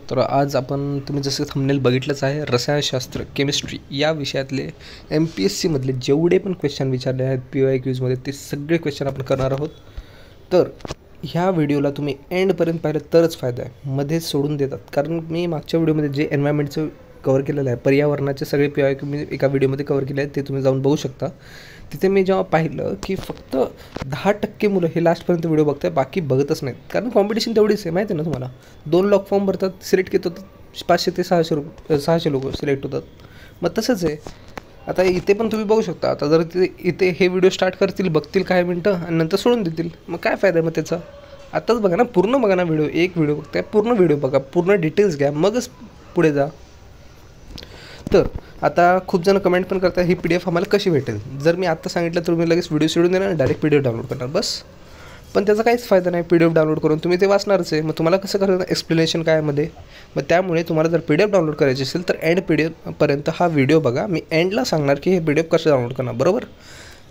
तर आज आपण तुम्ही जसं थंबनेल बघितलंच आहे, रसायनशास्त्र केमिस्ट्री या विषयातले MPSCमधले जेवढे पण क्वेश्चन विचारले आहेत PYQजमध्ये ते सगळे क्वेश्चन आपण करणार आहोत. तर ह्या व्हिडिओला तुम्ही एंडपर्यंत पाहिलं तरच फायदा आहे, मध्येच सोडून देतात. कारण मी मागच्या व्हिडिओमध्ये जे एन्व्हायरमेंटचं कवर केलेलं आहे, पर्यावरणाचे सगळे PYQ मी एका व्हिडिओमध्ये कवर केले आहेत, ते तुम्ही जाऊन बघू शकता. तिथे मी जेव्हा पाहिलं की फक्त 10% मुलं हे लास्टपर्यंत व्हिडिओ बघतात, बाकी बघतच नाहीत. कारण कॉम्पिटिशन तेवढीच आहे, माहिती आहे ना तुम्हाला. 2 लाख फॉर्म भरतात, सिलेक्ट घेत होतात 500 ते 600 लोक सिलेक्ट होतात. मग तसंच आहे आता इथे पण तुम्ही बघू शकता. आता जर इथे हे व्हिडिओ स्टार्ट करतील, बघतील काही मिनटं आणि नंतर सोडून देतील, मग काय फायदा आहे मग त्याचा. आत्ताच बघा ना, पूर्ण बघा ना व्हिडिओ. एक व्हिडिओ बघताय, पूर्ण व्हिडिओ बघा, पूर्ण डिटेल्स घ्या, मगच पुढे जा. तर आता खूप जण कमेंट पण करतात ही PDF आम्हाला कशी भेटेल. जर मी आत्ता सांगितलं तर तुम्ही लगेच व्हिडिओ सोडून देणार, डायरेक्ट PDF डाउनलोड करणार बस. पण त्याचा काहीच फायदा नाही. PDF डाउनलोड करून तुम्ही ते वाचणारच आहे. मग तुम्हाला कसं करायचं, एक्सप्लेनेशन काय मध्ये. मग त्यामुळे तुम्हाला जर PDF डाउनलोड करायची असेल तर एंड PDFपर्यंत हा व्हिडिओ बघा. मी एंडला सांगणार की हे PDF कसं डाउनलोड करणार, बरोबर.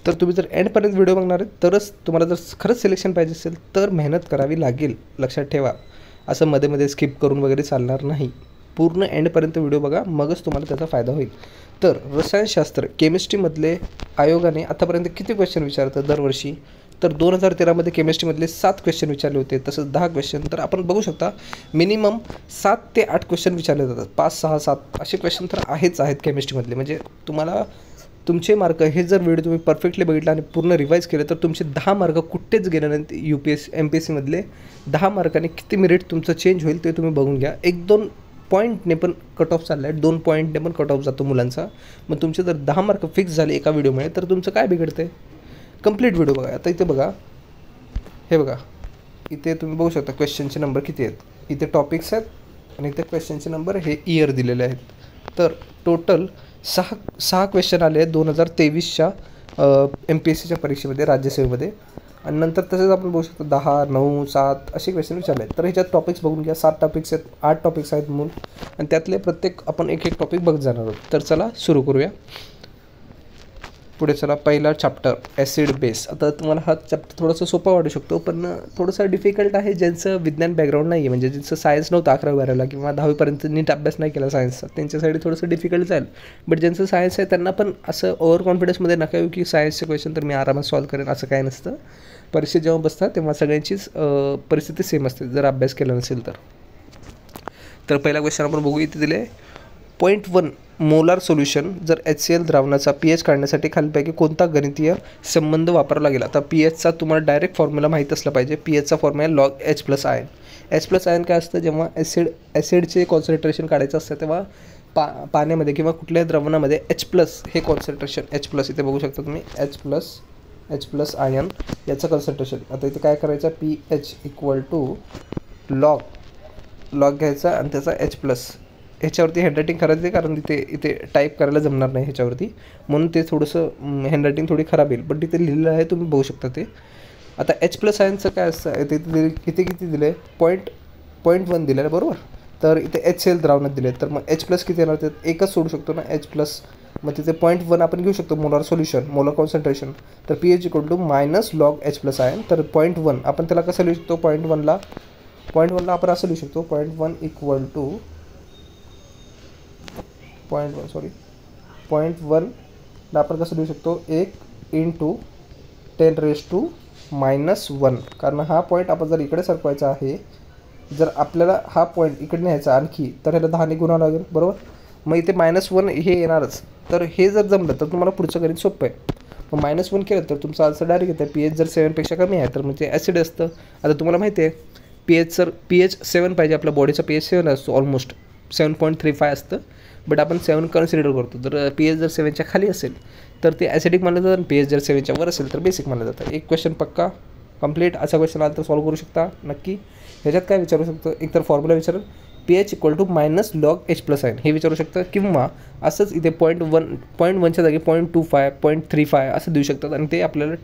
तर तुम्ही जर एंडपर्यंत व्हिडिओ बघणार आहे तरच तुम्हाला जर खरंच सिलेक्शन पाहिजे असेल तर मेहनत करावी लागेल, लक्षात ठेवा. असं मध्ये मध्ये स्किप करून वगैरे चालणार नाही. पूर्ण एंडपर्यंत व्हिडिओ बघा, मगच तुम्हाला त्याचा फायदा होईल. तर रसायनशास्त्र केमिस्ट्रीमधले आयोगाने आतापर्यंत किती क्वेश्चन विचारतात दरवर्षी. तर 2013मध्ये केमिस्ट्रीमधले 7 क्वेश्चन विचारले होते, तसंच 10 क्वेश्चन. तर आपण बघू शकता मिनिमम 7 ते 8 क्वेश्चन विचारले जातात. 5, 6, 7 असे क्वेश्चन तर आहेत केमिस्ट्रीमधले. म्हणजे तुम्हाला तुमचे मार्क हे जर व्हिडिओ तुम्ही परफेक्टली बघितला आणि पूर्ण रिवाईज केलं तर तुमचे 10 मार्क कुठेच गेले नाही. UPSC MPSCमधले 10 मार्काने किती मेरिट तुमचं चेंज होईल ते तुम्ही बघून घ्या. 1-2 पॉईंटने पण कट ऑफ चालला आहे, 2 पॉईंटने पण कट ऑफ जातो मुलांचा. मग तुमचे जर 10 मार्क फिक्स झाले एका व्हिडिओमुळे तर तुमचं काय बिघडतं आहे. कंप्लीट व्हिडिओ बघा. आता इथे बघा, हे बघा, इथे तुम्ही बघू शकता क्वेश्चनचे नंबर किती आहेत. इथे टॉपिक्स आहेत आणि इथे क्वेश्चनचे नंबर हे इयर दिलेले आहेत. तर टोटल 6 क्वेश्चन आले आहेत 2023च्या MPSCच्या परीक्षेमध्ये, राज्यसेवेमध्ये. आणि नंतर तसेच आपण बघू शकतो 10, 9, 7 असे क्वेश्चन विचारले आहेत. तर ह्याच्यात टॉपिक्स बघून घ्या. 7 टॉपिक्स आहेत, 8 टॉपिक्स आहेत मूल, आणि त्यातले प्रत्येक आपण एक टॉपिक बघत जाणार आहोत. तर चला सुरू करूया. पुढे चला, पहिला चॅप्टर ॲसिड बेस. आता तुम्हाला हा चॅप्टर थोडासा सोपा वाटू शकतो, पण थोडासा डिफिकल्ट आहे. ज्यांचं विज्ञान बॅकग्राऊंड नाही आहे, म्हणजे ज्यांचं सायन्स नव्हतं 11वी-12वीला किंवा 10वीपर्यंत नीट अभ्यास नाही केला सायन्सचा, त्यांच्यासाठी थोडंसं डिफिकल्ट जाईल. बट ज्यांचं सायन्स आहे त्यांना पण असं ओव्हर कॉन्फिडन्समध्ये नका येऊ की सायन्सचे क्वेश्चन तर मी आरामात सॉल्व करेन, असं काय नसतं. परीक्षेत जेव्हा बसतात तेव्हा सगळ्यांचीच परिस्थिती सेम असते जर अभ्यास केला नसेल तर. तर पहिला क्वेश्चन आपण बघू. इथे दिले 0.1 मोलार सोल्युशन जर HCl द्रावणाचा pH काढण्यासाठी खालीलपैकी कोणता गणितीय संबंध वापरावा लागेल. आता pHचा तुम्हाला डायरेक्ट फॉर्म्युला माहीत असला पाहिजे. pHचा फॉर्म्युला log H+ion. H+ion काय असतं, जेव्हा ॲसिडचे कॉन्सन्ट्रेशन काढायचं असतं तेव्हा पाण्यामध्ये किंवा कुठल्याही द्रावणामध्ये H+ हे कॉन्सन्ट्रेशन, H+ इथे बघू शकता तुम्ही, H+ आयन याचं कॉन्सन्ट्रेशन. आता इथे काय करायचं, pH = लॉग घ्यायचा आणि त्याचा H+. ह्याच्यावरती हँडरायटिंग करायचं आहे कारण इथे टाईप करायला जमणार नाही ह्याच्यावरती, म्हणून ते थोडंसं हँडरायटिंग थोडी खराब येईल. पण तिथे लिहिलेलं आहे, तुम्ही बघू शकता ते. आता H+ आयनचं काय असतं, इथे किती दिलं आहे, 0.1 दिलं आहे, बरोबर. तर इथे HCl द्रावणात दिले, तर मग H+ किती येणार, ते एकच सोडू शकतो ना, H+. मग तिथे 0.1 आपण घेऊ शकतो मोलार सोल्युशन, मोलार कॉन्सन्ट्रेशन. तर pH = -log H+ion. तर 0.1 आपण त्याला कसं लिहू शकतो, 0.1ला आपण असं लिहू शकतो, 0.1ला आपण कसं लिहू शकतो, 1 × 10⁻⁻1. कारण हा पॉईंट आपण जर इकडे सरकवायचा आहे, जर आपल्याला हा पॉईंट इकडे न्यायचा आणखी, तर ह्याला 10ने गुणावं लागेल, बरोबर. मग इथे -1 हे येणारच. तर हे जर जमलं तर तुम्हाला पुढचं गणित सोपं आहे. मग -1 केलं तर तुमचा आन्सर डायरेक्ट येतं. pH जर 7पेक्षा कमी आहे तर म्हणजे ॲसिड असतं. आता तुम्हाला माहिती आहे pH 7 पाहिजे. आपल्या बॉडीचा pH 7 असतो, ऑलमोस्ट 7.35 असतं. बट आपण 7 कन्सिडर करतो. तर pH जर 7च्या खाली असेल तर ते ॲसिडिक मानलं जातं, आणि pH जर 7च्या वर असेल तर बेसिक मानलं जातं. एक क्वेश्चन पक्का कंप्लीट. असा क्वेश्चन आला तर सॉल्व करू शकता नक्की. ह्याच्यात काय विचारू शकतो, एकतर फॉर्म्युला विचारेल, pH = -log H+ion हे विचारू शकतं, किंवा असंच इथे 0.1च्या जागी 0.25, 0.35 असं देऊ शकतात. आणि ते आपल्याला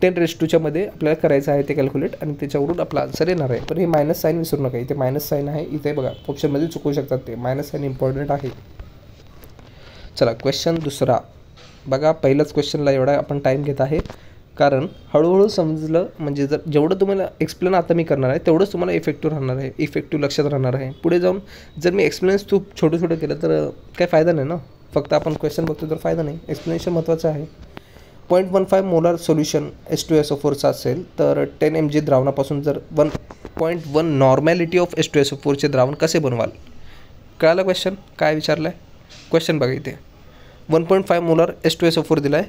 10⁻² मध्ये आपल्याला करायचं आहे ते कॅल्क्युलेट, आणि त्याच्यावरून आपला आन्सर येणार आहे. पण हे मायनस साईन विसरू नका, इथे मायनस साईन आहे. इथे बघा ऑप्शनमध्ये चुकवू शकतात, ते मायनस साईन इम्पॉर्टंट आहे. चला क्वेश्चन दुसरा बघा. पहिल्याच क्वेश्चनला एवढा आपण टाईम घेत आहे कारण हळूहळू समजलं म्हणजे जर जेवढं तुम्हाला एक्सप्लेन आता मी करणार आहे तेवढंच तुम्हाला इफेक्टिव्ह राहणार आहे, इफेक्टिव्ह लक्षात राहणार आहे. पुढे जाऊन जर मी एक्सप्लेन्स खूप छोटं केलं तर काही फायदा नाही ना. फक्त आपण क्वेश्चन बघतो तर फायदा नाही. एक्सप्लेनेशन महत्त्वाचं आहे. 0.15 मोलार सोल्युशन H2SO4चा असेल तर 10 mg द्रावणापासून जर 1.1 नॉर्मॅलिटी ऑफ H2SO4चे द्रावण कसे बनवाल. कळालं क्वेश्चन काय विचारलं आहे. क्वेश्चन बघा इथे 1.5 मोलार H2SO4 दिला आहे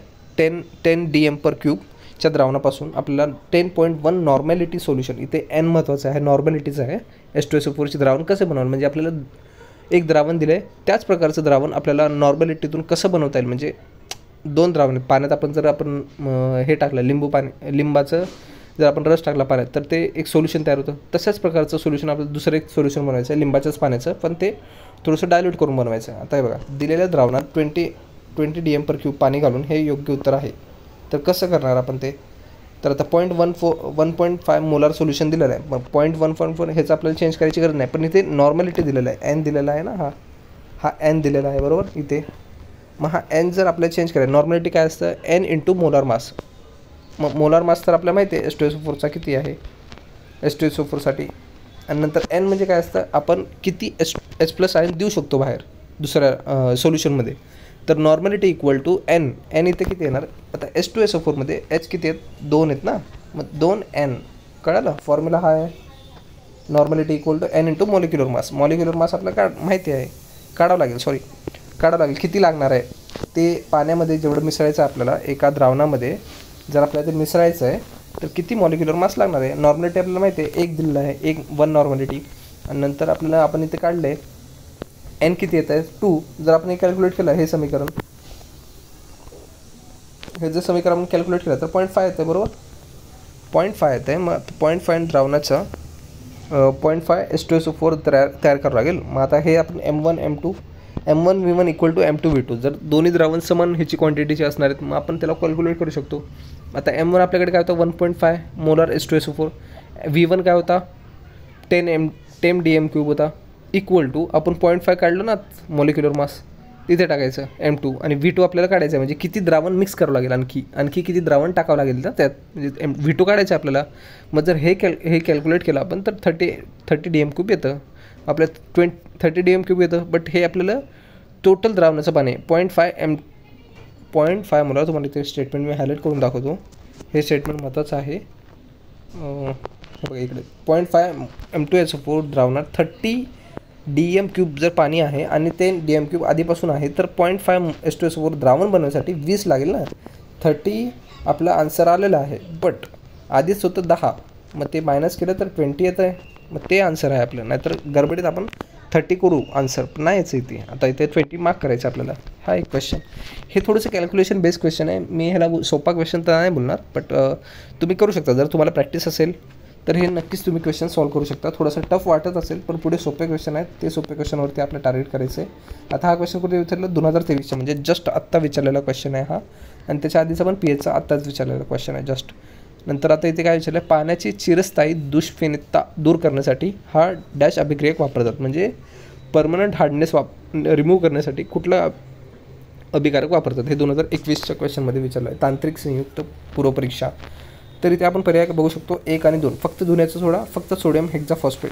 10 dm/cube द्रावणापासून आपल्याला 10.1 नॉर्मॅलिटी सोल्युशन, इथे n महत्त्वाचं आहे, नॉर्मॅलिटीचं आहे. H2SO4चे द्रावण कसे बनवाल म्हणजे आपल्याला एक द्रावण दिलं आहे त्याच प्रकारचं द्रावण आपल्याला नॉर्मॅलिटीतून कसं बनवता येईल. म्हणजे 2 द्रावण पाण्यात आपण जर आपण हे टाकलं लिंबाचं जर आपण रस टाकला पाण्यात तर ते एक सोल्युशन तयार होतं. तशाच प्रकारचं सोल्युशन आपल्याला दुसरं एक सोल्युशन बनवायचं आहे लिंबाच्याच पाण्याचं, पण ते थोडंसं डायल्यूट करून बनवायचं आहे. आता हे बघा दिलेल्या द्रावणात 20 dm/cube पाणी घालून हे योग्य उत्तर आहे. तर कसं करणार आपण ते. तर आता 1.5 मोलार सोल्युशन दिलेलं आहे. मग 0.114 ह्याचं आपल्याला चेंज करायची गरज नाही, पण इथे नॉर्मॅलिटी दिलेलं आहे, n दिलेला आहे ना, हा n दिलेला आहे बरोबर इथे. मग हा n जर आपल्याला चेंज करायचं, नॉर्मॅलिटी काय असतं n इंटू मोलार मास. मग मोलार मास तर आपल्याला माहिती आहे H2SO4चा किती आहे H2SO4साठी. आणि नंतर n म्हणजे काय असतं आपण किती H+ आयन देऊ शकतो बाहेर दुसऱ्या सोल्युशनमध्ये. तर नॉर्मॅलिटी इक्वल टू n इथे किती येणार. आता H2SO4मध्ये H किती आहेत 2 आहेत ना, मग 2n. कळालं फॉर्म्युला हा आहे normality equal to n into molecular mass. Molecular mass आपल्याला माहिती आहे, काढावं लागेल. किती लागणार आहे ते पाण्यामध्ये जेवढं मिसळायचं आहे आपल्याला एका द्रावणामध्ये जर आपल्याला ते मिसळायचं आहे तर किती मॉलिक्युलर मास लागणार आहे. नॉर्मॅलिटी आपल्याला माहिती आहे 1 दिलेलं आहे, 1 नॉर्मॅलिटी. आणि नंतर आपल्याला आपण इथे काढलं आहे n किती येत आहे 2. जर आपण हे कॅल्क्युलेट केलं हे समीकरण आपण कॅल्क्युलेट केलं तर 0.5 येतं बरोबर. 0.5 येतं आहे. मग 0.5 द्रावणाचं 0.5 H2SO4 तयार करावं लागेल. मग आता हे आपण M1V1 इक्वल टू M2V2 जर दोन्ही द्रावण समान ह्याची क्वांटिटीची असणार आहेत मग आपण त्याला कॅल्क्युलेट करू शकतो. आता M1 आपल्याकडे काय होतं 1.5 मोलार H2SO4. V1 काय होता 10 dm³ होता इक्वल टू आपण 0.5 काढलं ना मॉलिक्युलर मास तिथे टाकायचं M2 आणि V2 आपल्याला काढायचं आहे. म्हणजे किती द्रावण मिक्स करावं लागेल आणखी किती द्रावण टाकावं लागेल ना त्यात, म्हणजे V2 काढायचं आपल्याला. मग जर हे कॅल्क्युलेट केलं आपण तर 30 dm³ येतं आपल्या 30 dm³ येतं. बट हे आपल्याला टोटल द्रावणाचं पाणी 0.5 मला तुम्हाला इथे स्टेटमेंट मी हायलाईट करून दाखवतो. हे स्टेटमेंट महत्त्वाचं आहे. बघा इकडे 0.5 M2SO4 द्रावणात 30 dm³ जर पाणी आहे आणि ते dm³ आधीपासून आहे तर 0.5 H2SO4 द्रावण बनवण्यासाठी 20 लागेल ना. 30 आपला आन्सर आलेला आहे बट आधीच होतं 10, मग ते मायनस केलं तर 20 येतं आहे. मग ते आन्सर आहे आपलं. नाहीतर गडबडीत आपण 30 करू आन्सर नाही यायचं इथे. आता इथे 20 मार्क करायचं आपल्याला. हा एक क्वेश्चन. हे थोडंसं कॅल्क्युलेशन बेस्ड क्वेश्चन आहे. मी ह्याला सोपा क्वेश्चन तर नाही बोलणार बट तुम्ही करू शकता. जर तुम्हाला प्रॅक्टिस असेल तर हे नक्कीच तुम्ही क्वेश्चन सॉल्व करू शकता. थोडंसं टफ वाटत असेल पण पुढे सोपे क्वेश्चन आहेत, ते सोपे क्वेश्चनवरती आपलं टार्गेट करायचं आहे. आता हा क्वेश्चन कुठे विचारलं 2023 म्हणजे जस्ट आत्ता विचारलेला क्वेश्चन आहे हा. आणि त्याच्या आधीचा पण PHचा आत्ताच विचारलेला क्वेश्चन आहे जस्ट. नंतर आता इथे काय विचारलं पाण्याची चिरस्थायी दुष्फिणता दूर करण्यासाठी हा डॅश अभिक्रियक वापरतात. म्हणजे परमनंट हार्डनेस रिमूव्ह करण्यासाठी कुठला अभिकारक वापरतात. हे 2021च्या क्वेश्चनमध्ये विचारलं आहे. तांत्रिक संयुक्त पूर्वपरीक्षा. तर इथे आपण पर्याय बघू शकतो 1 आणि 2. फक्त धुण्याचा सोडा, फक्त सोडियम हेक्झाफॉस्फेट.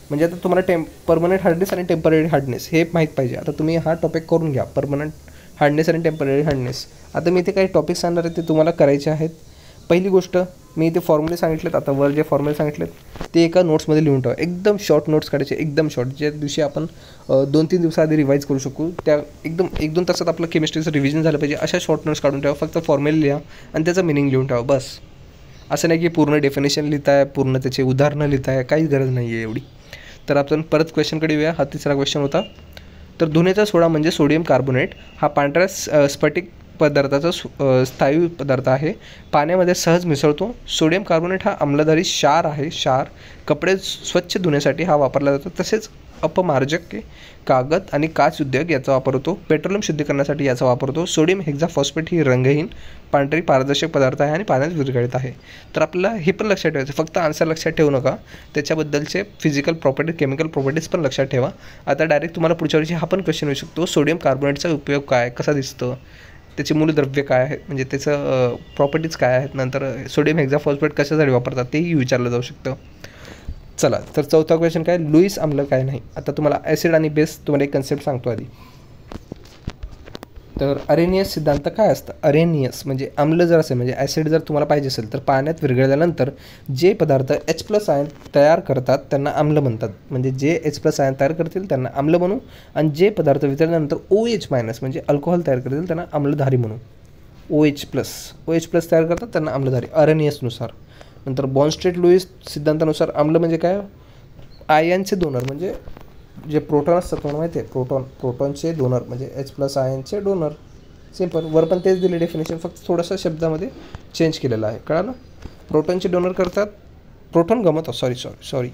म्हणजे आता तुम्हाला परमनंट हार्डनेस आणि टेम्पररी हार्डनेस हे माहीत पाहिजे. आता तुम्ही हा टॉपिक करून घ्या परमनंट हार्डनेस आणि टेम्पररी हार्डनेस. आता मी इथे काही टॉपिक सांगणार आहे ते तुम्हाला करायचे आहेत. पहिली गोष्ट मी इथे फॉर्म्युले सांगितलेत. आता वर जे फॉर्म्युले सांगितलेत ते एका नोट्समध्ये लिहून ठेवा. एकदम शॉर्ट नोट्स काढायचे, एकदम शॉर्ट. ज्या दिवशी आपण 2-3 दिवसाआधी रिवाईज करू शकू त्या एकदम 1-2 तासात आपलं केमिस्ट्रीचं रिव्हिजन झालं पाहिजे अशा शॉर्ट नोट्स काढून ठेवा. फक्त फॉर्म्युले लिहा आणि त्याचं मिनिंग लिहून ठेवा बस. असं नाही की पूर्ण डेफिनेशन लिहिताय, पूर्ण त्याचे उदाहरणं लिहिताय, काहीच गरज नाही आहे एवढी. तर आपण परत क्वेश्चनकडे येऊया. हा तिसरा क्वेश्चन होता. तर धुण्याचा सोडा म्हणजे सोडियम कार्बोनेट हा पांढऱ्या स्फटिक पदार्थाचा स्थायू पदार्थ आहे. पाण्यामध्ये सहज मिसळतो. सोडियम कार्बोनेट हा आम्लधारी क्षार आहे. कपडे स्वच्छ धुण्यासाठी हा वापरला जातो. तसेच अपमार्जक कागद आणि काच उद्योग याचा वापर होतो. पेट्रोलियम शुद्धीकरणासाठी याचा वापर होतो. सोडियम हेक्झाफॉस्फेट ही रंगहीन पांढरी पारदर्शक पदार्थ आहे आणि पाण्यात विरघळत आहे. तर आपल्याला हे पण लक्षात ठेवायचं. फक्त आन्सर लक्षात ठेवू नका, त्याच्याबद्दलचे फिजिकल प्रॉपर्टीज केमिकल प्रॉपर्टीज पण लक्षात ठेवा. आता डायरेक्ट तुम्हाला पुढच्या वर्षी हा पण क्वेश्चन येऊ शकतो सोडियम कार्बोनेटचा उपयोग काय, कसा दिसतं, त्याची मूलद्रव्य काय आहेत, म्हणजे त्याचं प्रॉपर्टीज काय आहेत, नंतर सोडियम हेक्झाफॉस्फेट कशासाठी वापरतात तेही विचारलं जाऊ शकतं. चला तर चौथा क्वेश्चन काय, लुईस आम्ल काय नाही. आता तुम्हाला ॲसिड आणि बेस तुम्हाला एक कन्सेप्ट सांगतो आधी. तर अरेनियस सिद्धांत काय असतं. अरेनियस म्हणजे आम्ल जर असेल, म्हणजे ॲसिड जर तुम्हाला पाहिजे असेल तर पाण्यात विरघळल्यानंतर जे पदार्थ H+ आयन तयार करतात त्यांना आम्ल म्हणतात. म्हणजे जे H+ आयन तयार करतील त्यांना आम्ल म्हणू, आणि जे पदार्थ वितळल्यानंतर OH- म्हणजे अल्कोहोल तयार करतील त्यांना आम्लधारी म्हणू. OH+ तयार करतात त्यांना आम्लधारी अरेनियसनुसार. नंतर बॉर्नस्टेड लुईस सिद्धांतानुसार आम्ल म्हणजे काय, आयनचे डोनर, म्हणजे जे प्रोटॉन असतात तुम्हाला माहिती आहे, प्रोटॉनचे डोनर म्हणजे H+ आयनचे डोनर. सिम्पल, वर पण तेच दिले डेफिनेशन, फक्त थोडंसं शब्दामध्ये चेंज केलेलं आहे. कळालं. प्रोटॉनचे डोनर करतात, प्रोटॉन गमवतात, सॉरी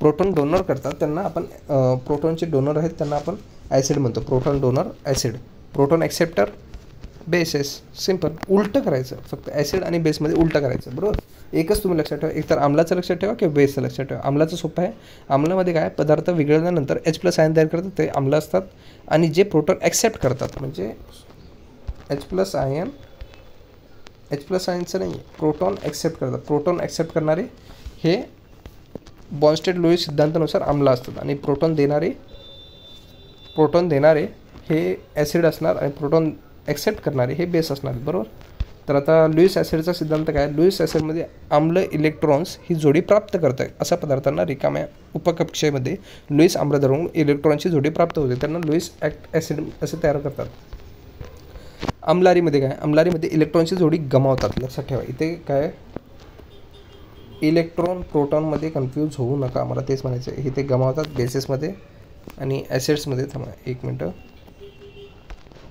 प्रोटॉन डोनर करतात त्यांना आपण प्रोटॉनचे डोनर आहेत त्यांना आपण ॲसिड म्हणतो. Proton donor acid. Proton acceptor bases. Simple, उलटं करायचं, फक्त ॲसिड आणि बेसमध्ये उलटं करायचं. बरोबर. एकच तुम्ही लक्षात ठेवा, एकतर आम्लाचं लक्षात ठेवा किंवा बेसचं लक्षात ठेवा. आम्लाचं सोपं आहे. आम्लामध्ये काय, पदार्थ विरघळल्यानंतर H+ आयन तयार करतात ते आम्ल असतात, आणि जे प्रोटॉन ॲक्सेप्ट करतात म्हणजे H+ आयनचं नाही, प्रोटॉन ॲक्सेप्ट करतात. प्रोटॉन ॲक्सेप्ट करणारे हे बॉर्नस्टेड लुईस सिद्धांतानुसार आम्ल असतात, आणि प्रोटॉन देणारे हे ॲसिड असणार, आणि प्रोटॉन ॲक्सेप्ट करणारे हे बेस असणार. बरोबर. तर आता लुईस ॲसिडचा सिद्धांत काय, लुईस ॲसिडमध्ये आम्ल इलेक्ट्रॉन्स ही जोडी प्राप्त करत आहे. अशा पदार्थांना रिकाम्या उपकक्षेमध्ये लुईस आम्ल धरून इलेक्ट्रॉनची जोडी प्राप्त होते, त्यांना लुईस ॲसिड असे तयार करतात. आम्लारीमध्ये काय, आम्लारीमध्ये इलेक्ट्रॉनची जोडी गमावतात. लक्षात ठेवा, इथे काय इलेक्ट्रॉन प्रोटॉनमध्ये कन्फ्यूज होऊ नका, मला तेच म्हणायचं आहे. इथे गमावतात बेसिसमध्ये आणि ॲसिड्समध्ये. थांबा एक मिनटं,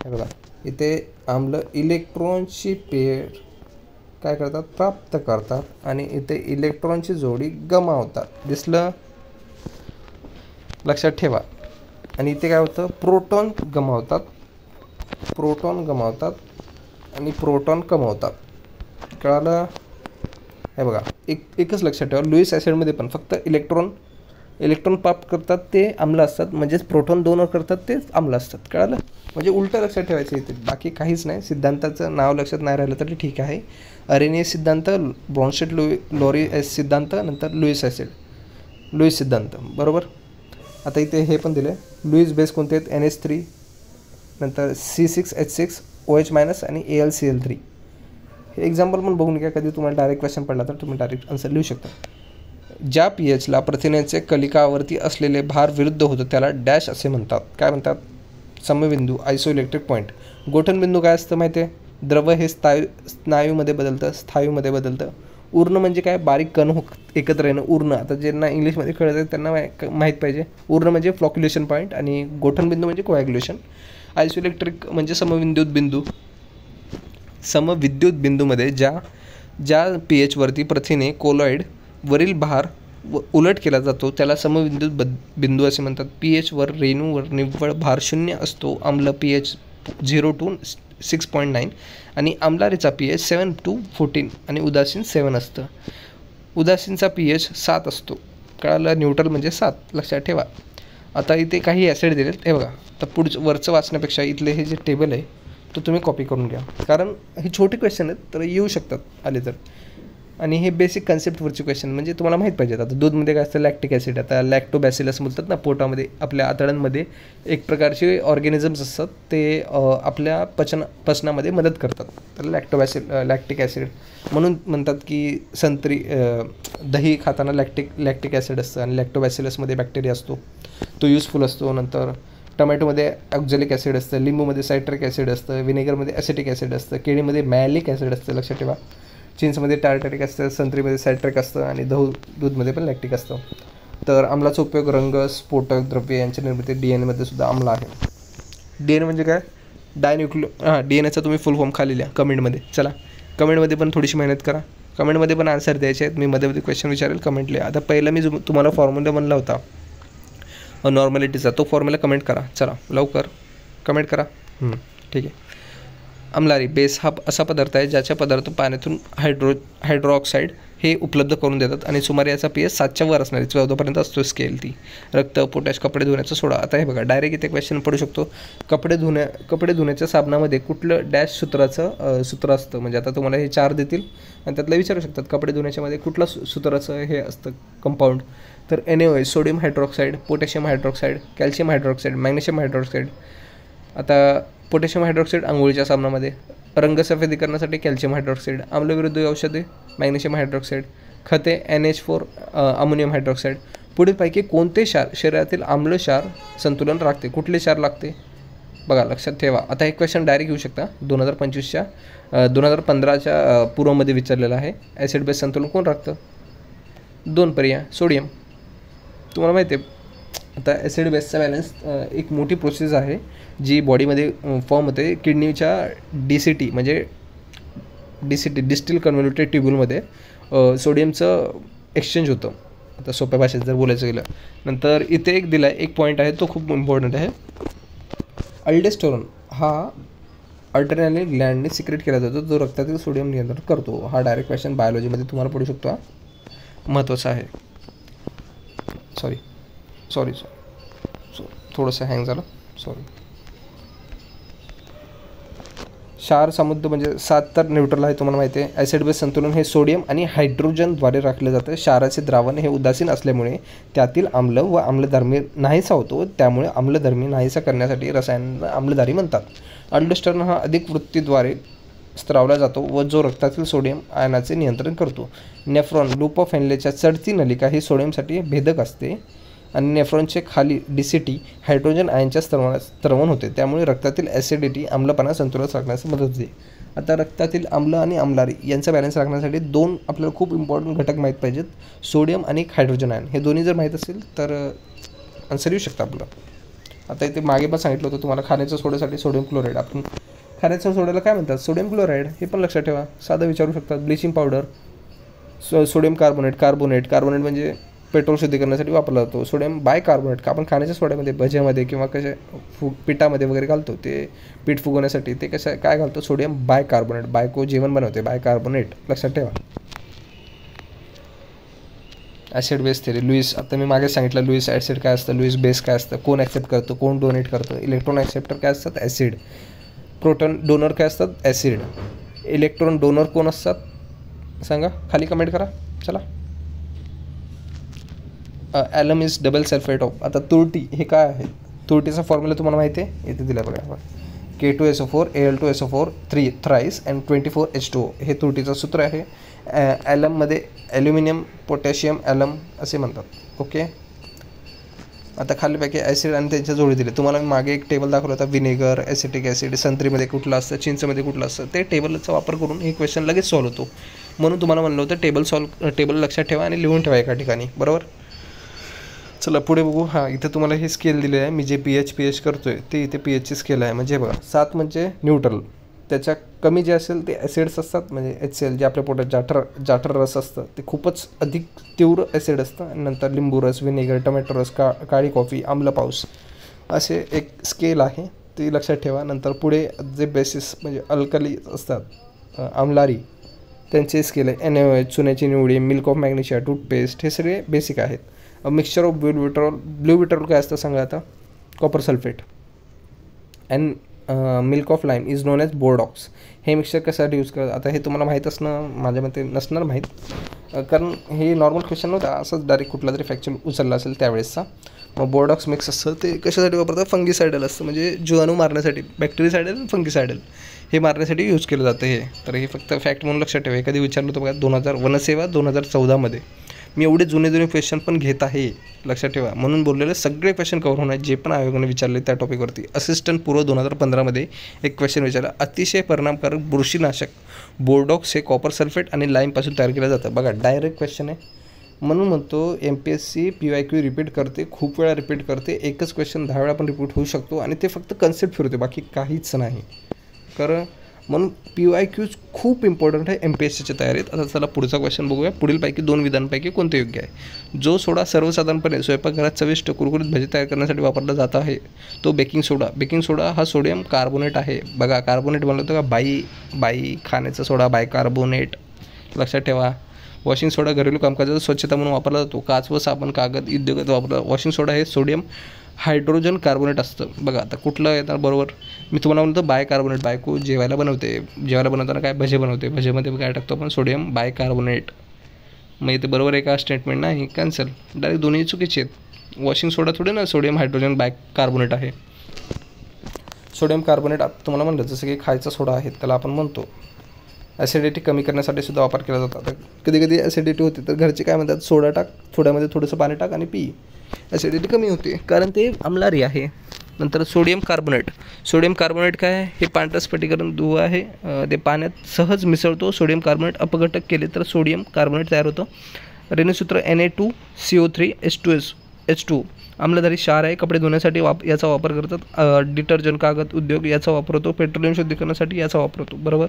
हे बघा, इथे आम्ल इलेक्ट्रॉनची पेयर काय करतात, प्राप्त करतात, आणि इथे इलेक्ट्रॉनची जोडी गमावतात. दिसलं. लक्षात ठेवा. आणि इथे काय होतं, प्रोटॉन गमावतात आणि प्रोटॉन कमावतात. कळालं. हे बघा, एकच लक्षात ठेवा, लुईस ॲसिडमध्ये पण फक्त इलेक्ट्रॉन प्राप्त करतात ते आम्ल असतात, म्हणजेच प्रोटॉन डोनर करतात ते आम्ल असतात. कळालं. म्हणजे उलटं लक्षात ठेवायचं इथे, बाकी काहीच नाही. सिद्धांताचं नाव लक्षात नाही राहिलं तरी ठीक आहे. अरेनियस सिद्धांत, ब्रॉन्स्टेड लुईस सिद्धांत, नंतर लुईस सिद्धांत. बरोबर. आता इथे हे पण दिलं आहे, लुईस बेस कोणते आहेत, NH3, नंतर C6H6 OH- आणि AlCl3. हे एक्झाम्पल पण बघून घ्या, कधी तुम्हाला डायरेक्ट क्वेश्चन पडला तर तुम्ही डायरेक्ट आन्सर लिहू शकता. ज्या pHला प्रथिनांचे कलिकावरती असलेले भार विरुद्ध होतं त्याला डॅश असे म्हणतात. काय म्हणतात, समबिंदू, आयसोइलेक्ट्रिक पॉईंट. गोठणबिंदू काय असतं माहिती आहे, द्रव हे स्नायूमध्ये बदलतं, स्थायूमध्ये बदलतं. उर्ण म्हणजे काय, बारीक कण एकत्र येणं, उर्ण. आता ज्यांना इंग्लिशमध्ये कळत आहे त्यांना माहीत पाहिजे. उर्ण म्हणजे फ्लॉक्युलेशन पॉईंट, आणि गोठणबिंदू म्हणजे कोॲग्युलेशन. आयसोइलेक्ट्रिक म्हणजे समविद्युत बिंदूमध्ये ज्या pH वरती प्रथिने कोलॉइड वरील भार उलट केला जातो त्याला समविद्युत बिंदू असे म्हणतात. pH वर रेणूवर निव्वळ भार 0 असतो. आम्ल pH 0 to 6.9 आणि आम्लारीचा pH 7 to 14 आणि उदासीन 7 असतं. उदासीनचा pH 7 असतो. कळालं. न्यूट्रल म्हणजे 7. लक्षात ठेवा. आता इथे काही ॲसिड दिलेत, हे बघा. तर वरचं वाचण्यापेक्षा इथले हे जे टेबल आहे तो तुम्ही कॉपी करून घ्या, कारण हे छोटे क्वेश्चन आहेत तर येऊ शकतात आले तर. आणि हे बेसिक कन्सेप्टवरचे क्वेश्चन म्हणजे तुम्हाला माहीत पाहिजेत. आता दूधमध्ये काय असतं, लॅक्टिक ॲसिड. आता लॅक्टोबॅसिलस बोलतात ना, पोटामध्ये आपल्या आतड्यांमध्ये एक प्रकारचे ऑर्गॅनिझम्स असतात, ते आपल्या पचनामध्ये मदत करतात. तर लॅक्टिक ॲसिड म्हणून म्हणतात की दही खाताना लॅक्टिक ॲसिड असतं, आणि लॅक्टोबॅसिलसमध्ये बॅक्टेरिया असतो, तो युजफुल असतो. नंतर टमॅटोमध्ये ऑक्झॅलिक ॲसिड असतं, लिंबूमध्ये सायट्रिक ॲसिड असतं, विनेगरमध्ये ॲसिटिक ॲसिड असतं, केळीमध्ये मॅलिक ॲसिड असतं. लक्षात ठेवा. चिंचमध्ये टार्टरिक असतं, संत्रीमध्ये सायट्रिक असतं, आणि दूधमध्ये पण लॅक्टिक असतं. तर आम्लाचा उपयोग रंग, स्फोटक द्रव्ये यांच्या निर्मिती, DNA सुद्धा आम्ल आहे. DNA म्हणजे काय, DNAचा तुम्ही फुल फॉर्म खाली लिहा कमेंटमध्ये. चला, कमेंटमध्ये पण थोडीशी मेहनत करा, कमेंटमध्ये पण आन्सर द्यायचे आहेत. मी मध्ये क्वेश्चन विचारेल, कमेंट लिहा. आता पहिला मी तुम्हाला फॉर्म्युला म्हणला होता नॉर्मॅलिटीचा, तो फॉर्म्युला कमेंट करा. चला लवकर कमेंट करा. ठीक आहे. अम्लारी बेस हा असा पदार्थ आहे ज्याच्या पदार्थ पाण्यातून हायड्रोक्साईड हे उपलब्ध करून देतात आणि सुमारे याचा पी एच 7च्या वर असणार आहे, 14पर्यंत असतो स्केल ती. रक्त, पोटॅश, कपडे धुण्याचा सोडा. आता हे बघा डायरेक्ट इथे क्वेश्चन पडू शकतो, कपडे धुण्याच्या साबणामध्ये कुठलं डॅश सूत्र असतं. म्हणजे आता तुम्हाला हे 4 देतील आणि त्यातलं विचारू शकतात कपडे धुण्याच्यामध्ये कुठलं सूत्राचं हे असतं कंपाऊंड. तर NaOH, sodium hydroxide, potassium hydroxide, calcium hydroxide, magnesium hydroxide. आता पोटॅशियम हायड्रॉक्साईड आंघोळीच्या साबणामध्ये, रंगसफेदीकरणासाठी कॅल्शियम हायड्रॉक्साईड, आम्लविरोधी औषधे मॅग्नेशियम हायड्रॉक्साईड, खते NH4 अमोनियम हायड्रॉक्साईड. पुढीलपैकी कोणते क्षार शरीरातील आम्ल क्षार संतुलन राखते? कुठले क्षार लागते बघा लक्षात ठेवा. आता एक क्वेश्चन डायरेक्ट येऊ शकता 2015च्या पूर्वमध्ये विचारलेला आहे. ॲसिड बेस संतुलन कोण राखतं? 2 पर्याय, सोडियम. तुम्हाला माहिती आहे आता ॲसिड बेसचा बॅलन्स एक मोठी प्रोसेस आहे जी बॉडीमध्ये फॉर्म होते किडनीच्या DCT म्हणजे डिस्टिल कन्व्होल्युटेड ट्युब्यूलमध्ये सोडियमचं एक्सचेंज होतं. आता सोप्या भाषेत जर बोलायचं गेलं. नंतर इथे एक दिला आहे, एक पॉईंट आहे तो खूप इम्पॉर्टंट आहे. अल्डेस्टोरॉन हा अल्टरनॅली ग्लँडने सिक्रेट केला जातो जो रक्तातील सोडियम नियंत्रण करतो. हा डायरेक्ट क्वेश्चन बायोलॉजीमध्ये तुम्हाला पडू शकतो, हा महत्त्वाचा आहे. सॉरी थोडंसं हँग झालं, सॉरी. क्षार समृद्ध म्हणजे 7 तर न्यूट्रल आहे तुम्हाला माहिती आहे. ॲसिड बेस संतुलन हे सोडियम आणि हायड्रोजनद्वारे राखले जातं. क्षाराचे द्रावण हे उदासीन असल्यामुळे त्यातील आम्ल व आम्लधर्मी नाहीसा होतो, त्यामुळे आम्लधर्मी नाहीसा करण्यासाठी रसायनांना आम्लधारी म्हणतात. अल्डोस्टेरॉन हा अधिक वृत्तीद्वारे स्त्रावला जातो व जो रक्तातील सोडियम आयनाचे नियंत्रण करतो. नेफ्रॉन लूप ऑफ हेनलेच्या चढती नलिका ही सोडियमसाठी भेदक असते आणि नेफ्रॉनचे खाली DCT हायड्रोजन आयनच्या स्त्रवण होते, त्यामुळे रक्तातील ॲसिडिटी आम्लपणा संतुलित राखण्यास मदत होते. आता रक्तातील आम्ल आणि आम्लारी यांचा बॅलन्स राखण्यासाठी 2 आपल्याला खूप इम्पॉर्टंट घटक माहीत पाहिजेत, सोडियम आणि हायड्रोजन आयन. हे दोन्ही जर माहीत असेल तर आन्सर येऊ शकतं आपलं. आता इथे मागे पण सांगितलं होतं तुम्हाला खाण्याच्या सोड्यासाठी सोडियम क्लोराईड. आपण खाण्याच्या सोड्याला काय म्हणतात? Sodium chloride. हे पण लक्षात ठेवा, साधं विचारू शकतात. ब्लिचिंग पावडर, सोडियम कार्बोनेट म्हणजे पेट्रोल शुद्धीकरणासाठी वापरला जातो. सोडियम बायकार्बोनेट का आपण खाण्याच्या सोड्यामध्ये भज्यामध्ये किंवा पिठामध्ये वगैरे घालतो, ते पीठ फुगवण्यासाठी ते काय घालतो? Sodium bicarbonate. बायको जेवण बनवते, बायकार्बोनेट. लक्षात ठेवा. Acid base theory, Lewis. आता मी मागे सांगितलं लुईस ॲसिड काय असतं, लुईस बेस काय असतं, कोण ॲक्सेप्ट करतं, कोण डोनेट करतं. इलेक्ट्रॉन ॲक्सेप्टर काय असतात? ॲसिड. प्रोटॉन डोनर काय असतात? ॲसिड. इलेक्ट्रॉन डोनर कोण असतात सांगा, खाली कमेंट करा. चला. ॲलम इज डबल सल्फेट ऑफ. आता तुरटी हे काय आहे? तुरटीचा फॉर्म्युला तुम्हाला माहिती आहे, इथे दिला बघा आपण. K2SO4 Al2SO4 3 thrice and 24 H2O हे तुरटीचं सूत्र आहे. ॲलममध्ये ॲल्युमिनियम, पोटॅशियम, ॲलम असे म्हणतात. ओके. आता खालीपैकी ॲसिड आणि त्यांच्या जोडी दिले. तुम्हाला मी मागे एक टेबल दाखवला होता, विनेगर, ॲसिटिक ॲसिड, संत्रीमध्ये कुठलं असतं, चिंचमध्ये कुठलं असतं. ते टेबलचा वापर करून हे क्वेश्चन लगेच सॉल्व्ह होतो. म्हणून तुम्हाला म्हणलं होतं टेबल लक्षात ठेवा आणि लिहून ठेवा एका ठिकाणी, बरोबर. चला पुढे बघू. हां, इथे तुम्हाला हे स्केल दिले आहे. मी जे pH करतो आहे ते इथे pHची स्केल आहे. म्हणजे बघा 7 म्हणजे न्यूट्रल, त्याच्या कमी जे असेल ते ॲसिड्स असतात, म्हणजे HCl जे आपल्या पोटात जाठर रस असतं ते खूपच अधिक तीव्र ॲसिड असतं. आणि नंतर लिंबू रस, विनेगर, टोमॅटो रस, काळी कॉफी, आम्ल पाऊस असे एक स्केल आहे, ती लक्षात ठेवा. नंतर पुढे जे बेसिस म्हणजे अल्कली असतात, आम्लारी, त्यांचे स्केल आहे. NaOH, चुन्याची निवडी, मिल्क ऑफ मॅग्नेशिया, टूथपेस्ट, हे सगळे बेसिक आहेत. मिक्सचर ऑफ ब्लू विट्रॉल काय असतं सांगा आता? Copper sulphate. And milk of lime is known as Bordeaux. हे मिक्सचर कशासाठी यूज करतात? आता हे तुम्हाला माहीत असणं माझ्या मते नसणार माहीत, कारण हे नॉर्मल क्वेश्चन नव्हता, असंच डायरेक्ट कुठला तरी फॅक्चर उचलला असेल त्यावेळेसचा. मग बोर्डॉक्स मिक्स असतं ते कशासाठी वापरतात? फंगिसायडल असतं, म्हणजे जीवाणू मारण्यासाठी. बॅक्टेरिसायडल, फंगिसायडल हे मारण्यासाठी यूज केलं जातं हे. तर हे फक्त फॅक्ट म्हणून लक्षात ठेवा. कधी विचारलं होतं बघा 2000 वनसेवा 2014मध्ये. मी एवढे जुने क्वेश्चन पण घेत आहे, लक्षात ठेवा. म्हणून बोललेले सगळे क्वेश्चन कव्हर होणार जे पण आयोगाने विचारले त्या टॉपिकवरती. असिस्टंट पूर्व 2015मध्ये एक क्वेश्चन विचारला, अतिशय परिणामकारक बुरशीनाशक बोर्डॉक्स हे कॉपर सल्फेट आणि लाईमपासून तयार केलं जातं. बघा डायरेक्ट क्वेश्चन आहे. म्हणून म्हणतो MPSC PYQ रिपीट करते, खूप वेळा रिपीट करते. एकच क्वेश्चन 10 वेळा पण रिपीट होऊ शकतो आणि ते फक्त कन्सेप्ट फिरवते, बाकी काहीच नाही. कारण म्हणून PYQज खूप इम्पॉर्टंट आहे MPSCच्या तयारीत. आता चला पुढचा क्वेश्चन बघूया. पुढीलपैकी 2 विधांपैकी कोणते योग्य आहे? जो सोडा सर्वसाधारणपणे स्वयंपाकघरात चविष्ट कुरकुरीत भजी तयार करण्यासाठी वापरला जात आहे तो बेकिंग सोडा. बेकिंग सोडा हा सोडियम कार्बोनेट आहे. बघा कार्बोनेट बनवतो का? बाई खाण्याचा सोडा बायकार्बोनेट, लक्षात ठेवा. वॉशिंग सोडा घरेलू कामकाजात स्वच्छता म्हणून वापरला जातो. काच व साबण, कागद उद्योगात वापरला. वॉशिंग सोडा हे सोडियम हायड्रोजन कार्बोनेट असतं. बघा आता कुठलं येतं बरोबर. मी तुम्हाला म्हणतो बायकार्बोनेट. बायको जेवायला बनवते, जेवायला बनवताना काय भजे बनवते, भजेमध्ये काय टाकतो आपण सोडियम बायकार्बोनेट. मग इथे बरोबर आहे का स्टेटमेंट? नाही, कॅन्सल. डायरेक्ट दोन्ही चुकीचे आहेत. वॉशिंग सोडा थोडे ना सोडियम हायड्रोजन बायकार्बोनेट आहे. सोडियम कार्बोनेट तुम्हाला म्हणलं जसं की खायचा सोडा आहे त्याला आपण म्हणतो. ॲसिडिटी कमी करण्यासाठी सुद्धा वापर केला जातो. आता कधी कधी ॲसिडिटी होते तर घरचे काय म्हणतात, सोडा टाक, सोड्यामध्ये थोडंसं पाणी टाक आणि पी, ॲसिडिटी कमी होते, कारण ते आम्लारी आहे. नंतर सोडियम कार्बोनेट. सोडियम कार्बोनेट काय आहे? हे पांढरं स्फटिकीकरण दुवा आहे. ते पाण्यात सहज मिसळतो. सोडियम कार्बोनेट अपघटक केले तर सोडियम कार्बोनेट तयार होतं. रेणुसूत्र Na2CO3H2. आम्लधारी क्षार आहे. कपडे धुण्यासाठी याचा वापर करतात. डिटर्जंट, कागद उद्योग याचा वापर होतो. पेट्रोलियम शुद्धीकरणासाठी याचा वापर होतो. बरोबर.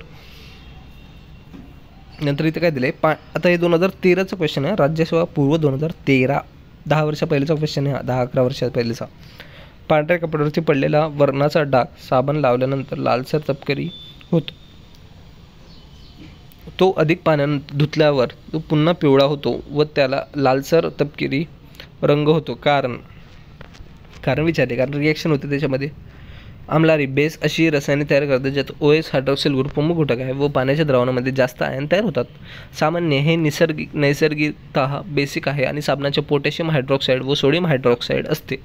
नंतर इथे काय दिलं आहे आता हे 2013चं क्वेश्चन आहे. राज्यसेवा पूर्व 2013, 10 वर्षा पहिलेचा क्वेश्चन आहे हा, 10-11 वर्षा पहिलेचा. पांढऱ्या कपड्यावरती पडलेला वर्णाचा डाग साबण लावल्यानंतर लालसर तपकिरी होतो. तो अधिक पाण्याने धुतल्यावर तो पुन्हा पिवळा होतो व त्याला लालसर तपकिरी रंग होतो. कारण विचारले, कारण रिॲक्शन होते त्याच्यामध्ये. आम्लारी बेस अशी रसायने तयार करतात ज्यात OH हायड्रॉक्सिल ग्रुप प्रमुख घटक आहे व पाण्याच्या द्रावणामध्ये जास्त आयन तयार होतात. सामान्य हे नैसर्गिकतः बेसिक आहे आणि साबणाचे पोटॅशियम हायड्रॉक्साईड व सोडियम हायड्रॉक्साईड असते.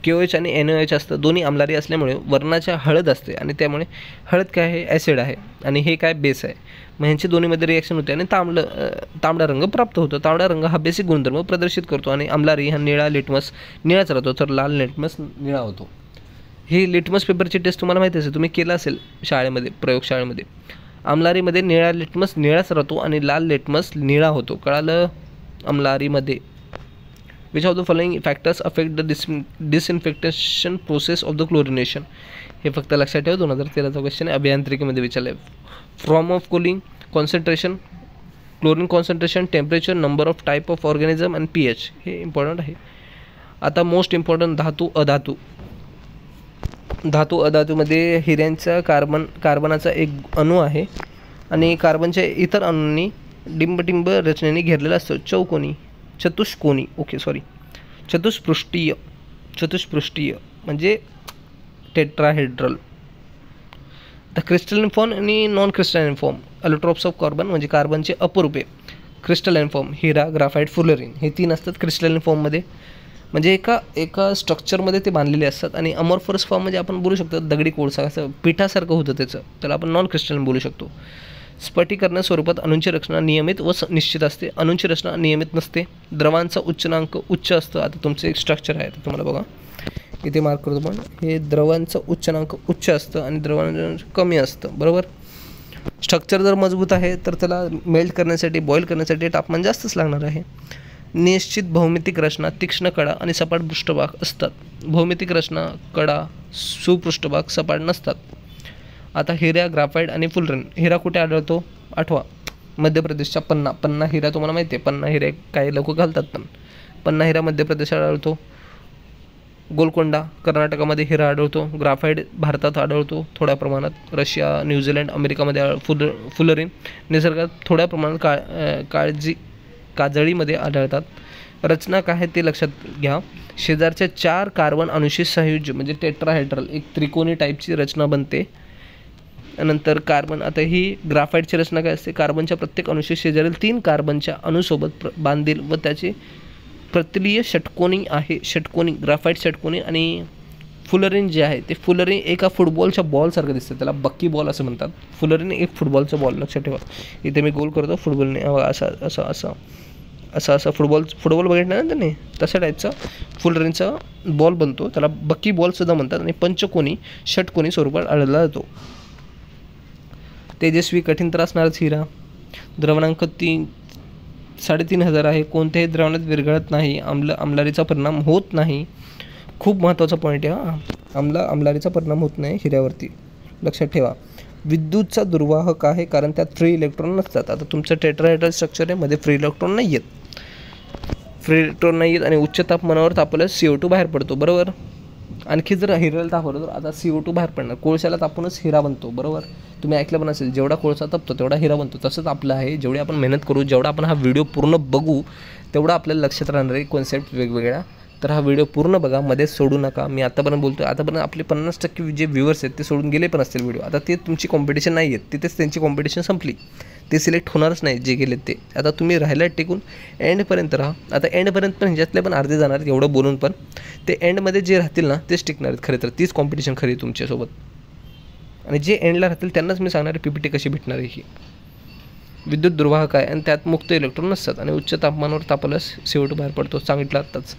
KOH आणि NaOH असतं. दोन्ही आम्लारी असल्यामुळे वर्णाच्या हळद असते आणि त्यामुळे हळद काय आहे? ॲसिड आहे आणि हे काय? बेस आहे. मग ह्यांची दोन्हीमध्ये रिॲक्शन होते आणि तांबडा रंग प्राप्त होतो. तांबडा रंग हा बेसिक गुणधर्म प्रदर्शित करतो आणि आम्लारी हा निळाच राहतो, तर लाल लिटमस निळा होतो. ही लिटमस पेपरची टेस्ट तुम्हाला माहिती असेल, तुम्ही केलं असेल शाळेमध्ये, प्रयोगशाळेमध्ये. आम्लारीमध्ये निळा लिटमस निळाच राहतो आणि लाल लिटमस निळा होतो. कळालं? आम्लारीमध्ये which of the following factors affect the disinfection process of the chlorination. हे फक्त लक्षात ठेवा. 2013चा क्वेश्चन आहे, अभियांत्रिकीमध्ये विचारलं आहे. Form of cooling, concentration, chlorine concentration, temperature, number of type of organism आणि pH. हे इम्पॉर्टंट आहे. आता मोस्ट इम्पॉर्टंट धातू अधातूमध्ये हिऱ्यांचा कार्बनाचा एक अणू आहे आणि कार्बनच्या इतर अणूंनी डिंबटिंब रचनेने घेरलेला असतो. चतुष्पृष्ठीय म्हणजे टेट्राहेड्रल. द क्रिस्टलाइन फॉर्म आणि non crystalline form. Allotropes of carbon म्हणजे कार्बनचे अपरूपे. क्रिस्टलाइन फॉर्म हिरा, ग्राफाईट, फुलरिन हे 3 असतात क्रिस्टलाइन फॉर्ममध्ये. म्हणजे एका स्ट्रक्चरमध्ये ते बांधलेले असतात. आणि अमॉर्फस फॉर्म म्हणजे आपण बोलू शकतो दगडी कोळसा, असं पिठासारखं होतं त्याला आपण नॉन क्रिस्टलाइन बोलू शकतो. स्फटिकीकरण स्वरूपात अणूंची रचना नियमित व निश्चित असते. अणूंची रचना नियमित नसते. द्रवांचा उच्चांक उच्च असतं. आता तुमचं एक स्ट्रक्चर आहे, तुम्हाला बघा इथे मार्क करतो पण, हे द्रवांचं उच्चांक उच्च असतं आणि द्रवांचं कमी असतं. बरोबर. स्ट्रक्चर जर मजबूत आहे तर त्याला मेल्ट करण्यासाठी, बॉईल करण्यासाठी तापमान जास्तच लागणार आहे. निश्चित भौमितिक रचना, तीक्ष्ण कडा आणि सपाट पृष्ठभाग असतात. भौमितिक रचना, कडा, सुपृष्ठभाग, सपाट नसतात. आता हिरा, ग्राफाईट आणि फुलरिन. हिरा कुठे आढळतो? आठवा, मध्य प्रदेशच्या पन्ना हिरा तुम्हाला माहिती आहे. पन्ना हिरे काही लोक घालतात, पण पन्ना हिरा मध्य प्रदेशात आढळतो. गोलकोंडा कर्नाटकामध्ये हिरा आढळतो. ग्राफाईट भारतात आढळतो थोड्या प्रमाणात. रशिया, न्यूझीलंड, अमेरिकामध्ये फुलरिन निसर्गात थोड्या प्रमाणात काजळीमध्ये आढळतात. रचना काय आहे ते लक्षात घ्या. शेजारच्या 4 कार्बन अणुशी संयुज्य म्हणजे टेट्राहेड्रल एक त्रिकोणी टाईपची रचना बनते. नंतर कार्बन, आता ही ग्राफाईटची रचना काय असते? कार्बनच्या प्रत्येक अणुशी शेजारील 3 कार्बनच्या अणुसोबत बांधील व त्याचे प्रतलीय षटकोनी आहे. ग्राफाईट षटकोनी. आणि फुलरिन जे आहे ते फुलरिन एका फुटबॉलच्या बॉलसारखं दिसतं, त्याला बक्की बॉल असं म्हणतात. फुलरिन एक फुटबॉलचा बॉल, लक्षात ठेवा. इथे मी गोल करतो फुटबॉलने, असं फुटबॉल बघितलं ना त्यांनी, तशा टाईपचा फुलरिनचा बॉल बनतो, त्याला बक्की बॉलसुद्धा म्हणतात. आणि पंचकोनी, षटकोनी स्वरूपात आढळला जातो. तेजस्वी, कठीण तर असणारच हिरा. द्रवणांक 3,500 आहे. कोणत्याही द्रावणात विरघळत नाही. आम्लारीचा परिणाम होत नाही. खूप महत्त्वाचा पॉईंट आहे हा. आम्लारीचा परिणाम होत नाही हिऱ्यावरती, लक्षात ठेवा. विद्युतचा दुर्वाहक आहे कारण त्यात फ्री इलेक्ट्रॉन नसतात. आता तुमचं टेट्राहेड्रल स्ट्रक्चर आहे, मध्ये फ्री इलेक्ट्रॉन नाही आहेत. आणि उच्च तापमानावर तापवल्यास CO2 बाहेर पडतो. बरोबर. आणखी जर हिऱ्याला तापवलं तर आता CO2 बाहेर पडणार. कोळशाला तापूनच हिरा बनतो, बरोबर. तुम्ही ऐकलं पण असेल, जेवढा कोळसा तापतो तेवढा हिरा बनतो. तसंच आपलं आहे, जेवढी आपण मेहनत करू, जेवढा आपण हा व्हिडिओ पूर्ण बघू, तेवढं आपल्याला लक्षात राहणार आहे कॉन्सेप्ट वेगवेगळ्या. तर हा व्हिडिओ पूर्ण बघा, मध्येच सोडू नका. मी आतापर्यंत बोलतो आहे, आतापर्यंत आपले 50% जे व्ह्यूअर्स आहेत ते सोडून गेले पण असतील व्हिडिओ. आता ते तुमची कॉम्पिटिशन नाही आहेत, तिथेच त्यांची कॉम्पिटिशन संपली. ते सिलेक्ट होणारच नाही जे गेलेत ते. आता तुम्ही राहायला टिकून एंडपर्यंत राहा. आता एंडपर्यंत पण ह्याच्यातले पण अर्धे जाणार आहेत एवढं बोलून, पण ते एंडमध्ये जे राहतील ना तेच टिकणार आहेत. खरं तर तीच कॉम्पिटिशन खरी आहे तुमच्यासोबत. आणि जे एंडला राहतील त्यांनाच मी सांगणार आहे PPT कशी भेटणार आहे ही. विद्युत दुर्वाहक आहे आणि त्यात मुक्त इलेक्ट्रॉन नसतात आणि उच्च तापमानावर तापवल्यास CO2 बाहेर पडतो, सांगितलं आत्ताच.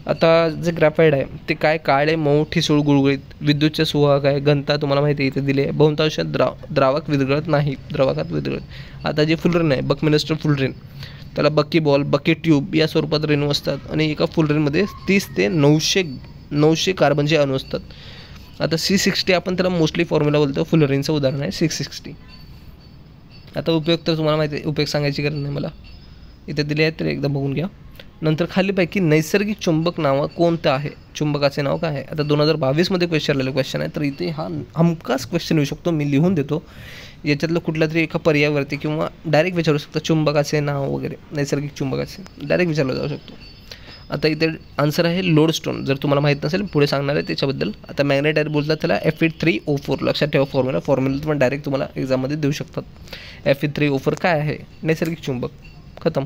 आता जे ग्रॅफाईट आहे ते काय, काळे मऊ ठिसूळ गुळगुळीत विद्युतचे सुवाहक आहे. घनता तुम्हाला माहिती आहे, इथे दिली आहे. बहुतांश द्रावक विरघळत नाही, द्रावकात विरघळत. आता जे फुलरेन आहे, बकमिन्स्टर फुलरेन, त्याला बकी बॉल, बकी ट्यूब या स्वरूपात रेणू असतात आणि एका फुलरेनमध्ये 30 ते 900 कार्बनचे अणू असतात. आता C60 आपण त्याला मोस्टली फॉर्म्युला बोलतो, फुलरेनचं उदाहरण आहे 660. आता उपयोग तर तुम्हाला माहिती आहे, उपयोग सांगायची गरज नाही मला, इथे दिले आहेत तर एकदा बघून घ्या. नंतर खालीपैकी नैसर्गिक चुंबक नाव कोणतं आहे, चुंबकाचे नाव काय आहे. आता 2022 विचारलेलं क्वेश्चन आहे, तर इथे हा हमखास क्वेश्चन येऊ शकतो. मी लिहून देतो, याच्यातलं कुठल्या तरी एका पर्यायावरती किंवा डायरेक्ट विचारू शकतो चुंबकाचे नाव वगैरे, नैसर्गिक चुंबकाचे डायरेक्ट विचारलं जाऊ शकतो. आता इथे आन्सर आहे लोडस्टोन. जर तुम्हाला माहीत नसेल पुढे सांगणार आहे त्याच्याबद्दल. आता मॅग्नेटाईट बोलतात त्याला Fe3O4, लक्षात ठेवा फॉर्म्युला पण डायरेक्ट तुम्हाला एक्झाममध्ये देऊ शकतात. Fe3O4 काय आहे, नैसर्गिक चुंबक, खतम.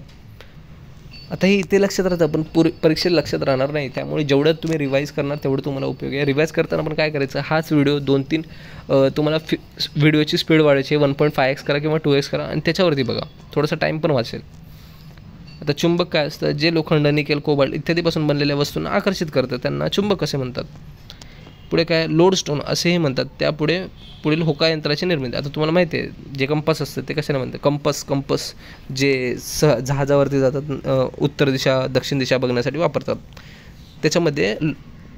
आता हे इथे लक्षात राहतं, पण परीक्षेला लक्षात राहणार नाही. त्यामुळे जेवढं तुम्ही रिवाईज करणार तेवढं तुम्हाला उपयोग आहे. रिवाईज करताना पण काय करायचं, हाच व्हिडिओ 2-3 तुम्हाला व्हिडिओची स्पीड वाढायची, 1.5x करा किंवा 2x करा आणि त्याच्यावरती बघा, थोडासा टाईम पण वाचेल. आता चुंबक काय असतं, जे लोखंड, निकेल, कोबाल्ट इत्यादीपासून बनलेल्या वस्तूंना आकर्षित करतं त्यांना चुंबक असे म्हणतात. पुढे काय, लोडस्टोन असेही म्हणतात. त्यापुढे पुढील होका यंत्राची निर्मिती. आता तुम्हाला माहिती आहे जे कंपास असतं ते कशाला म्हणतात, कंपस जे जहाजावरती जातात, उत्तर दिशा दक्षिण दिशा बघण्यासाठी वापरतात, त्याच्यामध्ये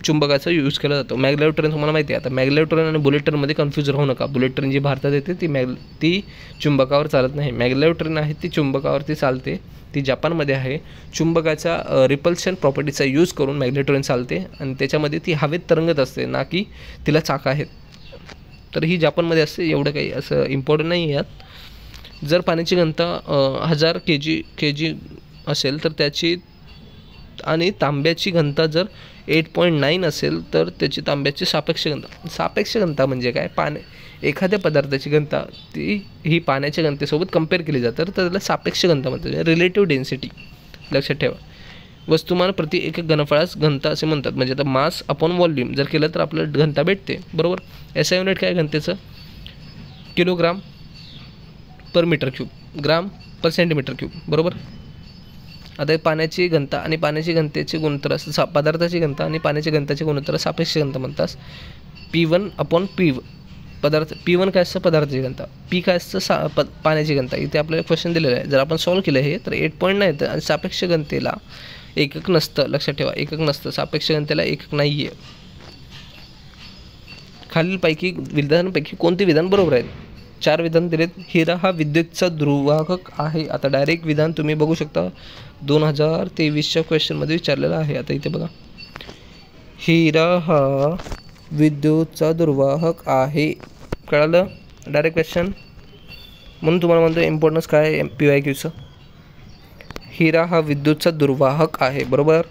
चुंबकाचा यूज केला जातो. मॅग्लेव ट्रेन तुम्हाला माहिती आहे. आता मॅग्लेव ट्रेन आणि बुलेट ट्रेनमध्ये कन्फ्यूज राहू नका. बुलेट ट्रेन जी भारतात येते ती चुंबकावर चालत नाही. मॅग्लेव ट्रेन आहे ती चुंबकावरती चालते, ती जपानमध्ये आहे. चुंबकाच्या रिपल्शन प्रॉपर्टीचा यूज करून मॅग्लेव ट्रेन चालते आणि त्याच्यामध्ये ती हवेत तरंगत असते, ना की तिला चाक आहेत. तर ही जपानमध्ये असते, एवढं काही असं इम्पॉर्टंट नाही आहे यात. जर पाण्याची घनता 1000 kg असेल तर त्याची, आणि तांब्याची घनता जर 8.9 असेल तर त्याची तांब्याची सापेक्ष घनता म्हणजे काय, एखाद्या पदार्थाची घनता ही पाण्याच्या घनतेसोबत कंपेअर केली जातं, तर त्याला सापेक्ष घनता म्हणतात, रिलेटिव्ह डेन्सिटी. लक्षात ठेवा. वस्तुमान प्रति एकक घनफळास घनता असे म्हणतात. म्हणजे आता मास अपॉन व्हॉल्यूम जर केलं तर आपल्याला घनता भेटते, बरोबर. SI युनिट काय घनतेचं, किलोग्राम पर मीटर क्यूब, ग्राम पर सेंटीमीटर क्यूब, बरोबर. आता पाण्याची घनता आणि पाण्याची घनतेचे गुणोत्तर असतं, पदार्थाची घनता आणि पाण्याच्या घनताचे गुणोत्तर सापेक्ष घनता म्हणतात. P1 अपॉन P1 काय असतं, पदार्थाची घनता. P काय असतं, पाण्याची घनता. इथे आपल्याला क्वेश्चन दिलेलं आहे, जर आपण सॉल्व्ह केलं हे तर 8.9 येतं आणि सापेक्ष घनतेला एकक नसतं. लक्षात ठेवा, एकक नसतं, सापेक्ष घनतेला एकक नाही आहे. खालीलपैकी विधानांपैकी कोणते विधान बरोबर आहेत. 4 विधान दिलेत. हिरा हा विद्युतचा दुर्वाहक आहे. आता डायरेक्ट विधान तुम्ही बघू शकता, 2023च्या क्वेश्चनमध्ये विचारलेला आहे. आता इथे बघा, हिरा हा विद्युतचा दुर्वाहक आहे, कळालं. डायरेक्ट क्वेश्चन म्हणून तुम्हाला म्हणतो इम्पॉर्टन्स काय आहे PYQचं. हिरा हा विद्युतचा दुर्वाहक आहे, बरोबर.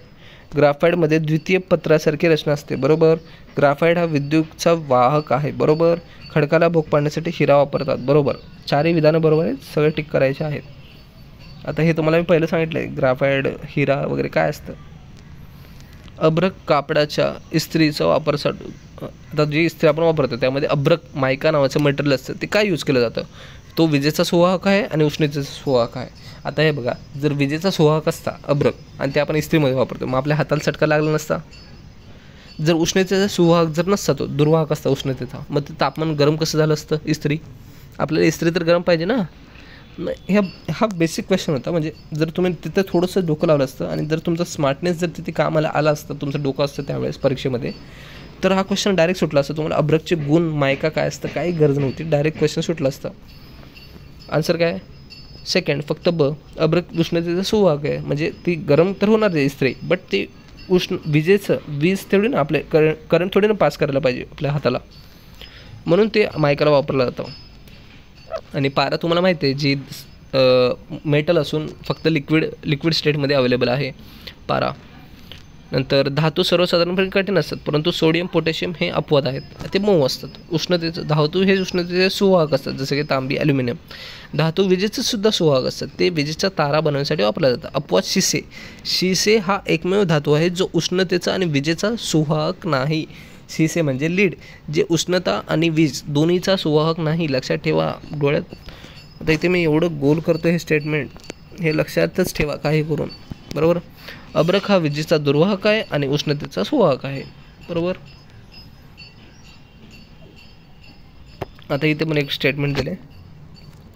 ग्राफाईटमध्ये द्वितीय पत्रासारखी रचना असते, बरोबर. ग्राफाईट हा विद्युतचा वाहक आहे, बरोबर. खडकाला भोग पाडण्यासाठी हिरा वापरतात, बरोबर. 4ही विधानं बरोबर आहेत, सगळे टिक करायचे आहेत. आता हे तुम्हाला मी पहिलं सांगितलं आहे, ग्राफाईट, हिरा वगैरे काय असतं. अभ्रक कापडाच्या इस्त्रीचा वापर आता जी इस्त्री आपण वापरतो त्यामध्ये अभ्रक मायका नावाचं मटेरियल असतं, ते काय यूज केलं जातं, तो विजेचा सुवाहक आहे आणि उष्णतेचा सुवाहक आहे. आता हे बघा, जर विजेचा सुवाहक असता अभ्रक आणि ते आपण इस्त्रीमध्ये वापरतो, मग आपल्या हाताला चटका लागला नसता. जर उष्णतेचा सुवाहक जर नसता, तो दुर्वाहक असता उष्णतेचा, मग ते तापमान गरम कसं झालं असतं, इस्त्री. आपल्याला इस्त्री तर गरम पाहिजे ना. हा बेसिक क्वेश्चन होता. म्हणजे जर तुम्ही तिथं थोडंसं डोकं लावलं असतं आणि जर तुमचं स्मार्टनेस जर तिथे कामाला आला असतं, तुमचं डोकं असतं त्यावेळेस परीक्षेमध्ये, तर हा क्वेश्चन डायरेक्ट सुटला असतं. तुम्हाला अभ्रकचे गुण, मायका काय असतं काही गरज नव्हती, डायरेक्ट क्वेश्चन सुटला असतं. आन्सर काय, सेकंड, फक्त ब. अभ्रक उष्णतेचा सुवाहक आहे, म्हणजे ती गरम तर होणार आहे इस्त्री, बट ती वीज तेवढी ना आपले करंट थोडी ना पास करायला पाहिजे आपल्या हाताला, म्हणून ते मायकाला वापरलं जातं. आणि पारा तुम्हाला माहिती आहे जी मेटल असून फक्त लिक्विड स्टेटमध्ये अवेलेबल आहे पारा. नंतर धातू सर्वसाधारणपणे कठीण असतात, परंतु सोडियम पोटॅशियम हे अपवाद आहेत, ते मऊ असतात. धातू हे उष्णतेचे सुवाहक असतात, जसं की तांबी, ॲल्युमिनियम. धातू विजेचे सुद्धा सुवाहक असतात, ते विजेचा तारा बनवण्यासाठी वापरला जातात. अपवाद शिसे हा एकमेव धातू आहे जो उष्णतेचा आणि विजेचा सुवाहक नाही. शिसे म्हणजे लीड, जे उष्णता आणि वीज दोन्हीचा सुवाहक नाही. लक्षात ठेवा डोळ्यात. आता इथे मी एवढं गोल करतो हे स्टेटमेंट, हे लक्षातच ठेवा काही करून, बरोबर. अब्रक हा विजेचा दुर्वाहक आहे आणि उष्णतेचा सुवाहक आहे, बरोबर. आता इथे पण एक स्टेटमेंट दिले.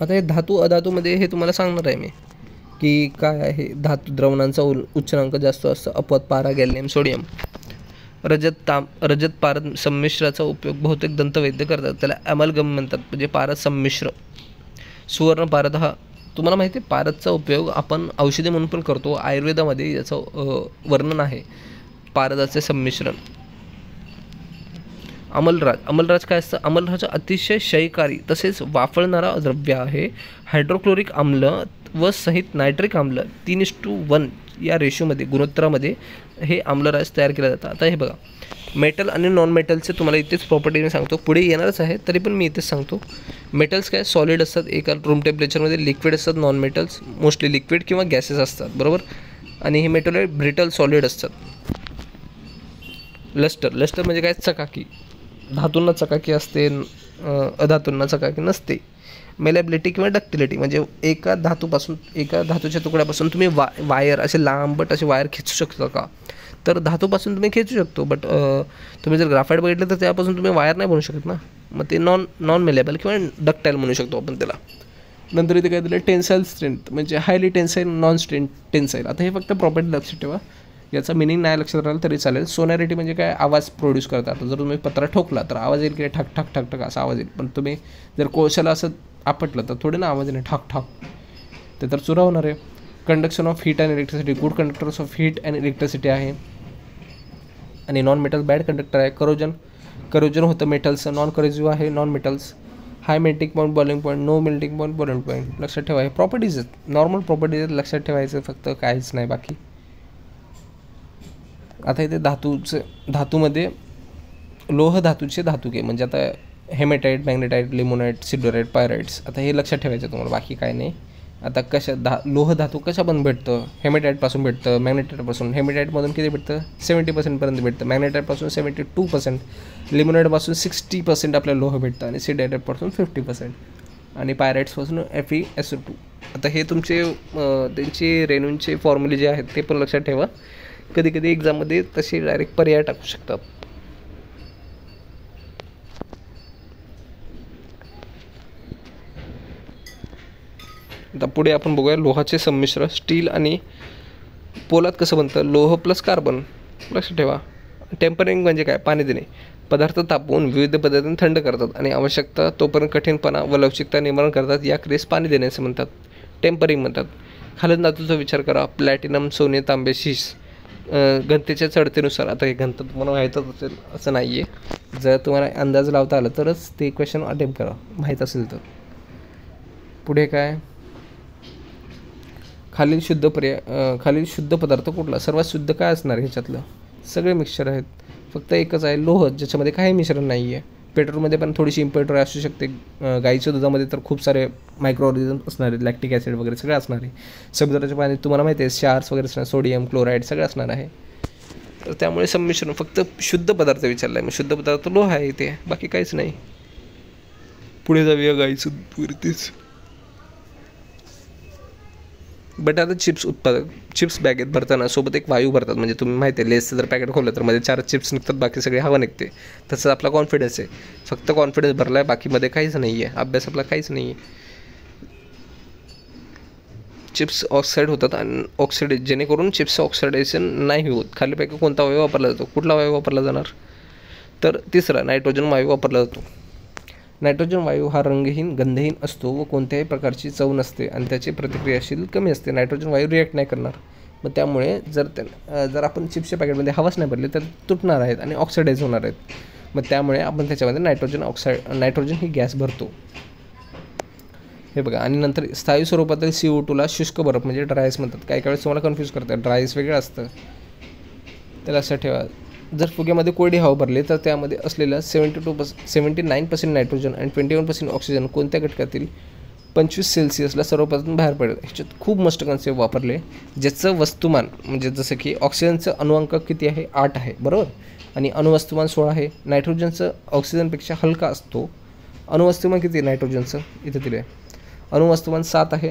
आता हे धातू अधातूमध्ये हे तुम्हाला सांगणार आहे मी की काय आहे. धातू द्रवणांचा उच्चांक जास्त असतो. अपवाद पारा, गॅलियम, सोडियम. रजत पारद संमिश्राचा उपयोग बहुतेक दंतवैद्य करतात, त्याला ॲमलगम म्हणतात, म्हणजे पारद संमिश्र. सुवर्ण पारद हा तुम्हाला माहिती आहे, पारदचा उपयोग आपण औषधी म्हणून पण करतो. आयुर्वेदामध्ये याचं वर्णन आहे, पारदाचे संमिश्रण. अमलराज काय असतं? अमलराज अतिशय क्षयकारी तसेच वाफळणारा द्रव्य आहे. हायड्रोक्लोरिक आम्ल व सहित नायट्रिक आम्ल 3:1 या रेशोमध्ये, गुणोत्तरामध्ये हे आम्लराज तयार केला जातं. आता हे बघा, मेटल आणि नॉन मेटलचे तुम्हाला इथेच प्रॉपर्टी मी सांगतो, पुढे येणारच आहे, तरी पण मी इथेच सांगतो. मेटल्स काय सॉलिड असतात, एका रूम टेम्परेचरमध्ये. लिक्विड असतात नॉन मेटल्स, मोस्टली लिक्विड किंवा गॅसेस असतात, बरोबर. आणि हे मेटल ब्रिटल सॉलिड असतात. लस्टर म्हणजे काय? चकाकी. धातूंना चकाकी असते, अधातूंना चकाकी नसते. मेलेबिलिटी किंवा डक्टिलिटी म्हणजे एका धातूच्या तुकड्यापासून तुम्ही वायर असे लांबट असे वायर खेचू शकता का? तर धातूपासून तुम्ही खेचू शकतो, बट तुम्ही जर ग्राफाईट बघितलं तर त्यापासून तुम्ही वायर नाही बनवू शकत ना. मग ते नॉन मेलेबल किंवा डक्टाईल म्हणू शकतो आपण त्याला. नंतर इथे काय दिलं? टेन्साईल स्ट्रेंथ म्हणजे हायली टेन्साईल, नॉन टेन्साईल. आता हे फक्त प्रॉपर्टी लक्षात ठेवा, याचा मिनिंग नाही लक्षात राहिलं तरी चालेल. सोनॅरिटी म्हणजे काय? आवाज प्रोड्यूस करतात. जर तुम्ही पत्रा ठोकला तर आवाज येईल की ठक ठक ठक ठक असा आवाज येईल, पण तुम्ही जर कोळशाला असं आपटलं तर थोडे ना आवाज येईल ठक ठक, ते तर चुरा होणार आहे. Conduction of heat and electricity, good conductors of heat and electricity आहे. आणि नॉन मेटल बॅड कंडक्टर आहे. करोजन होतं मेटल्स, नॉन करोजिव्ह आहे non metals. High melting point, boiling point, no melting point, boiling point. लक्षात ठेवा, हे properties आहेत, normal properties आहेत, लक्षात ठेवायचं फक्त, काहीच नाही बाकी. आता इथे धातूमध्ये लोह धातूचे धातुके म्हणजे आता हेमेटाईट, मॅग्नेटाईट, लिमोनाईट, सिडोराईट, पायराईट्स. आता हे लक्षात ठेवायचं तुम्हाला, बाकी काय नाही. आता लोह धातू कशा पण भेटतं? हेमेटाईटपासून भेटतं, मॅग्नेटाईटपासून. हेमेटाईटमधून किती भेटतं? 70% भेटतं. मॅग्नेटाईटपासून 72%, लिमोनाईटपासून 60% आपल्याला लोह भेटतं, आणि सिडोराईटपासून 50%, आणि पायराईट्सपासून FeSO2. आता हे तुमचे त्यांचे रेणूंचे फॉर्म्युले जे आहेत ते पण लक्षात ठेवा. कधी कधी एक्झाममध्ये तसे डायरेक्ट पर्याय टाकू शकतात. आता पुढे आपण बघूया लोहाचे संमिश्र. स्टील आणि पोलाद कसं बनतं? लोह प्लस कार्बन. लक्षात ठेवा. टेम्परिंग म्हणजे काय? पाणी देणे. पदार्थ तापवून विविध पद्धतीने थंड करतात आणि आवश्यकता तोपर्यंत कठीणपणा व लवचिकता निर्माण करतात. या क्रियेस पाणी देणे असे म्हणतात, टेम्परिंग म्हणतात. खालील धातूचा विचार करा: प्लॅटिनम, सोने, तांबे, शीस. घनतेच्या चढतेनुसार. आता हे घनता तुम्हाला माहीतच असेल असं नाही आहे, जर तुम्हाला अंदाज लावता आला तरच ते क्वेश्चन अटेम्प्ट करा, माहीत असेल तर. पुढे काय? खालील शुद्ध पदार्थ कुठला? सर्वात शुद्ध काय असणार ह्याच्यातलं? सगळे मिक्सचर आहेत, फक्त एकच आहे लोह, ज्याच्यामध्ये काही मिश्रण नाही आहे. पेट्रोलमध्ये पण थोडीशी इम्प्युरिटी असू शकते. गाईच्या दुधामध्ये तर खूप सारे मायक्रो ऑर्गॅनिझम असणार आहेत, लॅक्टिक ॲसिड वगैरे सगळं असणार आहे. समुद्राच्या पाण्यात तुम्हाला माहिती आहे क्षार्स वगैरे असणार, सोडियम, क्लोराईड सगळं असणार आहे. तर त्यामुळे संमिश्रण फक्त शुद्ध पदार्थ विचारला आहे. मग शुद्ध पदार्थ लोह आहे इथे, बाकी काहीच नाही. पुढे जाऊया गाईचं दूध वरतीच. बटाटा चिप्स बॅगेत भरताना सोबत एक वायू भरतात. म्हणजे तुम्ही माहिती आहे लेसचं जर पॅकेट खोललं तर मध्ये 4 चिप्स निघतात, बाकी सगळे हवा निघते. तसंच आपला कॉन्फिडन्स आहे, फक्त कॉन्फिडन्स भरला आहे, बाकीमध्ये काहीच नाही आहे, अभ्यास आपला काहीच नाही आहे. चिप्स ऑक्साईड होतात आणि जेणेकरून चिप्स ऑक्सिडायझेशन नाही होत. खालीपैकी कोणता वायू वापरला जातो? कुठला वायू वापरला जाणार? तर तिसरा नायट्रोजन वायू वापरला जातो. नायट्रोजन वायू हा रंगहीन, गंधहीन असतो व कोणत्याही प्रकारची चव नसते आणि त्याची प्रतिक्रियाशील कमी असते. नायट्रोजन वायू रिॲक्ट नाही करणार. मग त्यामुळे जर आपण चिप्सच्या पॅकेटमध्ये हवाच नाही भरली तर तुटणार आहेत आणि ऑक्सिडाईज होणार आहेत. मग त्यामुळे आपण त्याच्यामध्ये नायट्रोजन ही गॅस भरतो. हे बघा. आणि नंतर स्थायी स्वरूपातील CO2ला शुष्क बर्फ म्हणजे ड्राय आईस म्हणतात. काही वेळेस तुम्हाला कन्फ्यूज करतात, ड्राय आईस वेगळं असतं, ते लक्षात ठेवा. जर फुग्यामध्ये कोरडी हवा भरली तर त्यामध्ये असलेल्या 79% नायट्रोजन आणि 21% ऑक्सिजन कोणत्या घटकातील 25 सेल्सिअसला सर्वप्रथम बाहेर पडेल. ह्याच्यात खूप मस्त कन्सेप्ट वापरले, ज्याचं वस्तुमान म्हणजे जसं की ऑक्सिजनचं अणुअंक किती आहे, 8 आहे बरोबर, आणि अणुवस्तुमान 16 आहे. नायट्रोजनचं ऑक्सिजनपेक्षा हलका असतो. अणुवस्तुमान किती आहे नायट्रोजनचं, इथे दिलं आहे. अणुवस्तुमान 7 आहे,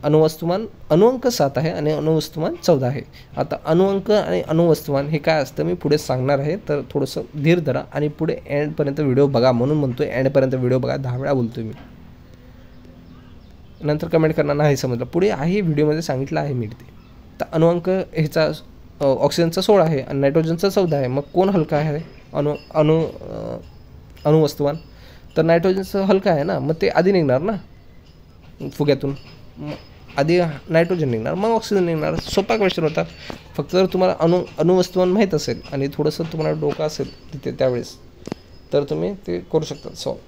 अणुअंक 7 आहे आणि अणुवस्तुमान 14 आहे. आता अणुअंक आणि अणुवस्तुमान हे काय असतं मी पुढे सांगणार आहे, तर थोडंसं धीर धरा आणि पुढे एंडपर्यंत व्हिडिओ बघा. म्हणून म्हणतोय एंडपर्यंत व्हिडिओ बघा, 10 वेळा बोलतोय मी. नंतर कमेंट करणार नाही समजलं, पुढे आहे व्हिडिओमध्ये सांगितलं आहे मी ते. तर अणुअंक ह्याचा ऑक्सिजनचा 16 आहे आणि नायट्रोजनचा 14 आहे. मग कोण हलका आहे, अणुवस्तुमान. तर नायट्रोजनचं हलका आहे ना, मग ते आधी निघणार ना फुग्यातून, आधी नायट्रोजन निघणार मग ऑक्सिजन निघणार. सोपा क्वेश्चन होता. फक्त जर तुम्हाला अणुवस्तुमान माहीत असेल आणि थोडंसं तुम्हाला डोकं असेल तिथे त्यावेळेस, तर तुम्ही ते करू शकता सॉल्व.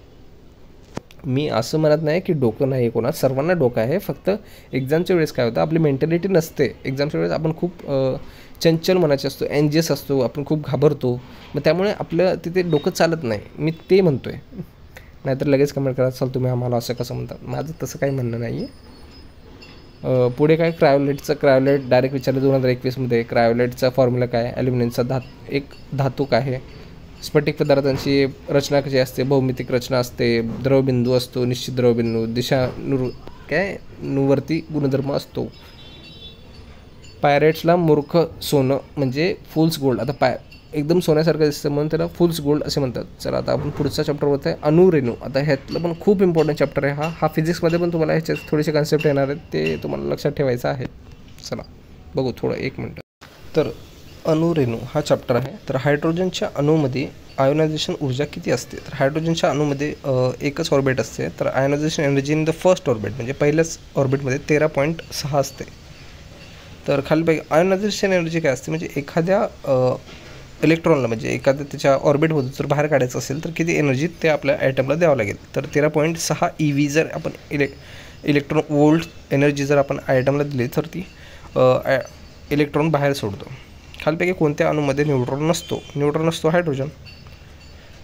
मी असं म्हणत नाही की डोकं नाही कोणा, सर्वांना डोकं आहे. फक्त एक्झामच्या वेळेस काय होतं, आपली मेंटॅलिटी नसते. एक्झामच्या वेळेस आपण खूप चंचल मनाचे असतो, एनजियस असतो, आपण खूप घाबरतो. मग त्यामुळे आपलं तिथे डोकं चालत नाही, मी ते म्हणतो आहे. नाहीतर लगेच कमेंट करा चाल तुम्ही आम्हाला असं कसं म्हणतात. माझं तसं काही म्हणणं नाही आहे. पुढे काय, क्रायोलाइट डायरेक्ट विचारलं 2021मध्ये. क्रायोलाइटचा फॉर्म्युला काय, ॲल्युमिनियमचा एक धातूक आहे. स्फटिक पदार्थांची रचना कशी असते, भौमितिक रचना असते, द्रवबिंदू असतो, निश्चित द्रवबिंदू, नुवर्ती गुणधर्म असतो. पायरेट्सला मूर्ख सोनं म्हणजे फुल्स गोल्ड. आता एकदम सोन्यासारखं दिसतं म्हणून त्याला फुल्स गोल्ड असे म्हणतात. चला आता आपण पुढचा चॅप्टर होत आहे अणुरेणू. आता ह्यातलं पण खूप इम्पॉर्टंट चॅप्टर आहे हा फिजिक्समध्ये पण तुम्हाला ह्याच्यात थोडेसे कन्सेप्ट येणार आहेत, ते तुम्हाला लक्षात ठेवायचं आहे. चला बघू थोडं 1 मिनटं. तर अणुरेणू हा चॅप्टर आहे. तर हायड्रोजनच्या अणूमध्ये आयोनायझेशन ऊर्जा किती असते. तर हायड्रोजनच्या अणूमध्ये एकच ऑर्बिट असते. तर ionisation energy in the first orbit म्हणजे पहिल्याच ऑर्बिटमध्ये 13.6 असते. तर खालीपैकी आयोनायझेशन एनर्जी काय असते, म्हणजे एखाद्या इलेक्ट्रॉनला म्हणजे एखाद्या त्याच्या ऑर्बिटमधून जर बाहेर काढायचं असेल तर किती एनर्जी ते आपल्या ॲटमला द्यावं लागेल. तर 13.6 EV जर आपण इलेक्ट्रॉन वोल्ट एनर्जी जर आपण ॲटमला दिली तर ती इलेक्ट्रॉन बाहेर सोडतो. खालीपैकी कोणत्या अणूमध्ये न्यूट्रॉन नसतो हायड्रोजन.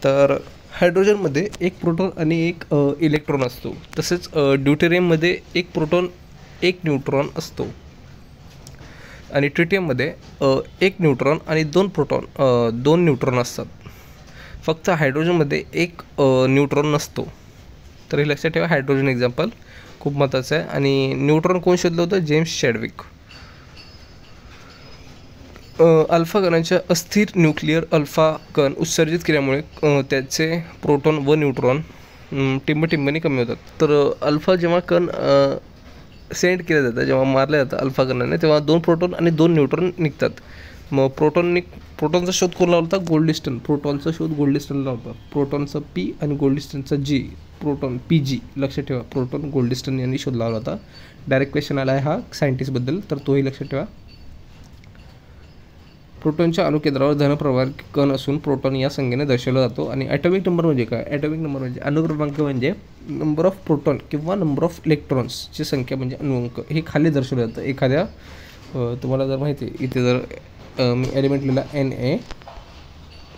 तर हायड्रोजनमध्ये एक प्रोटॉन आणि एक इलेक्ट्रॉन असतो. तसेच ड्यूटेरियममध्ये एक प्रोटॉन एक न्यूट्रॉन असतो. आणि ट्रिटियममध्ये एक न्यूट्रॉन आणि 2 न्यूट्रॉन असतात. फक्त हायड्रोजनमध्ये एक न्यूट्रॉन नसतो. तर हे लक्षात ठेवा. हायड्रोजन एक्झाम्पल खूप महत्त्वाचं आहे. आणि न्यूट्रॉन कोण शोधलं होतं, जेम्स चॅडविक. अल्फा कणांच्या अस्थिर न्यूक्लिअर अल्फा कण उत्सर्जित केल्यामुळे त्याचे प्रोटॉन व न्यूट्रॉन टिंबटिंबनी कमी होतात. तर अल्फा जेव्हा कण सेंड केलं जातं, जेव्हा मारलं जातं अल्फा कणाने, तेव्हा 2 प्रोटॉन आणि 2 न्यूट्रॉन निघतात. मग प्रोटॉनचा शोध कोण लावला होता, गोल्डस्टन. प्रोटॉनचा शोध गोल्डस्टनला होता. प्रोटॉनचा P आणि गोल्डस्टनचा G, प्रोटॉन PG. लक्षात ठेवा, प्रोटॉन गोल्डस्टन यांनी शोध लावला होता. डायरेक्ट क्वेश्चन आला आहे हा सायंटिस्टबद्दल, तर तोही लक्षात ठेवा. प्रोटॉनच्या अणुकेंद्रावर धनप्रवाही कण असून प्रोटॉन या संख्येने दर्शवला जातो. आणि ॲटॉमिक नंबर म्हणजे काय, ॲटॉमिक नंबर म्हणजे अणुक्रमांक म्हणजे नंबर ऑफ प्रोटॉन किंवा नंबर ऑफ इलेक्ट्रॉन्सची संख्या म्हणजे अणुअंक. हे खाली दर्शवलं जातं एखाद्या तुम्हाला जर माहिती आहे इथे जर मी एलिमेंट लिहिला Na,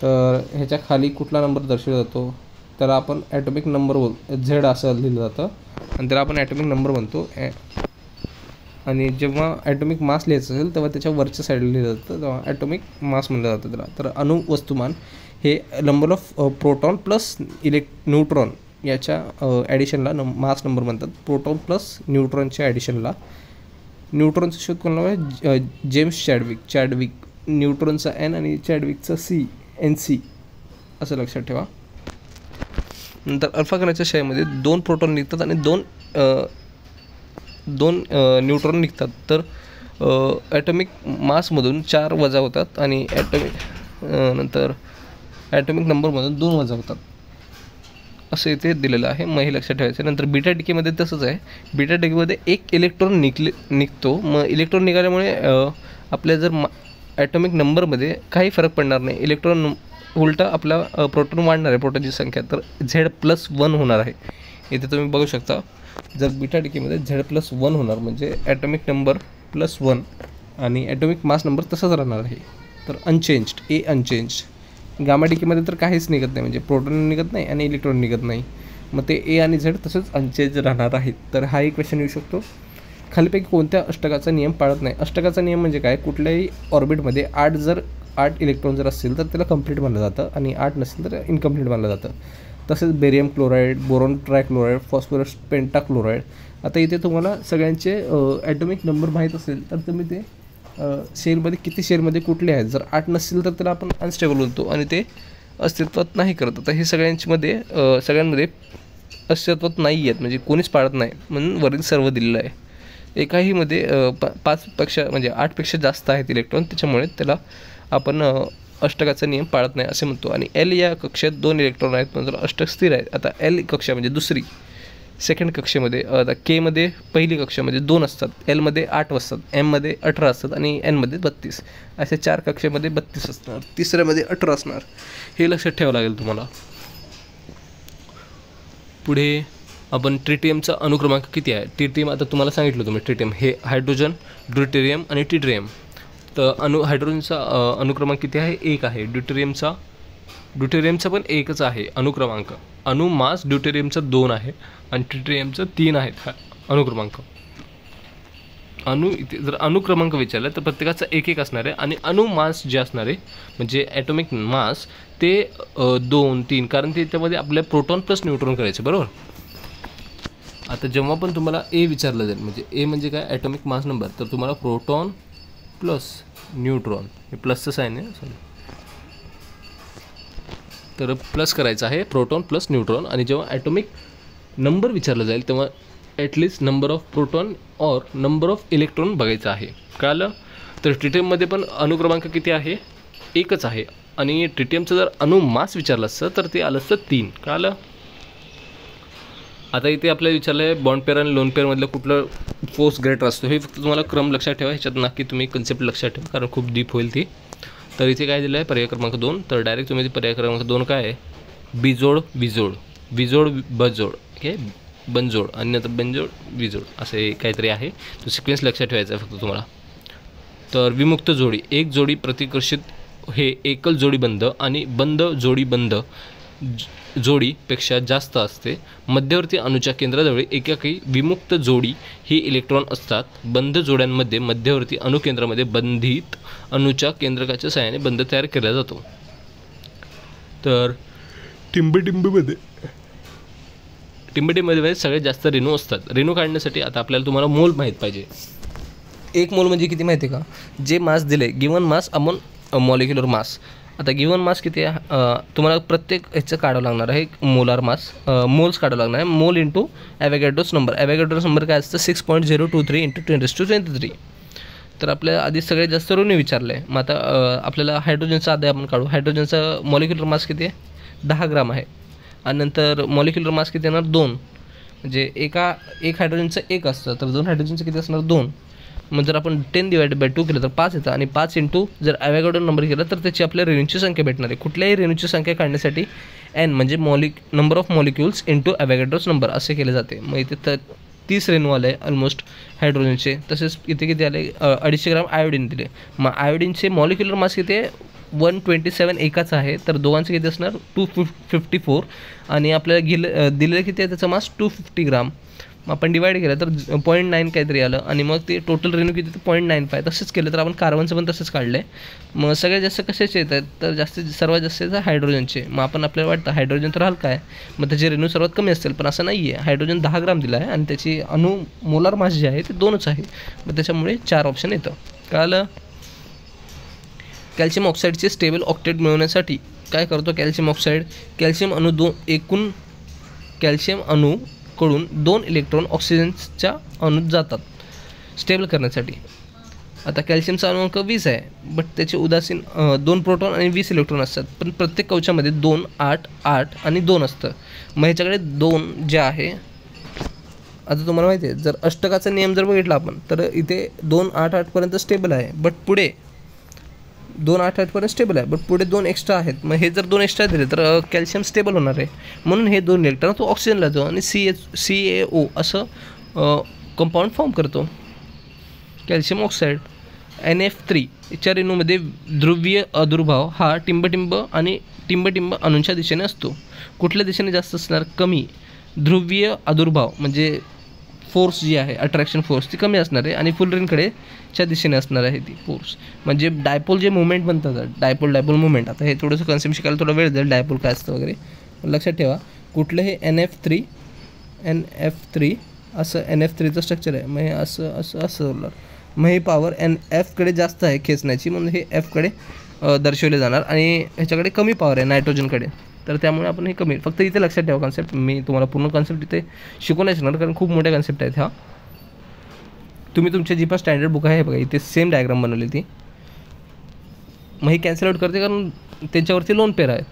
तर ह्याच्या खाली कुठला नंबर दर्शवला जातो त्याला आपण ॲटॉमिक नंबर Z असं लिहिलं जातं आणि त्याला आपण ॲटॉमिक नंबर म्हणतो. आणि जेव्हा ॲटॉमिक मास लिहायचं असेल तेव्हा त्याच्या वरच्या साईडला लिहिलं जातं, तेव्हा ॲटॉमिक मास म्हणलं जातं त्याला. तर अणुवस्तुमान हे number of proton plus neutron याच्या ॲडिशनला मास नंबर म्हणतात. प्रोटॉन प्लस न्यूट्रॉनच्या ॲडिशनला. न्यूट्रॉनचा शोध कोणाला आहे, जेम्स चॅडविक. न्यूट्रॉनचा N आणि चॅडविकचा NC असं लक्षात ठेवा. नंतर अल्फा कणाच्या क्षयामध्ये 2 प्रोटॉन निघतात आणि 2 न्यूट्रॉन निघतात. तर ॲटॉमिक मासमधून 4 वजा होतात आणि नंतर ॲटॉमिक नंबरमधून 2 वजा होतात. असं इथे दिलेलं आहे, मग हे लक्षात ठेवायचं. नंतर बीटा डिकेमध्ये तसंच आहे. बीटा डिकेमध्ये एक इलेक्ट्रॉन निघतो. मग इलेक्ट्रॉन निघाल्यामुळे आपल्या जर ॲटॉमिक नंबरमध्ये काही फरक पडणार नाही. इलेक्ट्रॉन उलटा आपला प्रोटॉन वाढणार आहे, प्रोटॉनची संख्या, तर Z+1 होणार आहे. इथे तुम्ही बघू शकता, जर बीटा डिकेमध्ये Z+1 होणार म्हणजे ॲटॉमिक नंबर +1 आणि ॲटॉमिक मास नंबर तसाच राहणार आहे. तर अनचेंज्ड, ए अनचेंज्ड. गामा डिकेमध्ये तर काहीच निघत नाही, म्हणजे प्रोटॉन निघत नाही आणि इलेक्ट्रॉन निघत नाही. मग ते ए आणि झेड तसंच अनचेंज राहणार आहेत. तर हा एक क्वेश्चन येऊ शकतो. खालीपैकी कोणत्या अष्टकाचा नियम पाळत नाही? अष्टकाचा नियम म्हणजे काय? कुठल्याही ऑर्बिटमध्ये 8 इलेक्ट्रॉन जर असतील तर त्याला कंप्लीट मानलं जातं आणि 8 नसेल तर इनकम्प्लीट मानलं जातं. तसेच बेरियम क्लोराईड, बोरॉन ट्रायक्लोराईड, फॉस्फरस पेंटाक्लोराईड. आता इथे तुम्हाला सगळ्यांचे ॲटॉमिक नंबर माहीत असेल तर तुम्ही ते शेलमध्ये किती शेलमध्ये कुठले आहेत, जर 8 नसतील तर त्याला आपण अनस्टेबल बोलतो आणि ते अस्तित्वात नाही करत. आता हे सगळ्यांमध्ये अस्तित्वात नाही आहेत, म्हणजे कोणीच पाळत नाही म्हणून वरील सर्व दिलेलं आहे. एकाहीमध्ये 5पेक्षा म्हणजे 8पेक्षा जास्त आहेत इलेक्ट्रॉन, त्याच्यामुळे त्याला आपण अष्टकाचा नियम पाळत नाही असे म्हणतो. आणि एल या कक्षेत 2 इलेक्ट्रॉन आहेत म्हणजे अष्टक स्थिर आहेत. आता एल कक्षा म्हणजे दुसरी, सेकंड कक्षेमध्ये, आता केमध्ये पहिली कक्षामध्ये 2 असतात, एलमध्ये 8 असतात, एममध्ये 18 असतात आणि एनमध्ये 32. अशा 4 कक्षेमध्ये 32 असणार, तिसऱ्यामध्ये 18 असणार. हे लक्षात ठेवावं लागेल तुम्हाला. पुढे आपण ट्रिटियमचा अनुक्रमांक किती आहे? ट्रिटियम आता तुम्हाला सांगितलं तुम्ही, ट्रिटियम हे हायड्रोजन, ड्यूटेरियम आणि ट्रिटियम. तर हायड्रोजनचा अनुक्रमांक किती आहे? 1 आहे. ड्यूटेरियमचा पण 1च आहे अनुक्रमांक. मास ड्यूटेरियमचा 2 आहे आणि ट्रिटियमचा 3 आहेत अनुक्रमांक. इथे जर अनुक्रमांक विचारला तर प्रत्येकाचा 1-1 असणार आहे आणि मास जे असणार आहे म्हणजे ॲटॉमिक मास ते 2, 3, कारण ते त्यामध्ये आपल्या प्रोटॉन प्लस न्यूट्रॉन करायचे, बरोबर. आता जेव्हा पण तुम्हाला ए विचारलं जाईल, म्हणजे ए म्हणजे काय? ॲटॉमिक मास नंबर, तर तुम्हाला प्रोटॉन प्लस न्यूट्रॉन, हे प्लसचं साईन आहे, सॉरी, तर प्लस करायचं आहे प्रोटॉन प्लस न्यूट्रॉन. आणि जेव्हा ॲटॉमिक नंबर विचारलं जाईल तेव्हा ॲटलिस्ट नंबर ऑफ प्रोटॉन और नंबर ऑफ इलेक्ट्रॉन बघायचं आहे, कळलं. तर ट्रिटियममध्ये पण अनुक्रमांक किती आहे? 1च आहे. आणि ट्रिटियमचं जर मास विचारलं असतं तर ते आलं असतं 3, कळलं. आता इथे आपल्याला विचारलं आहे बॉन्ड पेअर आणि लोन पेअरमधलं कुठलं फोर्स ग्रेटर असतो. हे फक्त तुम्हाला क्रम लक्षात ठेवा, ह्याच्यात नक्की तुम्ही कन्सेप्ट लक्षात ठेवा कारण खूप डीप होईल ती. तर इथे काय दिलं आहे? पर्याय क्रमांक 2. तर डायरेक्ट तुम्ही पर्याय क्रमांक 2 काय आहे? बिजोड विजोड, विजोड बजोड, ओके, बनजोड आणि नंतर बनजोड विजोड असे काहीतरी आहे. तो सिक्वेन्स लक्षात ठेवायचा आहे फक्त तुम्हाला. तर विमुक्त जोडी, एक जोडी प्रतिकर्षित हे एकल जोडी बंद आणि बंद जोडी बंद जोडीपेक्षा जास्त असते. मध्यवर्ती अणूच्या केंद्राजवळ एकाकी विमुक्त जोडी ही इलेक्ट्रॉन असतात. बंध जोड्यांमध्ये मध्यवर्ती अणुकेंद्रामध्ये बंधित अणूच्या केंद्रकाच्या सहाय्याने बंध तयार केला जातो. तर टिंबटिंबमध्ये सगळ्यात जास्त रेणू असतात. रेणू काढण्यासाठी आता आपल्याला तुम्हाला मोल माहीत पाहिजे. 1 मोल म्हणजे किती माहिती आहे का? जे मास दिले, given mass upon molecular mass. आता गिवन मास किती आहे तुम्हाला प्रत्येक ह्याचं काढावं लागणार आहे, मोलार मास, मोल्स काढावं लागणार आहे. Mole into Avogadro's number. Avogadro's number काय असतं? 6.023 × 10⁻23. तर आपल्याला आधी सगळ्यात जास्त रेणू विचारलं आहे. मग आता आपल्याला हायड्रोजनचा आधी आपण काढू. हायड्रोजनचा मॉलिक्युलर मास किती आहे? 10 ग्राम आहे. आणि नंतर मॉलिक्युलर मास किती येणार? 2. म्हणजे एक हायड्रोजनचं 1 असतं, तर 2 हायड्रोजनचं किती असणार? 2. मग जर आपण 10/2 केलं तर 5 येतं आणि 5 इंटू जर ॲव्होगॅड्रो नंबर केला तर त्याची आपल्या रेणूची संख्या भेटणार आहे. कुठल्याही रेणूची संख्या काढण्यासाठी n म्हणजे number of molecules into Avogadro's number असे केले जाते. मग इथे 30 रेणू आले ऑलमोस्ट हायड्रोजनचे. तसेच इथे किती आले? 250 ग्राम आयोडीन दिले. मग आयोडीनचे मॉलिक्युलर मास किती आहे? 127 एकाचा आहे, तर दोघांचं किती असणार? 254. आणि आपल्याला दिलेलं किती आहे त्याचा मास? 250 ग्राम. मग आपण डिवाईड केलं तर 0.9 काहीतरी आलं आणि मग ते टोटल रेणू किती? 0.95. तसंच केलं तर आपण कार्बनचं पण तसंच काढलं आहे. मग सगळ्यात जास्त कशाचे येतात? तर सर्वात जास्त येतात हायड्रोजनचे. मग आपल्याला वाटतं हायड्रोजन तर हलका आहे, मग त्याचे रेणू सर्वात कमी असतील, पण असं नाही आहे. हायड्रोजन 10 ग्राम दिला आहे आणि त्याची मोलार मास जे आहे ते 2च आहे. मग त्याच्यामुळे 4 ऑप्शन येतं, कळलं. कॅल्शियम ऑक्साईडचे स्टेबल ऑक्टेट मिळवण्यासाठी काय करतो कॅल्शियम ऑक्साईड? कॅल्शियम अणूकडून 2 इलेक्ट्रॉन ऑक्सिजनच्या अणूत जातात स्टेबल करण्यासाठी. आता कॅल्शियमचा अणुअंक 20 आहे, बट त्याचे उदासीन 2 प्रोटॉन आणि 20 इलेक्ट्रॉन असतात, पण प्रत्येक कवचामध्ये 2, 8, 8 आणि 2 असतं. मग ह्याच्याकडे 2 जे आहे, आता तुम्हाला माहिती आहे जर अष्टकाचा नियम जर बघितला आपण तर इथे 2, 8, 8पर्यंत स्टेबल आहे, बट पुढे 2, 8, 8पर्यंत स्टेबल आहे, बट पुढे 2 एक्स्ट्रा आहेत. मग हे जर 2 एक्स्ट्रा दिले तर कॅल्शियम स्टेबल होणार आहे, म्हणून हे 2 इलेक्ट्रॉन तो ऑक्सिजनला जातो आणि CaO असं कंपाऊंड फॉर्म करतो, कॅल्शियम ऑक्साईड. NF3 च्या रेणूमध्ये ध्रुवीय अदुर्भाव हा टिंबटिंब आणि टिंबटिंब अणूंच्या दिशेने असतो. कुठल्या दिशेने जास्त असणार? कमी. ध्रुवीय अदुर्भाव म्हणजे फोर्स जी आहे, अट्रॅक्शन फोर्स, ती कमी असणार आहे आणि फुलरिनकडेच्या दिशेने असणार आहे ती फोर्स. म्हणजे डायपोल जे मुवमेंट बनतात, डायपोल मुवमेंट, आता हे थोडंसं कन्सेप्ट शिकायला थोडा वेळ जाईल, डायपोल काय असतं वगैरे. लक्षात ठेवा कुठलं हे NF3 असं NF3चं स्ट्रक्चर आहे. मग हे असं होणार. मग हे पॉवर Fकडे जास्त आहे खेचण्याची, म्हणून हे Fकडे दर्शवले जाणार आणि ह्याच्याकडे कमी पॉवर आहे नायट्रोजनकडे, तर त्यामुळे आपण हे कमी. फक्त इथे लक्षात ठेवा कन्सेप्ट, मी तुम्हाला पूर्ण कन्सेप्ट इथे शिकवू नाही शकणार कारण खूप मोठ्या कन्सेप्ट आहेत. तुम्ही तुमच्या जी पण स्टँडर्ड बुक आहे बघा, इथे सेम डायग्राम बनवली ती. मग हे कॅन्सल आउट करते कारण त्यांच्यावरती लोन पेर आहेत.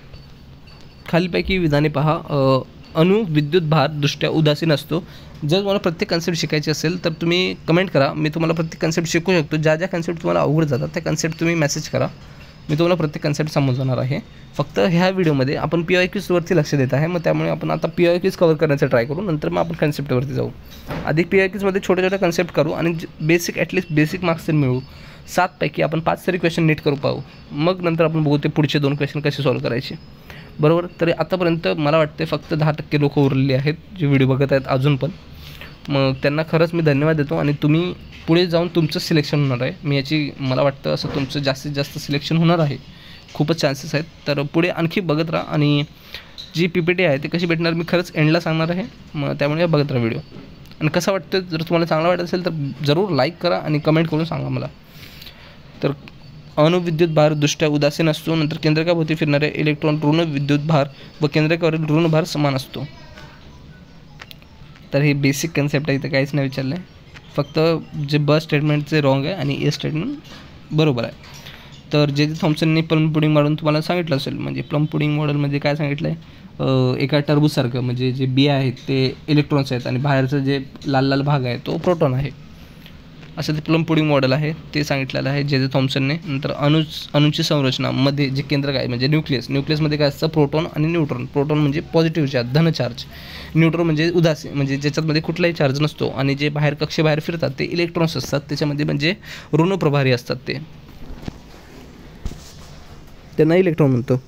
खालीपैकी विधाने पहा. अणु विद्युत भार दृष्ट्या उदासीन असतो. जर तुम्हाला प्रत्येक कन्सेप्ट शिकायची असेल तर तुम्ही कमेंट करा, मी तुम्हाला प्रत्येक कन्सेप्ट शिकवू शकतो. ज्या ज्या कन्सेप्ट तुम्हाला अवघड जातात त्या कन्सेप्ट तुम्ही मेसेज करा, मी तुम्हाला प्रत्येक कन्सेप्ट समजवणार आहे. फक्त ह्या व्हिडिओमध्ये आपण PYQsवरती लक्ष देत आहे, मग त्यामुळे आपण आता PYQs कवर करण्याचा ट्राय करू, नंतर मग आपण कन्सेप्टवरती जाऊ. आधी PYQsमध्ये छोटे छोटे कन्सेप्ट करू आणि बेसिक ॲटलिस्ट बेसिक मार्क्स तरी मिळू. 7 पैकी आपण 5 तरी क्वेश्चन नीट करू पाहू, मग नंतर आपण बघू ते पुढचे 2 क्वेश्चन कसे सॉल्व करायचे, बरोबर. तरी आतापर्यंत मला वाटते फक्त 10% लोक उरलेली आहेत जे व्हिडिओ बघत आहेत अजून पण. मग त्यांना खरंच मी धन्यवाद देतो आणि तुम्ही पुढे जाऊन तुमचं सिलेक्शन होणार आहे. मला वाटतं असं तुमचं जास्तीत जास्त सिलेक्शन होणार आहे, खूपच चान्सेस आहेत. तर पुढे आणखी बघत राहा आणि जी PPT आहे ती कशी भेटणार मी खरंच एंडला सांगणार आहे, मग त्यामुळे बघत राहा व्हिडिओ. आणि कसं वाटतं, जर तुम्हाला चांगला वाटत असेल तर जरूर लाईक करा आणि कमेंट करून सांगा मला. तर अणुविद्युत भार दृष्ट्या उदासीन असतो. नंतर केंद्रकाभोवती फिरणारे इलेक्ट्रॉन ऋण विद्युत भार व केंद्रकावरील ऋण भार समान असतो. तर हे बेसिक कन्सेप्ट आहे, इथं काहीच नाही विचारलं आहे. फक्त जे ब स्टेटमेंटचे रॉंग आहे आणि ए स्टेटमेंट बरोबर आहे. तर जे थॉम्सनने प्लम पुडिंग मॉडेल तुम्हाला सांगितलं असेल, म्हणजे प्लम पुडिंग मॉडेलमध्ये काय सांगितलं आहे, एका टरबूजसारखं, म्हणजे जे बिया आहेत ते इलेक्ट्रॉन्स आहेत आणि बाहेरचं जे लाल लाल भाग आहे तो प्रोटॉन आहे, असं ते प्लम पुडिंग मॉडेल आहे ते सांगितलेलं आहे जे थॉम्सनने. नंतर अणूची संरचना मध्ये जे केंद्रक आहे म्हणजे न्यूक्लियसमध्ये काय असतं, प्रोटॉन आणि न्यूट्रॉन. प्रोटॉन म्हणजे पॉझिटिव्ह चार्ज, धन चार्ज. न्यूट्रॉन म्हणजे उदासीन, म्हणजे ज्याच्यामध्ये कुठलाही चार्ज नसतो आणि जे कक्षेबाहेर फिरतात ते इलेक्ट्रॉन्स असतात, त्याच्यामध्ये म्हणजे ऋण प्रभारी असतात, त्यांना इलेक्ट्रॉन म्हणतो.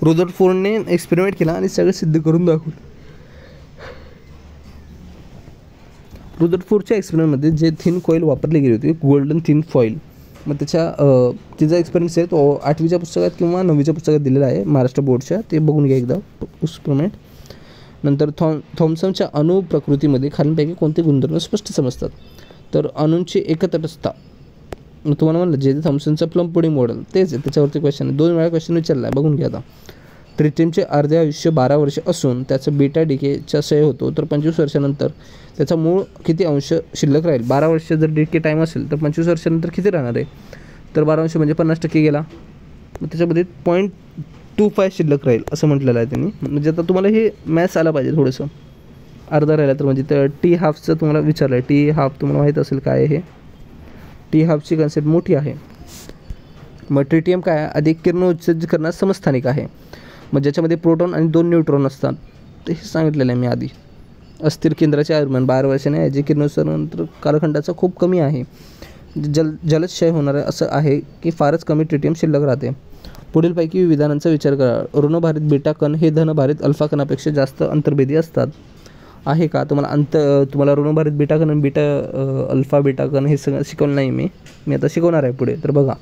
रुदरफोर्डने एक्सपेरिमेंट केला आणि सगळं सिद्ध करून दाखवलं. रुदरफोर्डच्या एक्सपेरिमेंटमध्ये जे थिन कॉईल वापरली गेली होती, गोल्डन थिन फॉईल, मग तिचा एक्सपेरिमेंट आहे तो 8वीच्या पुस्तकात किंवा 9वीच्या पुस्तकात दिलेला आहे महाराष्ट्र बोर्डच्या, ते बघून घ्या एकदा एक्सपेरिमेंट. नंतर थॉम्सनच्या अणु प्रकृतीमध्ये खालीलपैकी कोणते गुणधर्म स्पष्ट समजतात. तर अणूंची एकतटस्थता, मग तुम्हाला म्हणलं जे थॉम्सनचं प्लम पुडिंग मॉडेल तेच आहे, त्याच्यावरती क्वेश्चन आहे. 2 वेळा क्वेश्चन विचारला आहे, बघून घ्या आता. ट्रिटियमचे अर्धे आयुष्य 12 वर्ष असून त्याचं बीटा डिकेचा क्षय होतो, तर 25 वर्षानंतर त्याचा मूळ किती अंश शिल्लक राहील. 12 वर्ष जर डिके टाईम असेल तर 25 वर्षानंतर किती राहणार आहे, तर 12 अंश म्हणजे 50% गेला, मग त्याच्यामध्ये 0.25 शिल्लक राहील असं म्हटलेलं आहे त्यांनी. म्हणजे आता तुम्हाला हे मॅथ्स आला पाहिजे थोडंसं. अर्धा राहिला तर म्हणजे तर T½ तुम्हाला विचारलं आहे. T½ तुम्हाला माहीत असेल काय आहे हे. T½ कन्सेप्ट मोठी आहे. मग ट्रिटियम काय आहे, अधिक किरणोत्सर्जित करणारा समस्थानिक आहे, मग ज्याच्यामध्ये प्रोटॉन आणि 2 न्यूट्रॉन असतात, ते सांगितलेलं आहे मी आधी. अस्थिर केंद्राचे आयुर्मान 12 वर्षाने आहे, जे किरणोत्सर्गानंतर कालखंडाचा खूप कमी आहे. जलद क्षय होणार आहे असं आहे की फारच कमी ट्रिटियम शिल्लक राहते. पुढीलपैकी विधानांचा विचार करा. ऋणभारित बीटा कण हे धनभारित अल्फा कणापेक्षा जास्त अंतर्भेदी असतात. आहे का तुम्हाला ऋणभारित बीटा कण आणि अल्फा बीटा कण हे सगळं शिकवलं नाही मी आता शिकवणार आहे पुढे. तर बघा,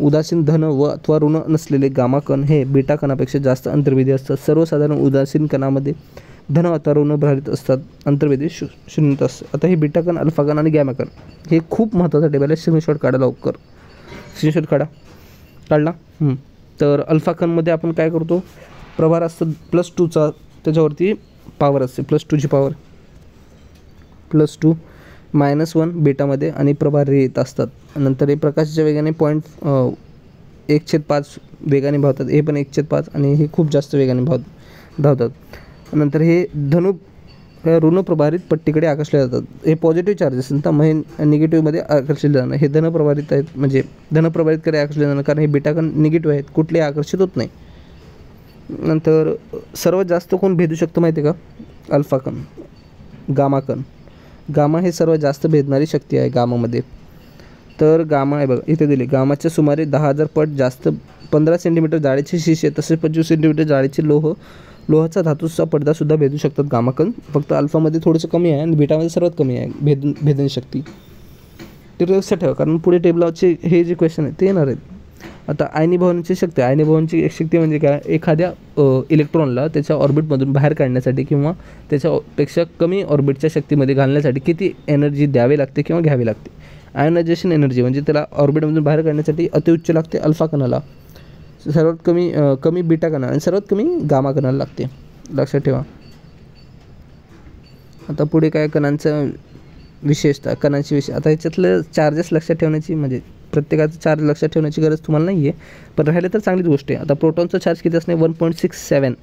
उदासीन धन व अथवा ऋण नसलेले गामा कण हे बीटा कणापेक्षा जास्त अंतर्भेदी असतात. सर्वसाधारण उदासीन कणामध्ये धन अथवा ऋण भारित असतात, अंतर्भेदी 0 असतं. आता हे बीटा कण, अल्फा कण आणि गॅमा कण हे खूप महत्त्वाचा टेबल आहे. स्क्रीनशॉट काढा लवकर, स्क्रीनशॉट काढला. तर अल्फा कणमध्ये आपण काय करतो, प्रभार असतं +2चा, त्याच्यावरती पॉवर असते +2ची पॉवर +2. -1 बीटामध्ये आणि प्रभारित असतात. नंतर हे प्रकाशाच्या वेगाने 1/5 वेगाने धावतात. हे पण 1/5 आणि हे खूप जास्त वेगाने धावतात. नंतर हे ऋणप्रभारित पट्टीकडे आकर्षले जातात. हे पॉझिटिव्ह चार्जेस तर मग हे निगेटिव्हमध्ये आकर्षले जाणं. हे धनप्रभारित आहेत, म्हणजे धनप्रभारितकडे आकर्षले जाणं, कारण हे बीटा कण निगेटिव्ह आहेत, कुठलेही आकर्षित होत नाही. नंतर सर्वात जास्त कोण भेदू शकतो माहिती आहे का? अल्फा कण, गामा कण. गामा हे सर्वात जास्त भेदणारी शक्ती आहे गामामध्ये. तर गामा आहे बघा इथे दिले, गामाच्या सुमारे 10,000 पट जास्त 15 सेंटीमीटर जाडीचे शिसे तसेच 25 सेंटीमीटर जाडीचे लोहाचा धातूचा पडदासुद्धा भेदू शकतात गामाकण. फक्त अल्फामध्ये थोडंसं कमी आहे आणि बीटामध्ये सर्वात कमी आहे भेदन शक्ती. ते लक्षात ठेवा, कारण पुढे टेबलाचे हे जे क्वेश्चन आहे ते येणार आहेत. आता आयनीभवनाची शक्ती. आयनीभवनाची एक शक्ती म्हणजे काय? एखाद्या इलेक्ट्रॉनला त्याच्या ऑर्बिटमधून बाहेर काढण्यासाठी किंवा त्याच्यापेक्षा कमी ऑर्बिटच्या शक्तीमध्ये घालण्यासाठी किती एनर्जी द्यावी लागते किंवा घ्यावी लागते. आयोनायझेशन एनर्जी म्हणजे त्याला ऑर्बिटमधून बाहेर काढण्यासाठी अतिउच्च लागते अल्फा कणाला, सर्वात कमी बीटा कणाला आणि सर्वात कमी गामा कणाला लागते. लक्षात ठेवा. आता पुढे काय कणांचं विशेषता, कणांची विशेष. आता ह्याच्यातलं चार्जेस लक्षात ठेवण्याची, म्हणजे प्रत्येकाचं चार्ज लक्षात ठेवण्याची गरज तुम्हाला नाही आहे, पण राहिले तर चांगलीच गोष्ट आहे. आता प्रोटॉनचा चार्ज किती असणे? 1.67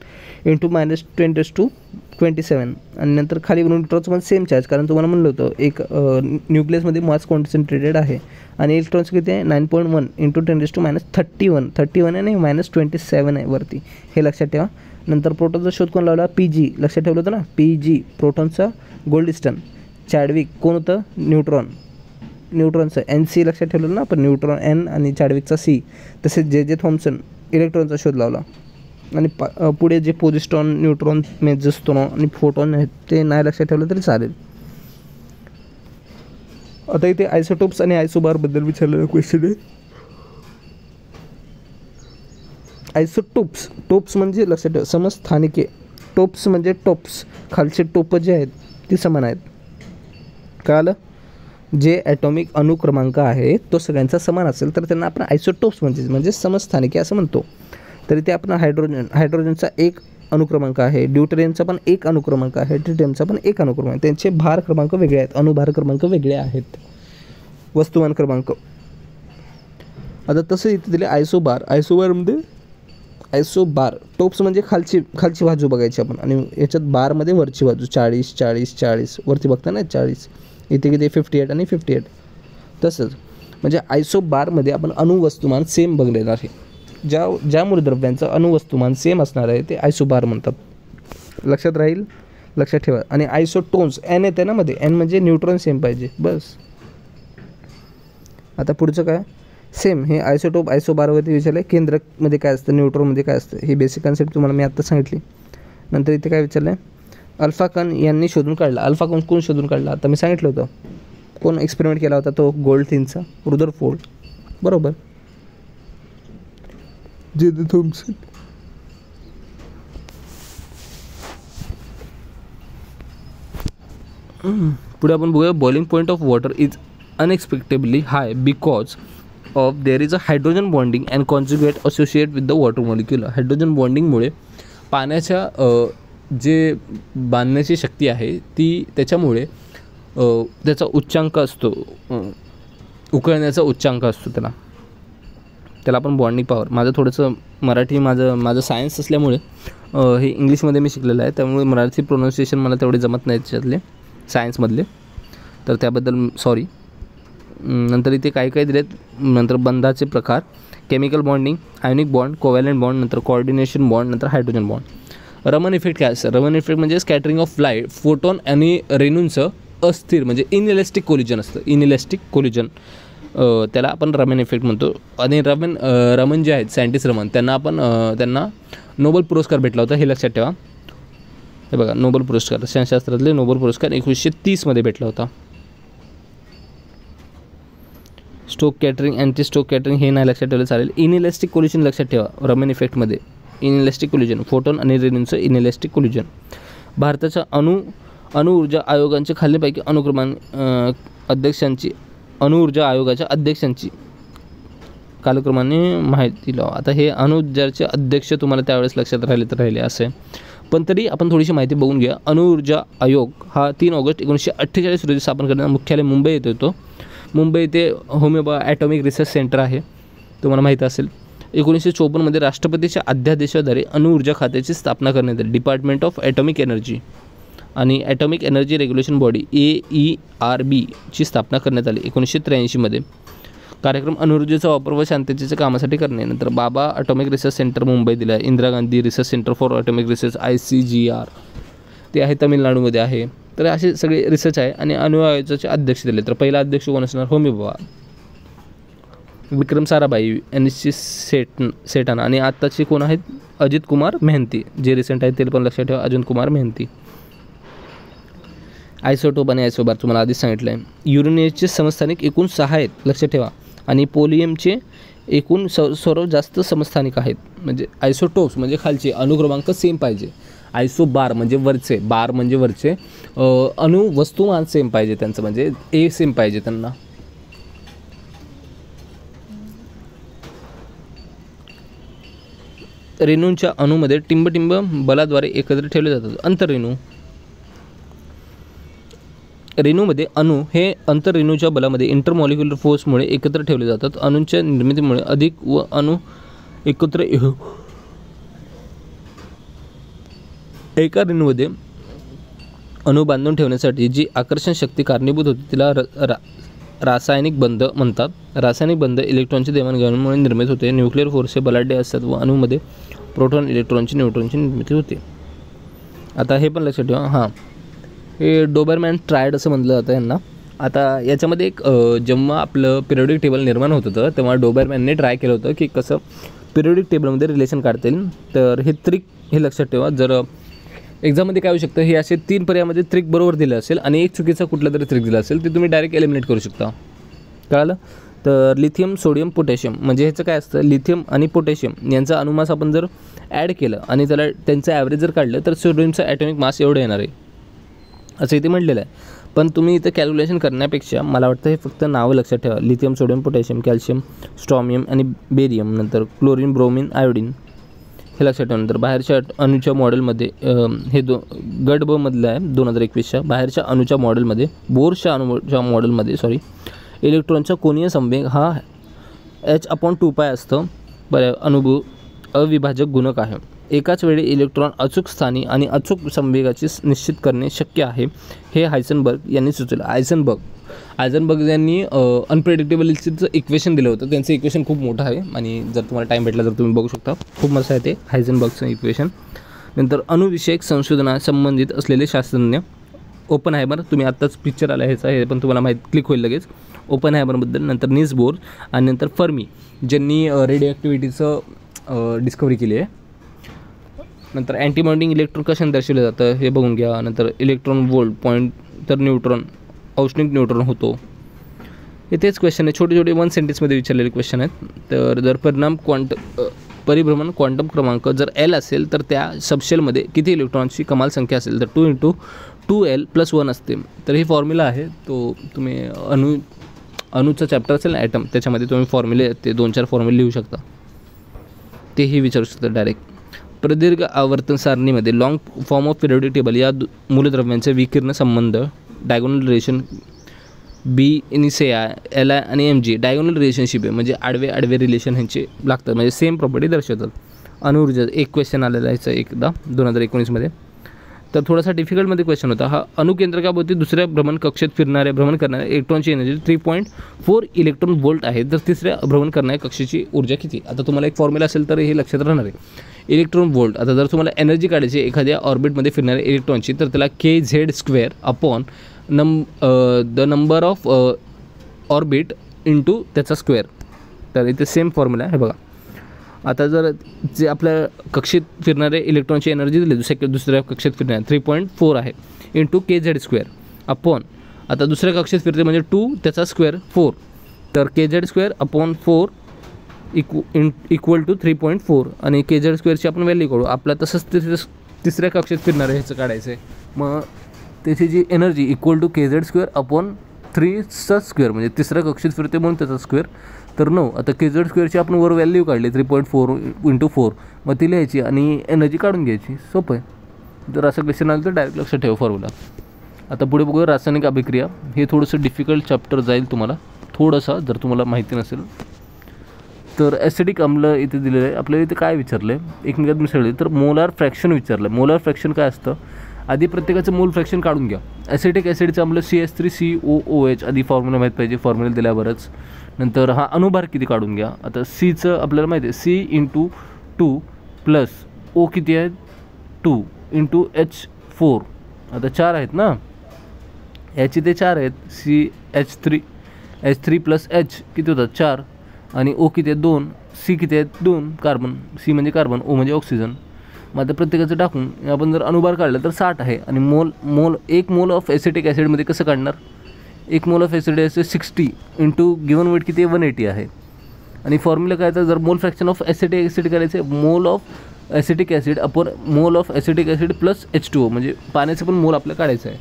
× -10⁻27. आणि नंतर खाली न्यूट्रॉनचं पण सेम चार्ज, कारण तुम्हाला म्हणलं होतं एक न्यूक्लियसमध्ये मास कॉन्सन्ट्रेटेड आहे. आणि इलेक्ट्रॉनचं किती आहे? 9.1 × 10⁻31 आहे आणि -27 आहे वरती, हे लक्षात ठेवा. नंतर प्रोटॉनचा शोध कोण लावला? PG. लक्षात ठेवलं होतं ना, PG प्रोटॉनचा गोल्डस्टन. चॅडविक कोण होतं? न्यूट्रॉनचं NC लक्षात ठेवलं ना आपण, न्यूट्रॉन N आणि चॅडविकचा C. तसेच J थॉम्सन इलेक्ट्रॉनचा शोध लावला. आणि पुढे जे पोझिस्ट्रॉन, न्यूट्रॉन, मेजोस्ट्रॉन आणि फोटॉन आहेत ते नाही लक्षात ठेवलं तरी चालेल. आता इथे आयसोटोप्स आणि आयसोबारबद्दल विचारलेला क्वेश्चन आहे. टोप्स म्हणजे लक्षात ठेवा समस्थानिके. टोप्स म्हणजे टोप्स, खालचे टोप जे आहेत ती समान आहेत. कळालं? जे ॲटॉमिक अनुक्रमांक आहे तो सगळ्यांचा समान असेल तर त्यांना आपण आयसोटोप्स म्हणजे समस्थानिके असं म्हणतो. तरी ते आपण हायड्रोजनचा 1 अनुक्रमांक आहे, ड्यूटेरियमचा पण 1 अनुक्रमांक आहे, ट्रिटियमचा पण 1 अनुक्रमांक. त्यांचे भार क्रमांक वेगळे आहेत, अणुभार क्रमांक वेगळे आहेत, वस्तुमान क्रमांक. आता तसं इथे दिले आयसोबार टोप्स म्हणजे खालची बाजू बघायची आपण, आणि याच्यात बारमध्ये वरची बाजू 40 वरती बघता ना 40, इथे किती 58 आणि 58. तसंच म्हणजे आयसोबारमध्ये आपण अणुवस्तुमान सेम बघलेलं आहे. ज्या मूलद्रव्यांचं अणुवस्तुमान सेम असणार आहे ते आयसोबार म्हणतात. लक्षात राहील, लक्षात ठेवा. आणि आयसोटोन्स N येते ना मध्ये, N म्हणजे न्यूट्रॉन सेम पाहिजे बस. आता पुढचं काय? सेम हे आयसोटोप आयसोबारवरती विचारलं आहे. केंद्रकमध्ये काय असतं, न्यूट्रॉनमध्ये काय असतं, ही बेसिक कन्सेप्ट तुम्हाला मी आत्ता सांगितली. नंतर इथे काय विचारलं आहे? अल्फा कण यांनी शोधून काढला. अल्फा कण कोण शोधून काढला? आता मी सांगितलं होतं. कोण एक्सपेरिमेंट केला होता? तो गोल्डथिनचा, रुदरफोर्ड, बरोबर. J Thomson. पुढे आपण बघूया. Boiling point of water is unexpectedly high because of there is a hydrogen bonding and conjugate associate with the water molecule. Hydrogen बॉन्डिंगमुळे पाण्याच्या जे बांधण्याची शक्ती आहे ती त्याच्यामुळे त्याचा उच्चांक असतो, उकळण्याचा उच्चांक असतो त्याला आपण बॉन्डिंग पॉवर. माझं थोडंसं मराठी माझं सायन्स असल्यामुळे हे इंग्लिशमध्ये मी शिकलेलं आहे, त्यामुळे मराठी प्रोनाऊन्सिएशन मला तेवढे जमत नाही त्याच्यातले सायन्समधले, तर त्याबद्दल सॉरी. नंतर इथे काही दिलेत. नंतर बंधाचे प्रकार, chemical bonding, ionic bond, covalent bond, नंतर कोऑर्डिनेशन बॉन्ड, नंतर हायड्रोजन बॉन्ड. रमन इफेक्ट काय असतं? रमन इफेक्ट म्हणजे स्कॅटरिंग ऑफ लाईट, फोटॉन आणि रेणूंचं अस्थिर म्हणजे इनइलॅस्टिक कोलिजन असतं. इनइलॅस्टिक कोलिजन त्याला आपण रमन इफेक्ट म्हणतो. आणि रमन जे आहेत सायंटिस्ट रमन, त्यांना नोबेल पुरस्कार भेटला होता, हे लक्षात ठेवा. हे बघा, नोबेल पुरस्कार, रसायनशास्त्रातले नोबेल पुरस्कार 1930 भेटला होता. Stokes scattering, anti Stokes scattering हे नाही लक्षात ठेवलं चालेल. इनइलॅस्टिक कोलिजन लक्षात ठेवा रमन इफेक्टमध्ये. इनइलॅस्टिक कोलिजन, फोटॉन आणि रेणूंचं इनइलॅस्टिक कोलिजन. भारताच्या अणुऊर्जा आयोगांचे खालीलपैकी अणुऊर्जा आयोगाच्या अध्यक्षांची कालक्रमाने माहिती लावा. आता हे अणुऊर्जाचे अध्यक्ष तुम्हाला त्यावेळेस लक्षात राहिले असे पण तरी आपण थोडीशी माहिती बघून घ्या. अणुऊर्जा आयोग हा 3 ऑगस्ट 1948 रोजी स्थापन करण्यात, मुख्यालय मुंबई येथे होतो. मुंबई येथे होमिओबा ॲटॉमिक रिसर्च सेंटर आहे, तुम्हाला माहीत असेल. 1954मध्ये राष्ट्रपतीच्या अध्यादेशाद्वारे अणुऊर्जा खात्याची स्थापना करण्यात आली, डिपार्टमेंट ऑफ ॲटॉमिक एनर्जी, आणि atomic energy regulation body AERB ची स्थापना करण्यात आली 1983मध्ये. कार्यक्रम अणुऊर्जेचा वापर व शांततेच्या कामासाठी करणे. नंतर बाबा ॲटॉमिक रिसर्च सेंटर मुंबई दिला. Indira Gandhi research centre for atomic research ICGR ते आहे तामिळनाडूमध्ये आहे. तर असे सगळे रिसर्च आहे. आणि अणु आयोगाचे अध्यक्ष दिले, तर पहिला अध्यक्ष कोण असणार, होमी बाबा. विक्रम साराभाई, NSC सेठाना, आणि आत्ताचे कोण आहेत, अजित कुमार मेहंती, जे रिसेंट आहेत ते पण लक्षात ठेवा, अजित कुमार मेहंती. आयसोटोप आणि आयसोबार तुम्हाला आधीच सांगितलं आहे. युरेनियमचे समस्थानिक एकूण 6 आहेत, लक्षात ठेवा, आणि पोलियमचे एकूण सर्वात जास्त समस्थानिक आहेत. म्हणजे आयसोटोप्स म्हणजे खालचे, अणुक्रमांक सेम पाहिजे. आयसोबार म्हणजे वरचे, बार म्हणजे वरचे, अणु वस्तुमान सेम पाहिजे त्यांचं, म्हणजे ए सेम पाहिजे त्यांना. रेणूंच्या अणूमध्ये टिंब बलाद्वारे एकत्र ठेवले जातात. अंतररेणू, रेणूमध्ये अणू हे अंतररेणूच्या बलामध्ये इंटरमॉलिक्युलर फोर्समुळे एकत्र ठेवले जातात. अणूंच्या निर्मितीमुळे अधिक व अणू एकत्र एका रेणूमध्ये अणू बांधून ठेवण्यासाठी जी आकर्षण शक्ती कारणीभूत होती तिला रासायनिक बंध म्हणतात. रासायनिक बंध इलेक्ट्रॉनची देवाणघेवाणीमुळे निर्मित होते. न्यूक्लिअर फोर्स हे बलाढ्य असतात व अणूमध्ये प्रोटॉन, इलेक्ट्रॉनची, न्यूट्रॉनची निर्मिती होते. आता हे पण लक्षात ठेवा. हां, हे डोबरमॅन ट्रायड असं म्हटलं जातं यांना. आता याच्यामध्ये एक जेव्हा आपलं पिरियडिक टेबल निर्माण होत होतं तेव्हा डोबरमॅनने ट्राय केलं होतं की कसं पिरियडिक टेबलमध्ये रिलेशन काढता येईल. तर हे त्रिक हे लक्षात ठेवा. जर एक्झाममध्ये काय होऊ शकतं, हे असे 3 पर्यायामध्ये त्रिक बरोबर दिलं असेल आणि एक चुकीचा कुठला तरी त्रिक दिला असेल, ते तुम्ही डायरेक्ट एलिमिनेट करू शकता. कळालं. तर लिथियम, सोडियम, पोटॅशियम म्हणजे ह्याचं काय असतं, लिथियम आणि पोटॅशियम यांचा अनुमास आपण जर ॲड केलं आणि त्याला त्यांचं ॲव्हरेज जर काढलं तर सोडियमचं ॲटॉमिक मास एवढं येणार आहे असं इथे म्हटलेलं आहे. पण तुम्ही इथं कॅल्क्युलेशन करण्यापेक्षा मला वाटतं हे फक्त नावं लक्षात ठेवा. लिथियम, सोडियम, पोटॅशियम, कॅल्शियम, स्ट्रॉमियम आणि बेरियम, नंतर क्लोरीन, ब्रोमिन, आयोडीन हे लक्षात ठेवा. नंतर बाहेरच्या अणूच्या मॉडेलमध्ये हे गट ब मधलं आहे 2021च्या बाहेरच्या अणूच्या मॉडेलमध्ये, बोरच्या अणूच्या मॉडेलमध्ये इलेक्ट्रॉनचा कोनीय संवेग हा h/2π असतं. बरं, अणुभू अविभाजक गुणक आहे. एकाच वेळी इलेक्ट्रॉन अचूक स्थानी आणि अचूक संवेगाची निश्चित करणे शक्य आहे, हे हायसेनबर्ग यांनी सुचवलं. हायसेनबर्ग यांनी अनप्रेडिक्टेबिलिटीचं इक्वेशन दिलं होतं. त्यांचं इक्वेशन खूप मोठं आहे आणि जर तुम्हाला टाईम भेटला तर तुम्ही बघू शकता, खूप मस्त आहे ते हायसेनबर्गचं इक्वेशन. नंतर अणुविषयक संशोधनासंबंधित असलेले शास्त्रज्ञ ओपनहायमर, तुम्ही आत्ताच पिक्चर आला ह्याचा, हे पण तुम्हाला माहीत क्लिक होईल लगेच, ओपनहायमरबद्दल. नंतर निल्स बोर आणि नंतर फर्मी ज्यांनी रेडिओ ॲक्टिव्हिटीचं डिस्कवरी केली आहे. नंतर अँटीमॉन्डिंग इलेक्ट्रॉन कशाने दर्शवलं जातं हे बघून घ्या. नंतर इलेक्ट्रॉन वोल्ट पॉईंट, तर न्यूट्रॉन औष्णिक न्यूट्रॉन होतो. हे तेच क्वेश्चन आहे, छोटे छोटे 1 सेंटेन्समध्ये विचारलेले क्वेश्चन आहेत. तर जर परिभ्रमण क्वांटम क्रमांक जर L असेल तर त्या सबशेलमध्ये किती इलेक्ट्रॉनची कमाल संख्या असेल, तर 2 × 2L+1 असते. तर ही फॉर्म्युला आहे, तो तुम्ही अणूचा चॅप्टर असेल ना ॲटम, त्याच्यामध्ये तुम्ही फॉर्म्युले ते 2-4 फॉर्म्युले लिहू शकता, तेही विचारू शकता डायरेक्ट. प्रदीर्घ आवर्तन सारणीमध्ये long form of periodic table या मूलद्रव्यांचे विकिरण संबंध डायगोनल रिलेशन BNC LI आणि MG डायगोनल रिलेशनशिप आहे, म्हणजे आडवे रिलेशन ह्यांचे लागतात, म्हणजे सेम प्रॉपर्टी दर्शवतात. अणुऊर्जा एक क्वेश्चन आलेला आहे एकदा 2019मध्ये, तर थोडासा डिफिकल्टमध्ये क्वेश्चन होता हा. अणुकेंद्रकाभोवती दुसऱ्या भ्रमण करणाऱ्या इलेक्ट्रॉनची एनर्जी 3.4 इलेक्ट्रॉन वोल्ट आहे. तर तिसऱ्या भ्रमण करणाऱ्या कक्षेची ऊर्जा किती. आता तुम्हाला एक फॉर्म्युला असेल तर हे लक्षात राहणार आहे. इलेक्ट्रॉन वोल्ट, आता जर तुम्हाला एनर्जी काढायची एखाद्या ऑर्बिटमध्ये फिरणाऱ्या इलेक्ट्रॉनची, तर त्याला kz² upon the number of orbit into त्याचा स्क्वेअर. तर इथे सेम फॉर्म्युला आहे, हे बघा. आता जर जे आपल्या कक्षेत फिरणारे इलेक्ट्रॉनची एनर्जी दिली दुसऱ्या कक्षेत फिरणाऱ्या 3.4 आहे इंटू kz² अपॉन, आता दुसऱ्या कक्षेत फिरते म्हणजे 2 त्याचा स्क्वेअर 4, तर kz² अपॉन 4 इक्वल टू 3.4 आणि kz² आपण व्हॅल्यू काढू. आपला तसंच तिसऱ्या कक्षेत फिरणारे ह्याचं काढायचं आहे. मग त्याची जी energy equal to kz² upon 3चा स्क्वेअर, म्हणजे तिसऱ्या कक्षेत फिरते म्हणून त्याचा स्क्वेअर, तर 9. आता kz² आपण वर व्हॅल्यू काढली 3.4 × 4, मग ती लिहायची आणि एनर्जी काढून घ्यायची, सोपं आहे. जर असं क्वेश्चन आलं तर डायरेक्ट लक्षात ठेवा फॉर्म्युला. आता पुढे बघूया रासायनिक अभिक्रिया. हे थोडंसं डिफिकल्ट चॅप्टर जाईल तुम्हाला थोडंसं, जर तुम्हाला माहिती नसेल तर. ॲसिडिक आम्ल इथे दिलेलं आहे. आपल्याला इथे काय विचारलं आहे, एकमेकात मिसळले तर मोलार फ्रॅक्शन विचारलं आहे. मोलार फ्रॅक्शन काय असतं, आधी प्रत्येकाचं मोल फ्रॅक्शन काढून घ्या. ॲसिडिक ॲसिडचं आम्ल CH3COOH आधी फॉर्म्युला माहीत पाहिजे, फॉर्म्युला दिल्यावरच. नंतर हा अनुभार किती काढून घ्या. आता Cचं आपल्याला माहिती आहे C×2 प्लस O किती आहे 2 × H4. आता 4 आहेत ना, ह्याची ते 4 आहेत. H3 प्लस H किती होतात 4 आणि O किती आहेत 2, C किती आहेत 2 कार्बन, C म्हणजे कार्बन, O म्हणजे ऑक्सिजन. मग आता प्रत्येकाचं टाकून आपण जर अनुभार काढलं तर 60 आहे. आणि एक मोल ऑफ ॲसिटिक ॲसिडमध्ये कसं काढणार, एक mole of acid acid 60 × given weight किती 180 आहे. आणि फॉर्म्युला काय तर जर मोल फ्रॅक्शन ऑफ ॲसिटिक ॲसिड करायचं आहे, mole of acetic acid upon mole of acetic acid plus H2O, म्हणजे पाण्याचं पण मोल आपल्याला काढायचं आहे.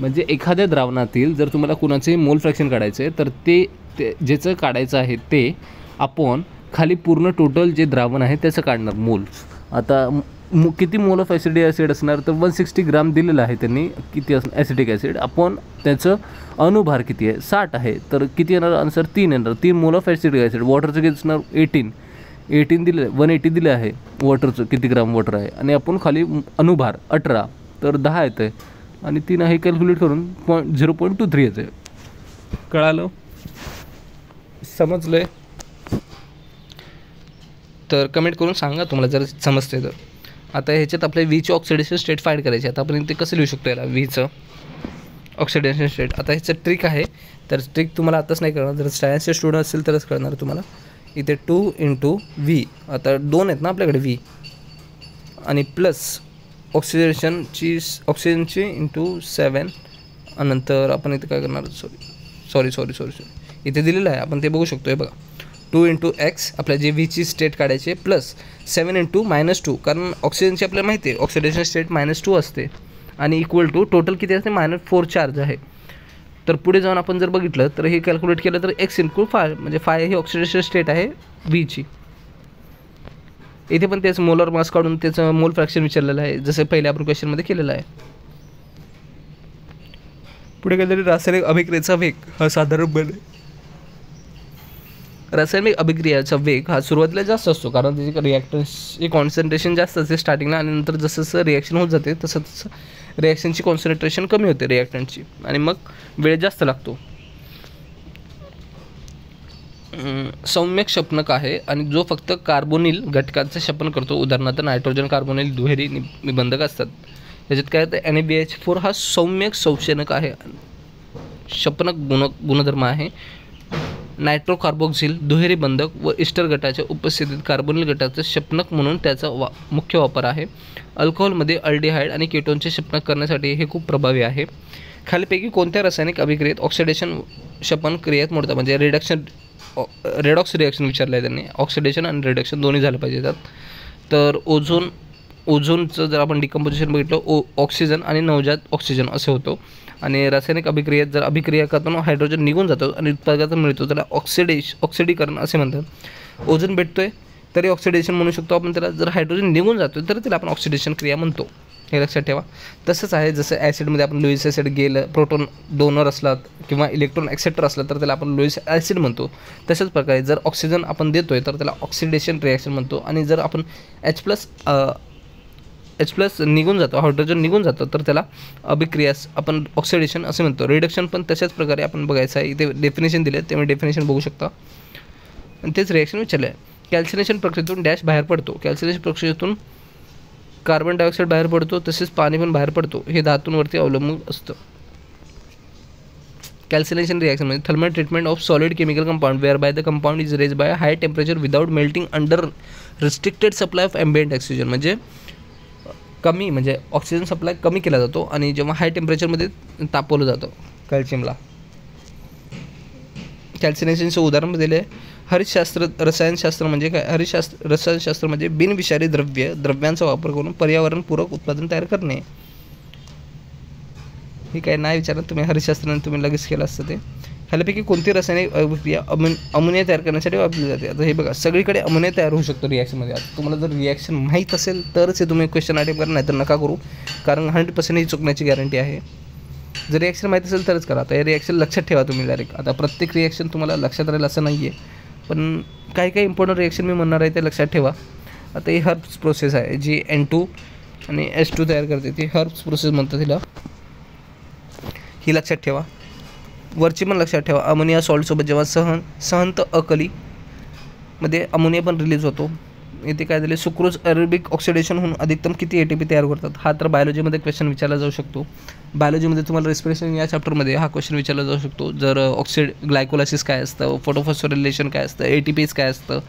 म्हणजे एखाद्या द्रावणातील जर तुम्हाला कुणाचे मोल फ्रॅक्शन काढायचं आहे तर ते ज्याचं काढायचं आहे ते आपण खाली पूर्ण टोटल जे द्रावण आहे त्याचं काढणार मोल. आता किती मोल ऑफ ॲसिड असणार तर 160 ग्राम दिलेलं आहे त्यांनी किती ॲसिटिक ॲसिड, आपण त्याचं अनुभार किती आहे 60 आहे. तर किती येणार आन्सर 3 येणार. 3 मोल ऑफ ॲसिटिक ॲसिड. वॉटरचं किती असणार 18 दिलं, 180 दिलं आहे वॉटरचं, किती ग्राम वॉटर आहे. आणि आपण खाली अनुभार 18 तर 10 येतं आहे. आणि 3 आहे कॅल्क्युलेट करून 0.23 येतं आहे. कळालं, समजलं आहे तर कमेंट करून सांगा तुम्हाला जर समजते तर. आता ह्याच्यात आपल्या वीची ऑक्सिडेशन स्टेट फाईंड करायची. आता आपण इथे कसं लिहू शकतो याला वीचं ऑक्सिडेशन स्टेट. आता ह्याचं ट्रिक आहे, तर ट्रिक तुम्हाला आताच नाही कळणार, जर सायन्सचे स्टुडंट असेल तरच कळणार तुम्हाला. इथे 2 × V, आता 2 आहेत ना आपल्याकडे V, आणि प्लस ऑक्सिजनची ×7. नंतर आपण इथे काय करणार, सॉरी इथे दिलेलं आहे आपण ते बघू शकतो. हे बघा 2 × X आपल्या जे Vची स्टेट काढायचे प्लस 7 × -2, कारण ऑक्सिजनची आपल्याला माहिती आहे ऑक्सिडेशन स्टेट -2 असते. आणि इक्वल टू टोटल किती असते -4 चार्ज आहे. तर पुढे जाऊन आपण जर बघितलं तर हे कॅल्क्युलेट केलं तर X × 5 म्हणजे 5 ही ऑक्सिडेशन स्टेट आहे Vची. इथे पण तेच मोलर मास काढून त्याचं मोल फ्रॅक्शन विचारलेलं आहे, जसं पहिले आपण क्वेश्चनमध्ये केलेलं आहे. पुढे काहीतरी रासायनिक अभिक्रियेचा वेग हा साधारणपणे, रासायनिक अभिक्रियाचा वेग हा सुरुवातीला जास्त असतो, कारण त्याची रिॲक्टन्सची कॉन्सन्ट्रेशन जास्त असते स्टार्टिंगला, आणि नंतर जसं जसं रिॲक्शन होत जाते तसं तसं रिॲक्शनची कॉन्सन्ट्रेशन कमी होते रिॲक्टंटची, आणि मग वेळ जास्त लागतो. सौम्य क्षपनक आहे आणि जो फक्त कार्बोनिल घटकांचं क्षपन करतो. उदाहरणार्थ नायट्रोजन कार्बोनिल दुहेरी निबंधक असतात. त्याच्यात काय होतं NaBH4 हा सौम्य संक्षेपक आहे, क्षपनक गुणधर्म आहे. नायट्रोकार्बोक्सिल दुहेरी बंधक व इस्टर गटाच्या उपस्थितीत कार्बोनिल गटाचं क्षपनक म्हणून त्याचा मुख्य वापर आहे. अल्कोहोलमध्ये अल्डिहाइड आणि केटोनचे क्षपनक करण्यासाठी हे खूप प्रभावी आहे. खालीपैकी कोणत्या रासायनिक अभिक्रियेत ऑक्सिडेशन क्षपन क्रियेत मोडतात, म्हणजे रेडॉक्स रिॲक्शन विचारलं आहे त्यांनी. ऑक्सिडेशन आणि रिडक्शन दोन्ही झालं पाहिजे त्यात. तर ओझोनचं जर आपण डिकम्पोजिशन बघितलं ऑक्सिजन आणि नवजात ऑक्सिजन असं होतं. आणि रासायनिक अभिक्रियेत जर अभिक्रिया करताना हायड्रोजन निघून जातो आणि उत्पादकातून मिळतो त्याला ऑक्सिडीकरण असे म्हणतात. ओझोन भेटतोय तरी ऑक्सिडेशन म्हणू शकतो आपण त्याला. जर हायड्रोजन निघून जातो तर त्याला आपण ऑक्सिडेशन क्रिया म्हणतो, हे लक्षात ठेवा. तसंच आहे जसं ॲसिडमध्ये आपण लुईस ॲसिड गेलं, प्रोटॉन डोनर असला किंवा इलेक्ट्रॉन ॲक्सेप्टर असला तर त्याला आपण लुईस ॲसिड म्हणतो. तशाच प्रकारे जर ऑक्सिजन आपण देतोय तर त्याला ऑक्सिडेशन रिॲक्शन म्हणतो. आणि जर आपण H+ निघून जातो, हायड्रोजन निघून जातो तर त्याला अभिक्रियास आपण ऑक्सिडेशन असे म्हणतो. रिडक्शन पण तशाच प्रकारे आपण बघायचं आहे. इथे डेफिनेशन दिले त्यामुळे डेफिनेशन बघू शकता आणि तेच रिॲक्शन विचारलं आहे. कॅल्सिनेशन प्रक्रियेतून डॅश बाहेर पडतो. कॅल्सिनेशन प्रक्रियेतून कार्बन डायऑक्साईड बाहेर पडतो, तसेच पाणी पण बाहेर पडतो. हे धातूंवरती अवलंबून असतं. कॅल्सिनेशन रिॲक्शन म्हणजे thermal treatment of solid chemical compound where by the compound is raised by high temperature without melting under restricted supply of ambient oxygen. म्हणजे कमी म्हणजे ऑक्सिजन सप्लाय कमी केला जातो आणि जेव्हा हाय टेम्परेचरमध्ये तापवलं जातं कॅल्शियमला. कॅल्सिनेशनचं उदाहरण दिले हरितशास्त्र. रसायनशास्त्र म्हणजे काय, रसायनशास्त्र म्हणजे बिनविषारी द्रव्यांचा वापर करून पर्यावरणपूरक उत्पादन तयार करणे. हे काय नाही विचारलं तुम्ही, हरितशास्त्राने तुम्ही लगेच केलं असतं ते. खालीपैकी कोणती रासायनिक अभिक्रिया अमोनिया तयार करण्यासाठी वापरली जाते? आता हे बघा, सगळीकडे अमोनिया तयार होऊ शकतो रिॲक्शनमध्ये. आता तुम्हाला जर रिॲक्शन माहीत असेल तरच हे तुम्ही क्वेश्चन अटेम्प्ट करा, नाहीतर नका करू, कारण 100% ही चुकण्याची गॅरंटी आहे. जर रिॲक्शन माहीत असेल तरच करा. आता हे रिॲक्शन लक्षात ठेवा तुम्ही डायरेक्ट. आता प्रत्येक रिॲक्शन तुम्हाला लक्षात राहील असं नाही आहे, पण काही काही इम्पॉर्टंट रिॲक्शन मी म्हणणार आहे ते लक्षात ठेवा. आता ही हर्ब्स प्रोसेस आहे जी N2 आणि H2 तयार करते, ती हर्ब्स प्रोसेस म्हणतात तिला. ही लक्षात ठेवा. वरची पण लक्षात ठेवा. अमोनिया सॉल्टसोबत जेव्हा सहंत अकलीमध्ये अमोनिया पण रिलीज होतो. इथे काय झाले, सुक्रोज अरेबिक ऑक्सिडेशन होऊन अधिकतम किती ATP तयार करतात? हा तर बायोलॉजीमध्ये क्वेश्चन विचारला जाऊ शकतो. बायोलॉजीमध्ये तुम्हाला रेस्पिरेशन या चॅप्टरमध्ये हा क्वेश्चन विचारला जाऊ शकतो. जर ग्लायकोलायसिस काय असतं, फोटोफॉस्फोरिलेशन काय असतं, ATPs काय असतं.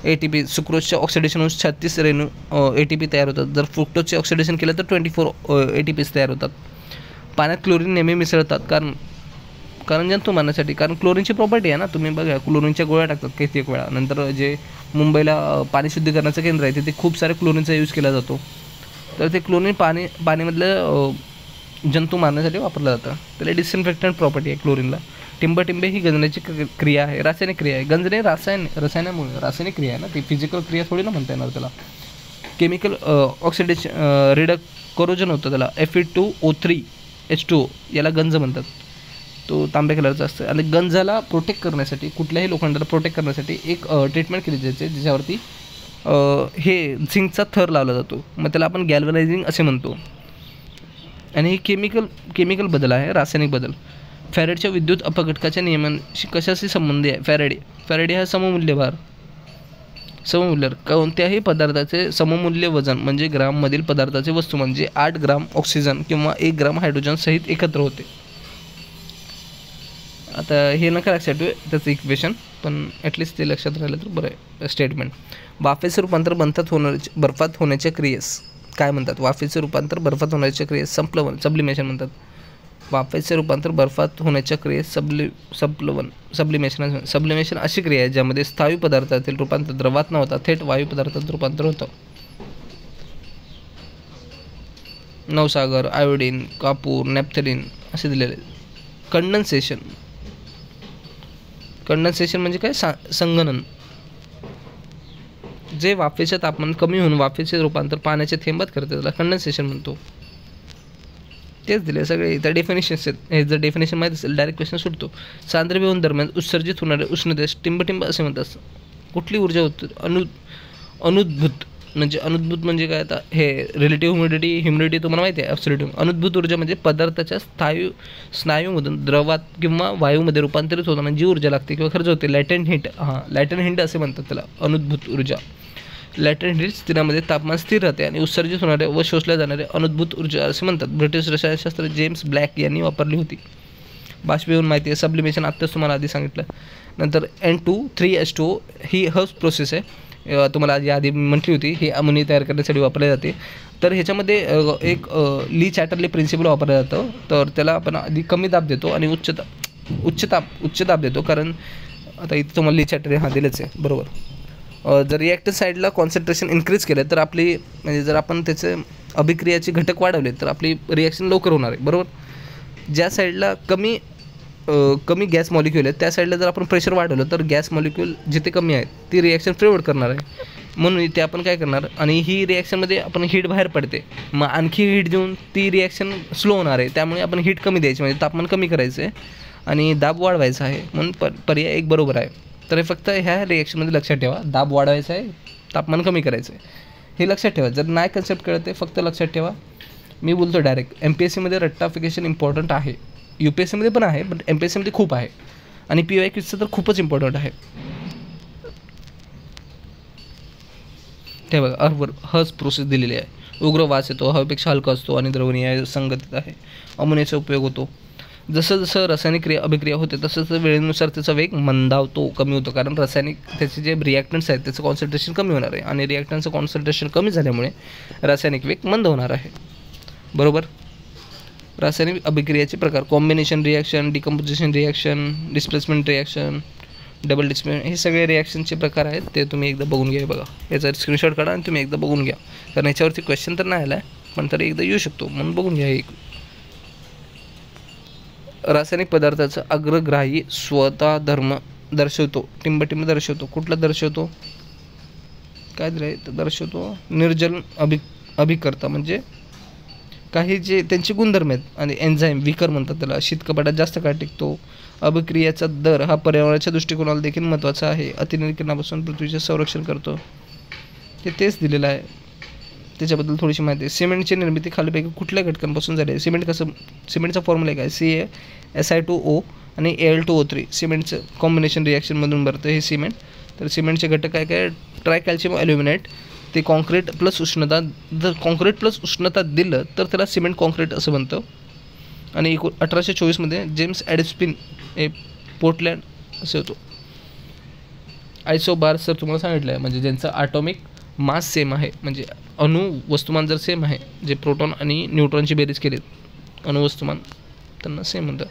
ATP सुक्रोजच्या ऑक्सिडेशन होऊन 36 रेणू ATP तयार होतात. जर फ्रुक्टोजचे ऑक्सिडेशन केलं तर 24 ATPs तयार होतात. पाण्यात क्लोरीन नेहमी मिसळतात कारण जंतू मारण्यासाठी, कारण क्लोरीनची प्रॉपर्टी आहे ना. तुम्ही बघा, क्लोरीनच्या गोळ्या टाकतात कित्येक वेळा. नंतर जे मुंबईला पाणी शुद्धीकरणाचं केंद्र आहे तिथे खूप सारे क्लोरीनचा यूज केला जातो. तर ते क्लोरीन पाणीमधलं जंतू मारण्यासाठी वापरलं जातं. त्याला डिसइन्फेक्टंट प्रॉपर्टी आहे क्लोरीनला. टिंबटिंबे ही गंजण्याची क्रिया आहे, रासायनिक क्रिया आहे. गंजणे रसायनामुळे रासायनिक क्रिया आहे ना, ती फिजिकल क्रिया थोडी ना म्हणता येणार त्याला. केमिकल ऑक्सिडेशन करोजन होतं त्याला, Fe2O3H2O याला गंज म्हणतात. तो तांबे कलरचा असतं. आणि गंजाला प्रोटेक्ट करण्यासाठी, कुठल्याही लोखंडाला प्रोटेक्ट करण्यासाठी एक ट्रीटमेंट केली जाते ज्याच्यावरती हे झिंकचा थर लावला जातो. मग त्याला आपण गॅल्वनायझिंग असे म्हणतो. आणि ही केमिकल बदल आहे, रासायनिक बदल. फॅरेडच्या विद्युत अपघटकाच्या नियमांशी कशाशी संबंधी आहे? फॅरेडे हा सममूल्य कोणत्याही पदार्थाचे सममूल्य वजन म्हणजे ग्राममधील पदार्थाचे वस्तुमान जे 8 ग्राम ऑक्सिजन किंवा 1 ग्राम हायड्रोजन सहित एकत्र होते. आता हे नका लक्षात ठेवू त्याचं इक्वेशन, पण ॲटलिस्ट ते लक्षात राहिलं तर बरं आहे. स्टेटमेंट. वाफेचे रूपांतर बर्फात होण्याच्या क्रियेस काय म्हणतात? वाफेचे रूपांतर बर्फात होण्याच्या क्रियेस सब्लिमेशन म्हणतात. वाफेचे रूपांतर बर्फात होण्याच्या क्रियेस सब्लिमेशन अशी क्रिया आहे ज्यामध्ये स्थायू पदार्थातील रूपांतर द्रवात न होता थेट वायू पदार्थात रूपांतर होतं. नवसागर, आयोडीन, कापूर, नॅप्थलिन असे दिलेले. कंडन्सेशन म्हणजे काय? संगणन. जे वाफेचे तापमान कमी होऊन वाफेचे रूपांतर पाण्याच्या थेंबात करते त्याला कंडन्सेशन म्हणतो. तेच दिले सगळे. इथं डेफिनेशन्स आहेत. हे जर डेफिनेशन माहीत असेल डायरेक्ट क्वेश्चन सुटतो. सांद्र विहून दरम्यान उत्सर्जित होणारे उष्णतेस टिंबटिंब असे म्हणतात. कुठली ऊर्जा होती? अनुद्भूत म्हणजे काय? आता हे रिलेटिव्ह ह्युमिडिटी तुम्हाला माहिती आहे. ॲब्सोल्यूट. अनुद्भूत ऊर्जा म्हणजे पदार्थाच्या स्नायूमधून द्रवात किंवा वायूमध्ये रूपांतरित होताना जी ऊर्जा लागते किंवा खर्च होते. लॅटेंट हीट असे म्हणतात त्याला, अनुद्भूत ऊर्जा. लॅटेंट हीट स्थिरामध्ये तापमान स्थिर राहते आणि उत्सर्जित होणारे व शोषल्या जाणारे अनुद्भूत ऊर्जा असे म्हणतात. ब्रिटिश रसायनशास्त्र जेम्स ब्लॅक यांनी वापरली होती. बाष्पीभवन माहिती आहे. सब्लिमेशन आत्ताच तुम्हाला आधी सांगितलं. नंतर N2-3H2O ही हर्ब्स प्रोसेस आहे. तुम्हाला आधी म्हटली होती, ही अमोनिया तयार करण्यासाठी वापरले जाते. तर ह्याच्यामध्ये एक ली चॅटरले प्रिन्सिपल वापरलं जातं. तर त्याला आपण आधी कमी दाब देतो आणि उच्च दाब देतो. कारण आता इथे तुम्हाला ली चॅटर दिलंच आहे बरोबर. जर रिॲक्टर साईडला कॉन्सन्ट्रेशन इन्क्रीज केलं तर आपली म्हणजे जर आपण त्याचे अभिक्रियाचे घटक वाढवले तर आपली रिॲक्शन लवकर होणार आहे बरोबर. ज्या साईडला कमी गॅस मॉलिक्यूल आहेत त्या साईडला जर आपण प्रेशर वाढवलं तर गॅस मॉलिक्यूल जिथे कमी आहेत ती रिॲक्शन फेवरेट करणार आहे. म्हणून इथे आपण काय करणार, आणि ही रिॲक्शनमध्ये आपण हीट बाहेर पडते, मग आणखी हीट देऊन ती रिॲक्शन स्लो होणार आहे. त्यामुळे आपण हीट कमी द्यायची म्हणजे तापमान कमी करायचं आहे आणि दाब वाढवायचा आहे. म्हणून पर्याय 1 बरोबर आहे. तर फक्त ह्या रिॲक्शनमध्ये लक्षात ठेवा, दाब वाढवायचा आहे, तापमान कमी करायचं आहे, हे लक्षात ठेवा. जर नाही कन्सेप्ट कळत आहे फक्त लक्षात ठेवा. मी बोलतो डायरेक्ट MPSCमध्ये रट्टाफिकेशन इम्पॉर्टंट आहे, UPSCमध्ये पण आहे, बट MPSCमध्ये खूप आहे आणि PYQचं तर खूपच इम्पॉर्टंट आहे. ते बघा, हर्ब्स प्रोसेस दिलेली आहे. उग्र वास येतो, हवेपेक्षा हलका असतो आणि द्रवणीय संगतीत आहे. अमोनियाचा उपयोग होतो. जसं जसं रासायनिक अभिक्रिया होते तसं वेळेनुसार त्याचा वेग मंदावतो, कमी होतो. कारण रासायनिक त्याचे जे रिॲक्टंट्स आहेत त्याचं कॉन्सन्ट्रेशन कमी होणार आहे आणि रिॲक्टंटचं कॉन्सन्ट्रेशन कमी झाल्यामुळे रासायनिक वेग मंद होणार आहे बरोबर. रासायनिक अभिक्रियाचे प्रकार: combination reaction, decomposition reaction, displacement reaction, double displacement, हे सगळे रिॲक्शनचे प्रकार आहेत. ते तुम्ही एकदा बघून घ्या. बघा, याचा स्क्रीनशॉट काढा आणि तुम्ही एकदा बघून घ्या. कारण याच्यावरती क्वेश्चन तर नाही आला आहे पण तरी एकदा येऊ शकतो म्हणून बघून घ्या. रासायनिक पदार्थाचा अग्रग्राही स्वतः धर्म दर्शवतो, टिंबटिंब दर्शवतो. कुठला दर्शवतो? काय दर्शवतो? निर्जलन अभिकर्ता, म्हणजे काही जे त्यांचे गुणधर्म आहेत. आणि एन्झाईम, विकर म्हणतात त्याला, शीतकपाटात जास्त काळ टिकतो. अभिक्रियाचा दर हा पर्यावरणाच्या दृष्टिकोनाला देखील महत्त्वाचा आहे. अतिनिर्किरणापासून पृथ्वीचे संरक्षण करतो. तेच दिलेलं आहे. त्याच्याबद्दल थोडीशी माहिती आहे. सिमेंटची निर्मिती खालीपैकी कुठल्या घटकांपासून झाली आहे? सिमेंटचा फॉर्म्युला काय? CaSi2O आणि Al2O3. सिमेंटचं कॉम्बिनेशन रिॲक्शनमधून बनतं हे सिमेंट. तर सिमेंटचे घटक काय काय? ट्रायकॅल्शियम ॲल्युमिनेट. ते कॉन्क्रीट प्लस उष्णता, जर कॉन्क्रीट प्लस उष्णता दिलं तर त्याला सिमेंट कॉन्क्रीट असं बनतं. आणि 1824 जेम्स ॲडिस्पिन हे पोर्टलँड असे होतो. आयसोबार सर तुम्हाला सांगितलं आहे, म्हणजे ज्यांचं ॲटॉमिक मास सेम आहे, म्हणजे वस्तुमान जर सेम आहे, जे प्रोटॉन आणि न्यूट्रॉनची बेरीज केलीत वस्तुमान, त्यांना सेम म्हणतात.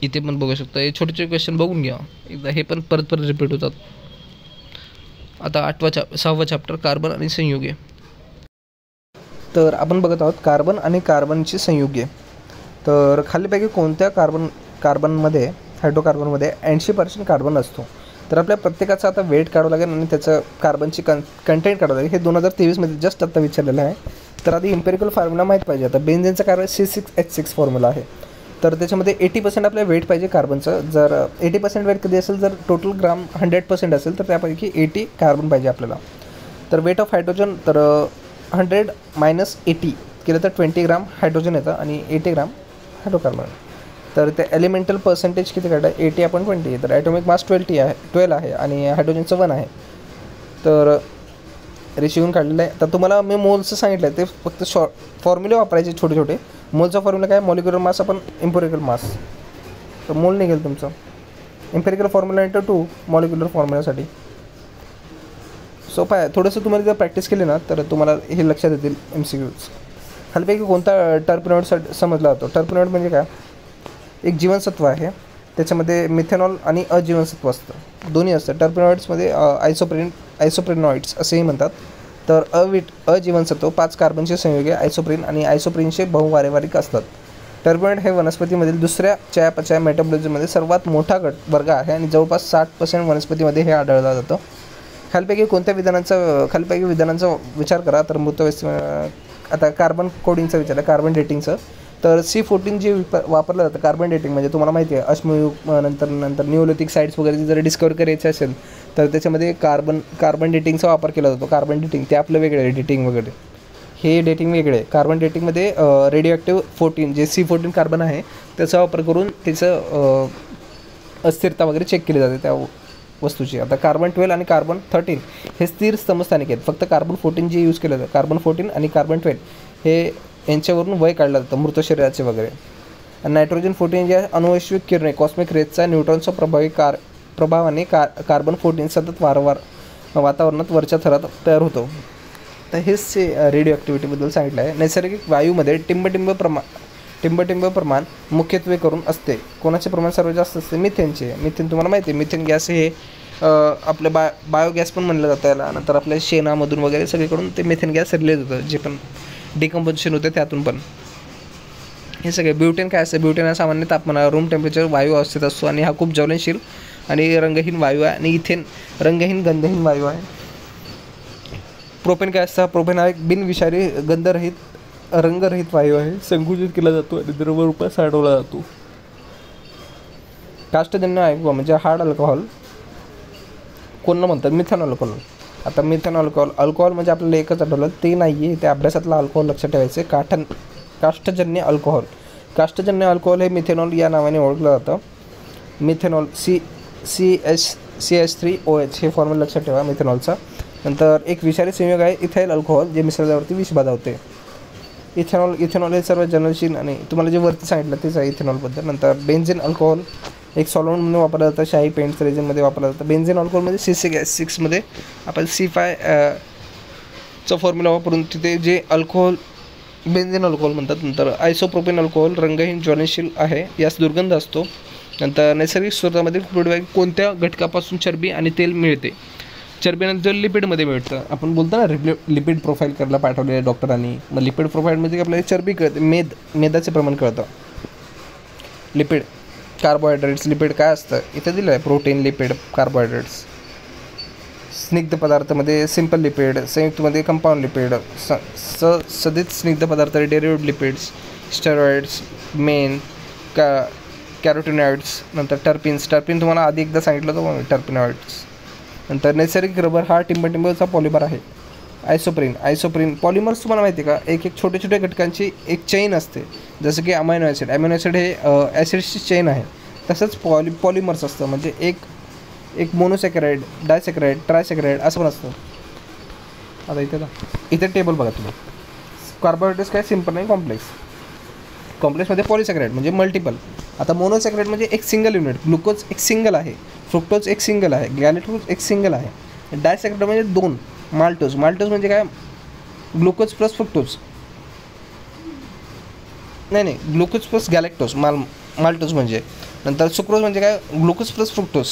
इथे पण बघू शकता, हे छोटे छोटे क्वेश्चन बघून घ्या एकदा, हे पण परत रिपीट होतात. आता 6वा चॅप्टर कार्बन आणि संयुगे. तर आपण बघत आहोत कार्बन आणि कार्बनची संयुगे. तर खालीपैकी कोणत्या कार्बनमध्ये हायड्रोकार्बनमध्ये 80% कार्बन असतो? तर आपल्या प्रत्येकाचं आता वेट काढावं लागेल आणि त्याचं कार्बनची कंटेंट काढावं लागेल. हे 2023 जस्ट आत्ता विचारलेलं आहे. तर आधी इम्पेरिकल फॉर्म्युला माहीत पाहिजे. आता बेन्झीनचा कार्बन C6H6 फॉर्म्युला आहे. तर त्याच्यामध्ये 80% आपल्या वेट पाहिजे कार्बनचं. जर 80% वेट कधी असेल, जर टोटल ग्राम 100% असेल तर त्यापैकी 80 कार्बन पाहिजे आपल्याला. तर वेट ऑफ हायड्रोजन, तर 100 - 80 केलं तर 20 ग्राम हायड्रोजन येतं आणि 80 ग्राम हायड्रोकार्बन. तर ते एलिमेंटल पर्सेंटेज किती काढतं? 80/20. तर ॲटॉमिक मास 12 आहे आणि हायड्रोजनचं 1 आहे. तर रेशिओन काढलेलं आहे. तर तुम्हाला मी मोलचं सांगितलं आहे, ते फक्त फॉर्म्युले वापरायचे छोटे छोटे. मोलचा फॉर्म्युला काय? मॉलिक्युलर मास आपण इम्पेरिकल मास. तर मोल निघेल तुमचं. इम्पेरिकल फॉर्म्युला × 2 मॉलिक्युलर फॉर्म्युल्यासाठी. सोपं आहे. थोडंसं तुम्हाला जर प्रॅक्टिस केली ना तर तुम्हाला हे लक्षात येतील MCQs. खालीपैकी कोणता टर्पनॉइड समजला जातो? टर्पनॉइड म्हणजे काय? एक जीवनसत्व आहे, त्याच्यामध्ये मिथेनॉल आणि अजीवनसत्व असतं, दोन्ही असतं. टर्पनॉइड्समध्ये आयसोप्रेनॉइड्स असेही म्हणतात. तर अजीवनसत्व 5 कार्बनचे संयुगे आयसोप्रीन आणि आयसोप्रीनचे बहुवारेवारिक असतात. टर्पनॉइड हे वनस्पतीमधील दुसऱ्या चयापचय मेटाबॉलिझममध्ये सर्वात मोठा वर्ग आहे आणि जवळपास 60% वनस्पतीमध्ये हे आढळलं जातं. खालीपैकी विधानांचा विचार करा. तर आता कार्बन कोडिंगचा विचार आहे, कार्बन डेटिंगचं. तर C14 जे वापरलं जातं कार्बन डेटिंग, म्हणजे तुम्हाला माहिती आहे अश्मयुग नंतर न्यूलिथिक साईट्स वगैरे जर डिस्कवर करायचे असेल तर त्याच्यामध्ये कार्बन डेटिंगचा वापर केला जातो. कार्बन डेटिंग ते आपलं वेगळं आहे, डेटिंग वगैरे हे डेटिंग वेगळे आहे. कार्बन डेटिंगमध्ये रेडिओ 14 जे C14 कार्बन आहे त्याचा वापर करून त्याचं अस्थिरता वगैरे चेक केली जाते त्या वस्तूची. आता कार्बन 12 आणि कार्बन 13 हे स्थिर स्तंभस्थानिक आहेत. फक्त कार्बन 14 जे यूज केलं जातं, कार्बन 14 आणि कार्बन 12 हे यांच्यावरून वय काढलं जातं मृत शरीराचे वगैरे. आणि नायट्रोजन 14 जे अनुवैश्विक किरणे कॉस्मिक रेजचा न्यूट्रॉनच्या प्रभावाने कार्बन 14 सतत वारंवार वातावरणात वरच्या थरात तयार होतो. तर हेच रेडिओ ॲक्टिव्हिटीबद्दल सांगितलं आहे. नैसर्गिक वायूमध्ये टिंबटिंब प्रमाण मुख्यत्वे करून असते. कोणाचे प्रमाण सर्वात जास्त असते? मिथेनचे. मिथेन तुम्हाला माहिती आहे, मिथेन गॅस हे आपलं बायोगॅस पण म्हणलं जातं याला. नंतर आपल्या शेणामधून वगैरे सगळीकडून ते मिथेन गॅस रिलीज होतं, जे पण डिकम्पोजिशन होते त्यातून पण. हे सगळे. ब्युटेन काय असतं? ब्युटेन हा सामान्य तापमानावर रूम टेम्परेचर वायू अवस्थेत असतो आणि हा खूप ज्वलनशील आणि रंगहीन वायू आहे. आणि इथेन रंगहीन गंधहीन वायू आहे. प्रोपेन काय असतं? प्रोपेन हा एक बिनविषारी रंगरहित वायू आहे. संकुचित केला जातो आणि द्रवरूपात साठवला जातो. काष्ठजन्य अल्कोहोल म्हणजे हार्ड अल्कोहोल कोण म्हणतात? Methanol alcohol. आता मिथेनॉल अल्कोहोल म्हणजे आपल्याला एकच आठवलं, ते नाही आहे, ते अभ्यासातला अल्कोहोल लक्षात ठेवायचे. काष्ठजन्य अल्कोहोल हे मिथेनॉल या नावाने ओळखलं जातं. मिथेनॉल CH3OH हे फॉर्म्युला लक्षात ठेवा मिथेनॉलचा. नंतर एक विषारी संयोग आहे इथाइल अल्कोहोल, जे मिसळल्यावरती विषबाधा होते. इथेनॉल हे सर्व ज्वलनशील आणि तुम्हाला जे वरती सांगितलं तेच आहे इथेनॉलबद्दल. नंतर बेन्झीन अल्कोहोल एक सॉल्व्हंट म्हणून वापरलं जातं, शाई पेंट्स रेझिनमध्ये वापरलं जातं. बेन्झीन अल्कोहोलमध्ये C6H6 आपण C5 फॉर्म्युला वापरून तिथे जे अल्कोहोल बेन्झीन अल्कोहोल म्हणतात. नंतर आयसोप्रोपेन अल्कोहोल रंगहीन ज्वलनशील आहे, यास दुर्गंध असतो. नंतर नैसर्गिक स्रोतामध्ये क्रूड कोणत्या घटकापासून चरबी आणि तेल मिळते? चरबीनंतर लिपिडमध्ये मिळतं. आपण बोलतो ना लिपिड प्रोफाईल करायला पाठवले डॉक्टरांनी, मग लिपिड प्रोफाईलमध्ये आपल्याला चरबी कळते, मेदाचे प्रमाण कळतं. लिपिड, कार्बोहायड्रेट्स, लिपिड काय असतं इथे दिलं आहे, प्रोटीन, लिपिड, कार्बोहायड्रेट्स. स्निग्ध पदार्थामध्ये सिंपल लिपिड, संयुक्तमध्ये कंपाऊंड लिपिड, सदित स्निग्ध पदार्थ डेरिव्हेटिव्ह लिपिड्स, स्टेरॉइड्स, मेन, कॅरोटिनॉइड्स, नंतर टर्पिन्स. टर्पिन तुम्हाला आधी एकदा सांगितलं होतं टर्पिनॉइड्स. नंतर नैसर्गिक रबर हा टिंबटिंबचा पॉलिमर आहे. आयसोप्रीन पॉलिमर्स तुम्हाला माहिती आहे का, एक छोटे छोटे घटकांची एक चेन असते, जसं की अमायनो ॲसिड हे ॲसिड्सची चेन आहे. तसंच पॉलिमर्स असतं, म्हणजे एक मोनोसॅकराइड, डायसॅकराइड, ट्रायसॅकराइड असं पण असतं. आता इथे टेबल बघा तुम्ही. कार्बोहायड्रेट्स काय सिंपल नाही, कॉम्प्लेक्समध्ये पॉलिसॅकराइड म्हणजे मल्टिपल. आता मोनोसॅकराइड म्हणजे एक सिंगल युनिट, ग्लुकोज एक सिंगल आहे, फ्रुक्टोज एक सिंगल आहे, गॅलेक्टोज एक सिंगल आहे. डायसॅकराइड म्हणजे दोन, माल्टोज म्हणजे काय, ग्लुकोज प्लस फ्रुक्टोज, नाही ग्लुकोज प्लस गॅलेक्टोज, माल्टोज म्हणजे. नंतर सुक्रोज म्हणजे काय, ग्लुकोज प्लस फ्रुक्टोज.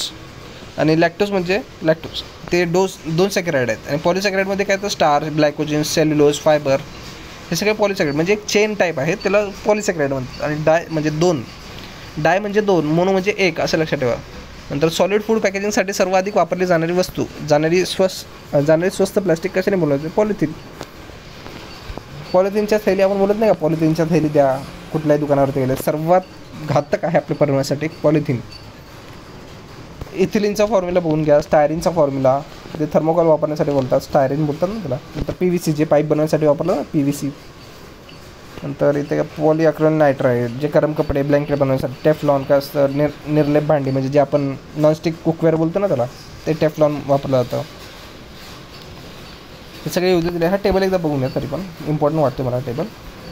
आणि लॅक्टोज म्हणजे लॅक्टोज. ते दोन सॅकराइड आहेत. आणि पॉलिसॅकराइडमध्ये काय तर स्टार्च, ग्लायकोजन, सेल्युलोज, फायबर हे सगळे पॉलिसॅकराइड, म्हणजे एक चेन टाईप आहे, त्याला पॉलिसॅकराइड म्हणतात. आणि डाय म्हणजे दोन, मोनो म्हणजे एक, असं लक्षात ठेवा. नंतर सॉलिड फूड पॅकेजिंगसाठी सर्वाधिक वापरली जाणारी स्वस्त प्लास्टिक कशाने बोलायचं, पॉलिथिनच्या थैली आपण बोलत नाही का, पॉलिथिनच्या थैली द्या कुठल्याही दुकानावरती गेले. सर्वात घातक आहे आपल्या पर्यावरणासाठी पॉलिथिन. इथिलिनचा फॉर्म्युला बघून घ्या, स्टायरिनचा फॉर्म्युला, ते थर्मोकॉल वापरण्यासाठी बोलतात, स्टायरिन बोलतात ना त्याला. नंतर PVC जे पाईप बनवण्यासाठी वापरलं ना, PVC. नंतर इथे पॉलिअक्रिलिक नायट्राइड जे गरम कपडे, ब्लँकेट बनवण्यासाठी. टेफ्लॉन काय असतं, निर्लेप भांडी, म्हणजे जे आपण नॉनस्टिक कुकवेअर बोलतो ना त्याला, ते टेफ्लॉन वापरलं जातं. हे सगळे युज दिले. हा टेबल एकदा बघून घ्या, तरी पण इम्पॉर्टंट वाटतं मला टेबल,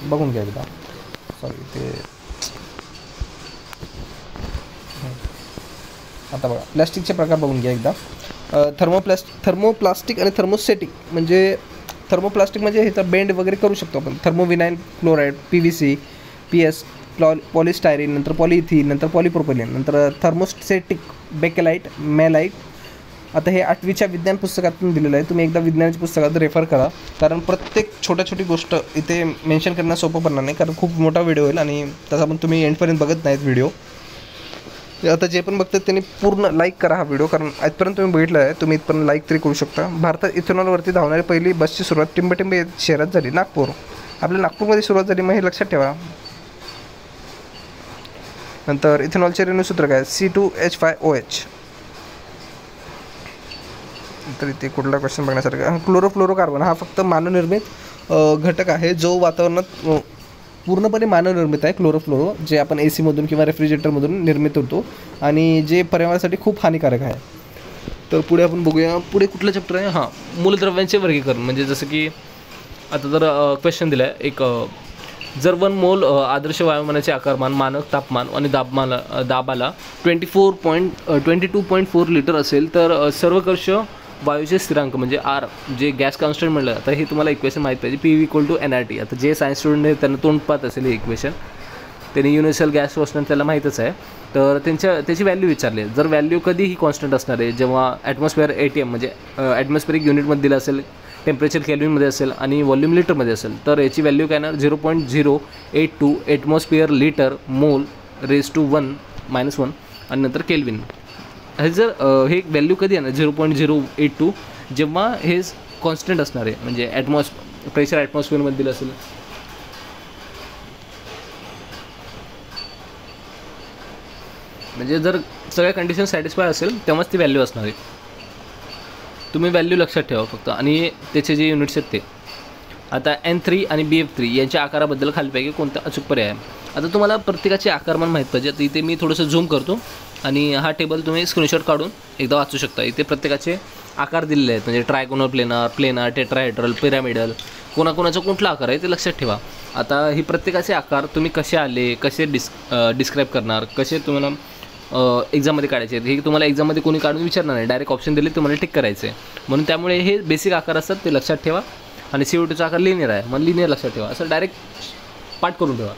बघून घ्या एकदा. आता बघा प्लॅस्टिकचे प्रकार बघून घ्या एकदा. थर्मोप्लास्टिक आणि थर्मोसेटिक. म्हणजे थर्मोप्लास्टिक म्हणजे हे तर बेंड वगैरे करू शकतो आपण. थर्मोविनाइल क्लोराईड, PVC, PS, पॉलिस्टायरीन, नंतर पॉलिइथिन, नंतर पॉलिप्रोपिलीन. नंतर थर्मोसेटिक, बेकेलाइट, मेलाइट. आता हे 8वीच्या विज्ञान पुस्तकातून दिलेलं आहे, तुम्ही एकदा विज्ञानाच्या पुस्तकात रेफर करा, कारण प्रत्येक छोटी गोष्ट इथे मेन्शन करणं सोपं पडणार नाही, कारण खूप मोठा व्हिडिओ होईल आणि तसा पण तुम्ही एंडपर्यंत बघत नाहीत व्हिडिओ. आता जे पण बघतात त्यांनी पूर्ण लाईक करा हा व्हिडिओ, कारण आजपर्यंत तुम्ही बघितलं आहे, तुम्ही इथपर्यंत लाईक तरी करू शकता. भारतात इथेनॉलवरती धावणारी पहिली बसची सुरुवात टिंबटिंबे शहरात झाली, नागपूर. आपल्या नागपूरमध्ये सुरुवात झाली, मग हे लक्षात ठेवा. नंतर इथेनॉलचे रेणूसूत्र काय, C2H5OH. तर इथे कुठला क्वेश्चन बघण्यासारखा, क्लोरोफ्लोरोकार्बन हा फक्त मानवनिर्मित घटक आहे, जो वातावरणात पूर्णपणे मानवनिर्मित आहे. क्लोरोफ्लोरो जे आपण AC मधून किंवा रेफ्रिजरेटरमधून निर्मित होतो आणि जे पर्यावरणासाठी खूप हानिकारक आहे. तर पुढे आपण बघूया, पुढे कुठलं चॅप्टर आहे. हां, मूलद्रव्यांचे वर्गीकरण. म्हणजे जसं की आता जर क्वेश्चन दिला आहे एक, जर 1 मोल आदर्श वायुमानाचे आकारमान, मानक तापमान आणि दाबाला 22.4 लिटर असेल, तर सर्वकर्ष वायूचे स्थिरांक म्हणजे R जे गॅस कॉन्स्टंट म्हणलं. तर हे तुम्हाला इक्वेशन माहीत पाहिजे, PV = nRT. आता जे सायन्स स्टुडंट आहे त्यांना तोंड पाहत असेल हे इक्वेशन, त्यांनी युनिव्हर्सल गॅस कॉन्स्टंट त्याला माहीतच आहे. तर त्याची व्हॅल्यू विचारली. जर व्हॅल्यू कधीही कॉन्स्टंट असणार आहे, जेव्हा ॲटमॉस्फिअर ATM म्हणजे ॲटमॉस्फिअरिक युनिटमध्ये दिलं असेल, टेम्परेचर केल्विनमध्ये असेल आणि व्हॉल्यूम लिटरमध्ये असेल, तर याची व्हॅल्यू काय येणार, 0.082 ॲटमॉस्फिअर लिटर मोल (1 - 1) आणि नंतर केल्विन. हे जर हे व्हॅल्यू कधी येणार, 0.082 जेव्हा हे कॉन्स्टंट असणार आहे, म्हणजे प्रेशर ॲटमॉस्फिअरमध्ये दिलं असेल. म्हणजे जर सगळ्या कंडिशन सॅटिस्फाय असेल तेव्हाच ती व्हॅल्यू असणार आहे. तुम्ही व्हॅल्यू लक्षात ठेवा फक्त, आणि त्याचे जे युनिट्स आहेत ते. आता N3 आणि BF3 यांच्या आकाराबद्दल खालीपैकी कोणता अचूक पर्याय आहे. आता तुम्हाला प्रत्येकाचे आकारमान माहीत पाहिजे. तर इथे मी थोडंसं झूम करतो आणि हा टेबल तुम्ही स्क्रीनशॉट काढून एकदा वाचू शकता. इथे प्रत्येकाचे आकार दिलेले आहेत, म्हणजे ट्रायगोनल, प्लेनार, टेट्राहेड्रल, पिरॅमिडल, कोणाकोणाचा कुठला आकार आहे ते लक्षात ठेवा. आता ही प्रत्येकाचे आकार तुम्ही कसे आले, कसे डिस्क्राईब करणार, कसे तुम्हाला एक्झाममध्ये काढायचे आहेत, हे तुम्हाला एक्झाममध्ये कोणी काढून विचारणार नाही, डायरेक्ट ऑप्शन दिले तुम्हाला टिक करायचे. म्हणून त्यामुळे हे बेसिक आकार असतात ते लक्षात ठेवा. आणि CO2चा आकार लिनियर आहे, मग लिनियर लक्षात ठेवा, असं डायरेक्ट पाठ करून ठेवा.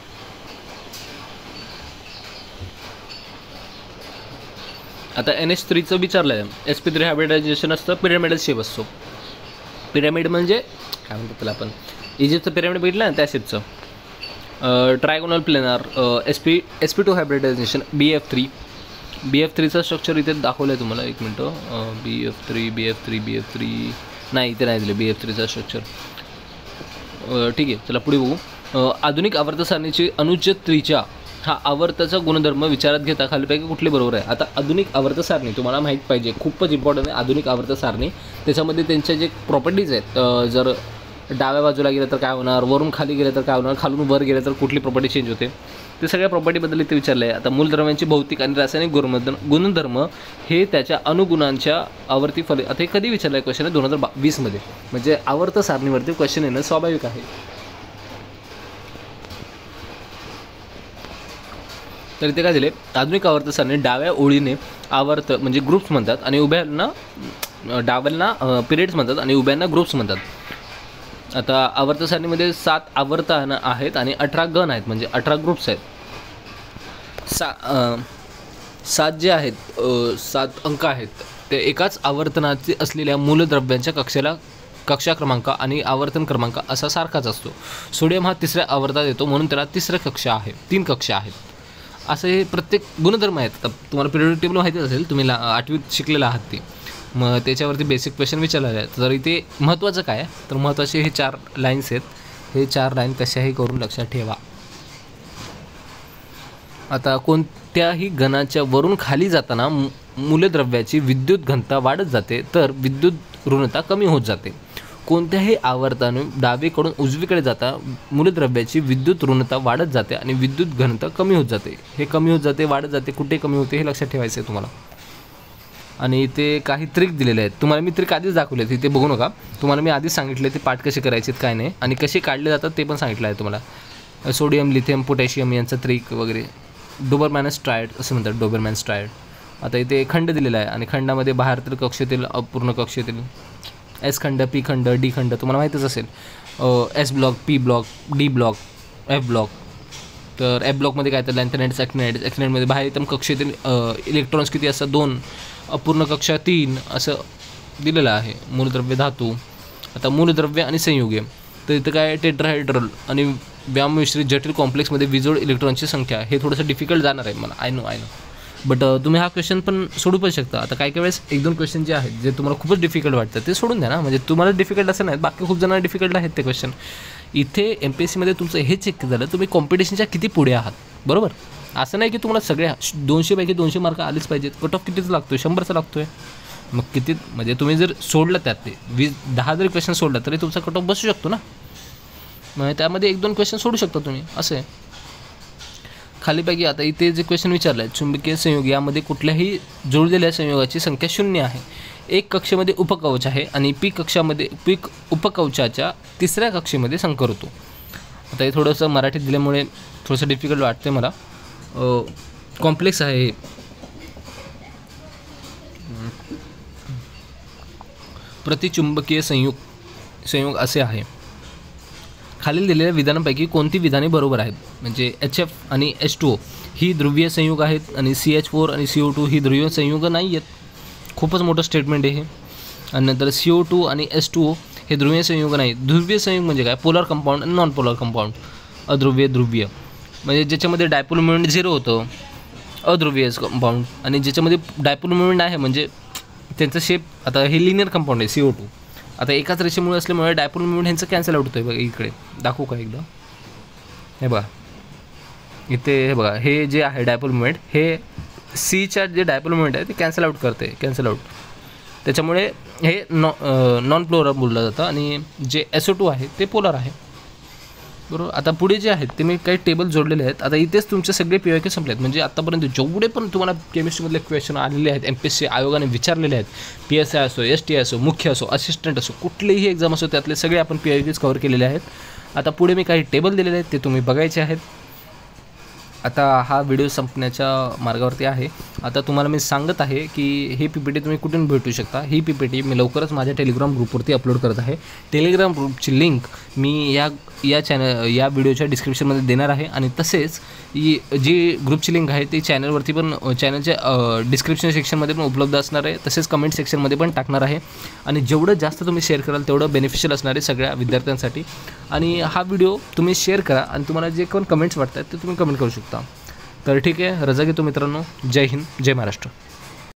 आता NH3चं विचारलं आहे. sp3 हायब्रिडायझेशन असतं, पिरॅमिडल शेप असतो. पिरॅमिड म्हणजे काय म्हणतो त्याला आपण, इजिप्तचं पिरॅमिड बघितलं ना त्या शेपचं. ट्रायगोनल प्लेनार, SP2 हायब्रिडायझेशन, BF3चा स्ट्रक्चर इथे दाखवलं आहे तुम्हाला. एक मिनटं, BF3 नाही, इथे नाही दिले BF3चा स्ट्रक्चर. ठीक आहे, चला पुढे बघू. आधुनिक आवर्त सारणीची अनुज्य त्रिज्या हा आवर्ताचा गुणधर्म विचारात घेता खालीपैकी कुठले बरोबर आहे. आता आधुनिक आवर्त सारणी तुम्हाला माहीत पाहिजे, खूपच इम्पॉर्टंट आहे आधुनिक आवर्त सारणी. त्याच्यामध्ये त्यांच्या जे प्रॉपर्टीज आहेत, जर डाव्या बाजूला गेलं तर काय होणार, वरून खाली गेलं तर काय होणार, खालून वर गेलं तर कुठली प्रॉपर्टी चेंज होते, ते सगळ्या प्रॉपर्टीबद्दल इथे विचारलं आहे. आता मूलद्रव्यांची भौतिक आणि रासायनिक गुणधर्म हे त्याच्या अनुगुणांच्या आवर्ती फले. आता हे कधी विचारलं आहे क्वेश्चन आहे 2020मध्ये, म्हणजे आवर्त सारणीवरती क्वेश्चन येणं स्वाभाविक आहे. तर इथे काय दिले, आधुनिक आवर्त सारणी डाव्या ओळीने आवर्त म्हणजे ग्रुप्स म्हणतात आणि उभ्यांना डाव्यांना पिरियड्स म्हणतात आणि उभ्यांना ग्रुप्स म्हणतात. आता आवर्त सारणीमध्ये 7 आवर्तन आहेत आणि 18 गण आहेत, म्हणजे 18 ग्रुप्स आहेत. 7 जे आहेत 7 अंक आहेत ते एकाच आवर्तनाचे असलेल्या मूलद्रव्यांच्या कक्षा क्रमांक आणि आवर्तन क्रमांक असा सारखाच असतो. सोडियम हा 3ऱ्या आवर्तात येतो म्हणून त्याला 3 कक्षा आहेत. असं हे प्रत्येक गुणधर्म आहेत. आता तुम्हाला पिरियोडिक टेबल माहितीच असेल, तुम्ही 8वीत शिकलेला आहात ते, मग त्याच्यावरती बेसिक क्वेश्चन विचारलेले आहेत. तर इथे महत्त्वाचं काय आहे, तर महत्त्वाचे हे 4 लाईन्स आहेत. हे 4 लाईन कशाही करून लक्षात ठेवा. आता कोणत्याही गणाच्या वरून खाली जाताना मूलद्रव्याची विद्युत घनता वाढत जाते तर विद्युत ऋणता कमी होत जाते. कोणत्याही आवर्ताने डावीकडून उजवीकडे जाता मूलद्रव्याची विद्युत ऋणता वाढत जाते आणि विद्युत घनता कमी होत जाते. हे कमी होत जाते, वाढत जाते, कुठे कमी होते हे लक्षात ठेवायचं आहे तुम्हाला. आणि इथे काही ट्रिक दिलेले आहेत. तुम्हाला मी ट्रिक आधीच दाखवले आहेत, इथे बघू नका. तुम्हाला मी आधीच सांगितले ते पाठ कसे करायचे काय नाही आणि कसे काढले जातात ते पण सांगितलं आहे तुम्हाला. सोडियम, लिथियम, पोटॅशियम यांचा ट्रिक वगैरे. डोबरमॅनस ट्रायड असं म्हणतात, डोबरमॅनस ट्रायड. आता इथे खंड दिलेला आहे आणि खंडामध्ये बाहेरील कक्षेतील, अपूर्ण कक्षेतील, S खंड, P खंड, D खंड तुम्हाला माहीतच असेल. S block, P block, D block, F block. तर F ब्लॉकमध्ये काय तर लॅन्थेनाइड्स, ॲक्टिनाइड्समध्ये बाहेरील कक्षेतील इलेक्ट्रॉन्स किती असतात 2, अपूर्ण कक्षा 3 असं दिलेलं आहे. मूलद्रव्य, धातू. आता मूलद्रव्य आणि संयुगे, तर इथं काय टेट्राहायड्रल आणि व्यामिश्रित जटिल कॉम्प्लेक्समध्ये विजोड इलेक्ट्रॉनची संख्या. हे थोडंसं डिफिकल्ट जाणार आहे मला, आय नो. बट तुम्ही हा क्वेश्चन पण सोडू पण शकता. आता काही वेळेस 1-2 क्वेश्चन जे आहेत जे तुम्हाला खूपच डिफिकल्ट वाटतं ते सोडून द्या ना, म्हणजे तुम्हाला डिफिकल्ट असं नाही, बाकी खूप जणांना डिफिकल्ट आहेत ते क्वेश्चन. इथे MPSCमध्ये तुमचं हे चेक झालं तुम्ही कॉम्पिटिशनच्या किती पुढे आहात, बरोबर. असं नाही की तुम्हाला सगळ्या 200पैकी 200 मार्क आलेच पाहिजेत. कट ऑफ कितीचा लागतो आहे, 100चा लागतो आहे. मग किती, म्हणजे तुम्ही जर सोडलं त्यात ते 10 जरी क्वेश्चन सोडलं तरी तुमचा कट ऑफ बसू शकतो ना. मग त्यामध्ये 1-2 क्वेश्चन सोडू शकता तुम्ही, असं आहे. खालीपैकी आता इथे जे क्वेश्चन विचारलं आहे, चुंबकीय संयोग यामध्ये कुठल्याही जोडलेल्या संयोगाची संख्या 0 आहे. एक कक्षेमध्ये उपकवच आहे आणि P उपकवचाच्या 3ऱ्या कक्षेमध्ये संकर होतो. आता हे थोडंसं मराठीत दिल्यामुळे थोडंसं डिफिकल्ट वाटतं मला, कॉम्प्लेक्स आहे हे. प्रतिचुंबकीय संयोग असे आहे. खालील दिलेल्या विधानांपैकी कोणती विधाने बरोबर आहेत, म्हणजे HF आणि H2O ही ध्रुवीय संयोग आहेत आणि CH4 आणि CO2 ही ध्रुवीय संयोग नाही आहेत. खूपच मोठं स्टेटमेंट आहे हे. आणि नंतर CO2 आणि H2O हे ध्रुवीय संयोग नाही. ध्रुवीय संयोग म्हणजे काय, पोलर कंपाऊंड आणि नॉन पोलर कंपाऊंड. अध्रुवीय, ध्रुवीय म्हणजे ज्याच्यामध्ये डायपोल मोमेंट 0 होतं, अध्रुवीय कंपाऊंड. आणि ज्याच्यामध्ये डायपोल मोमेंट आहे म्हणजे त्यांचं शेप, आता हे लिनियर कंपाऊंड आहे CO2. आता एकाच रेषेमुळे असल्यामुळे डायपोल मोमेंट ह्यांचं कॅन्सल आउट होतं आहे. बघा इकडे दाखवू का एकदा, हे बघा इथे, हे बघा हे जे आहे डायपोल मोमेंट, हे Cच्या जे डायपोल मोमेंट आहे ते कॅन्सल आउट करते, कॅन्सल आउट. त्याच्यामुळे हे नॉन पोलर बोललं जातं आणि जे SO2 आहे ते पोलर आहे, बरोबर. आता पुढे जे आहेत ते मी काही टेबल जोडलेले आहेत. आता इथेच तुमचे सगळे PYQ संपले आहेत, म्हणजे आत्तापर्यंत जेवढे पण तुम्हाला केमिस्ट्रीमधले क्वेश्चन आलेले आहेत, MPSC आयोगाने विचारलेले आहेत, PSI असो, STI असो, मुख्य असो, असिस्टंट असो, कुठलेही एक्झाम असो, त्यातले सगळे आपण PYQs कव्हर केलेले आहेत. आता पुढे मी काही टेबल दिलेले आहेत ते तुम्ही बघायचे आहेत. आता हा व्हिडिओ संपण्याच्या मार्गावरती आहे. आता तुम्हाला मी सांगत आहे की हे PPT तुम्ही कुठून भेटू शकता. ही PPT मी लवकरच माझ्या टेलिग्राम ग्रुपवरती अपलोड करत आहे. टेलिग्राम ग्रुपची लिंक मी या व्हिडिओच्या डिस्क्रिप्शनमध्ये देणार आहे आणि तसेच जी ग्रुपची लिंक आहे ती चॅनलवरती पण चॅनलच्या डिस्क्रिप्शन सेक्शनमध्ये पण उपलब्ध असणार आहे. तसेच कमेंट सेक्शनमध्ये पण टाकणार आहे आणि जेवढं जास्त तुम्ही शेअर कराल तेवढं बेनिफिशियल असणार आहे सगळ्या विद्यार्थ्यांसाठी. आणि हा व्हिडिओ तुम्ही शेअर करा आणि तुम्हाला जे कोण कमेंट्स वाटतात ते तुम्ही कमेंट करू शकता. तर ठीक आहे, रजा घेतो मित्रांनो. जय हिंद, जय महाराष्ट्र.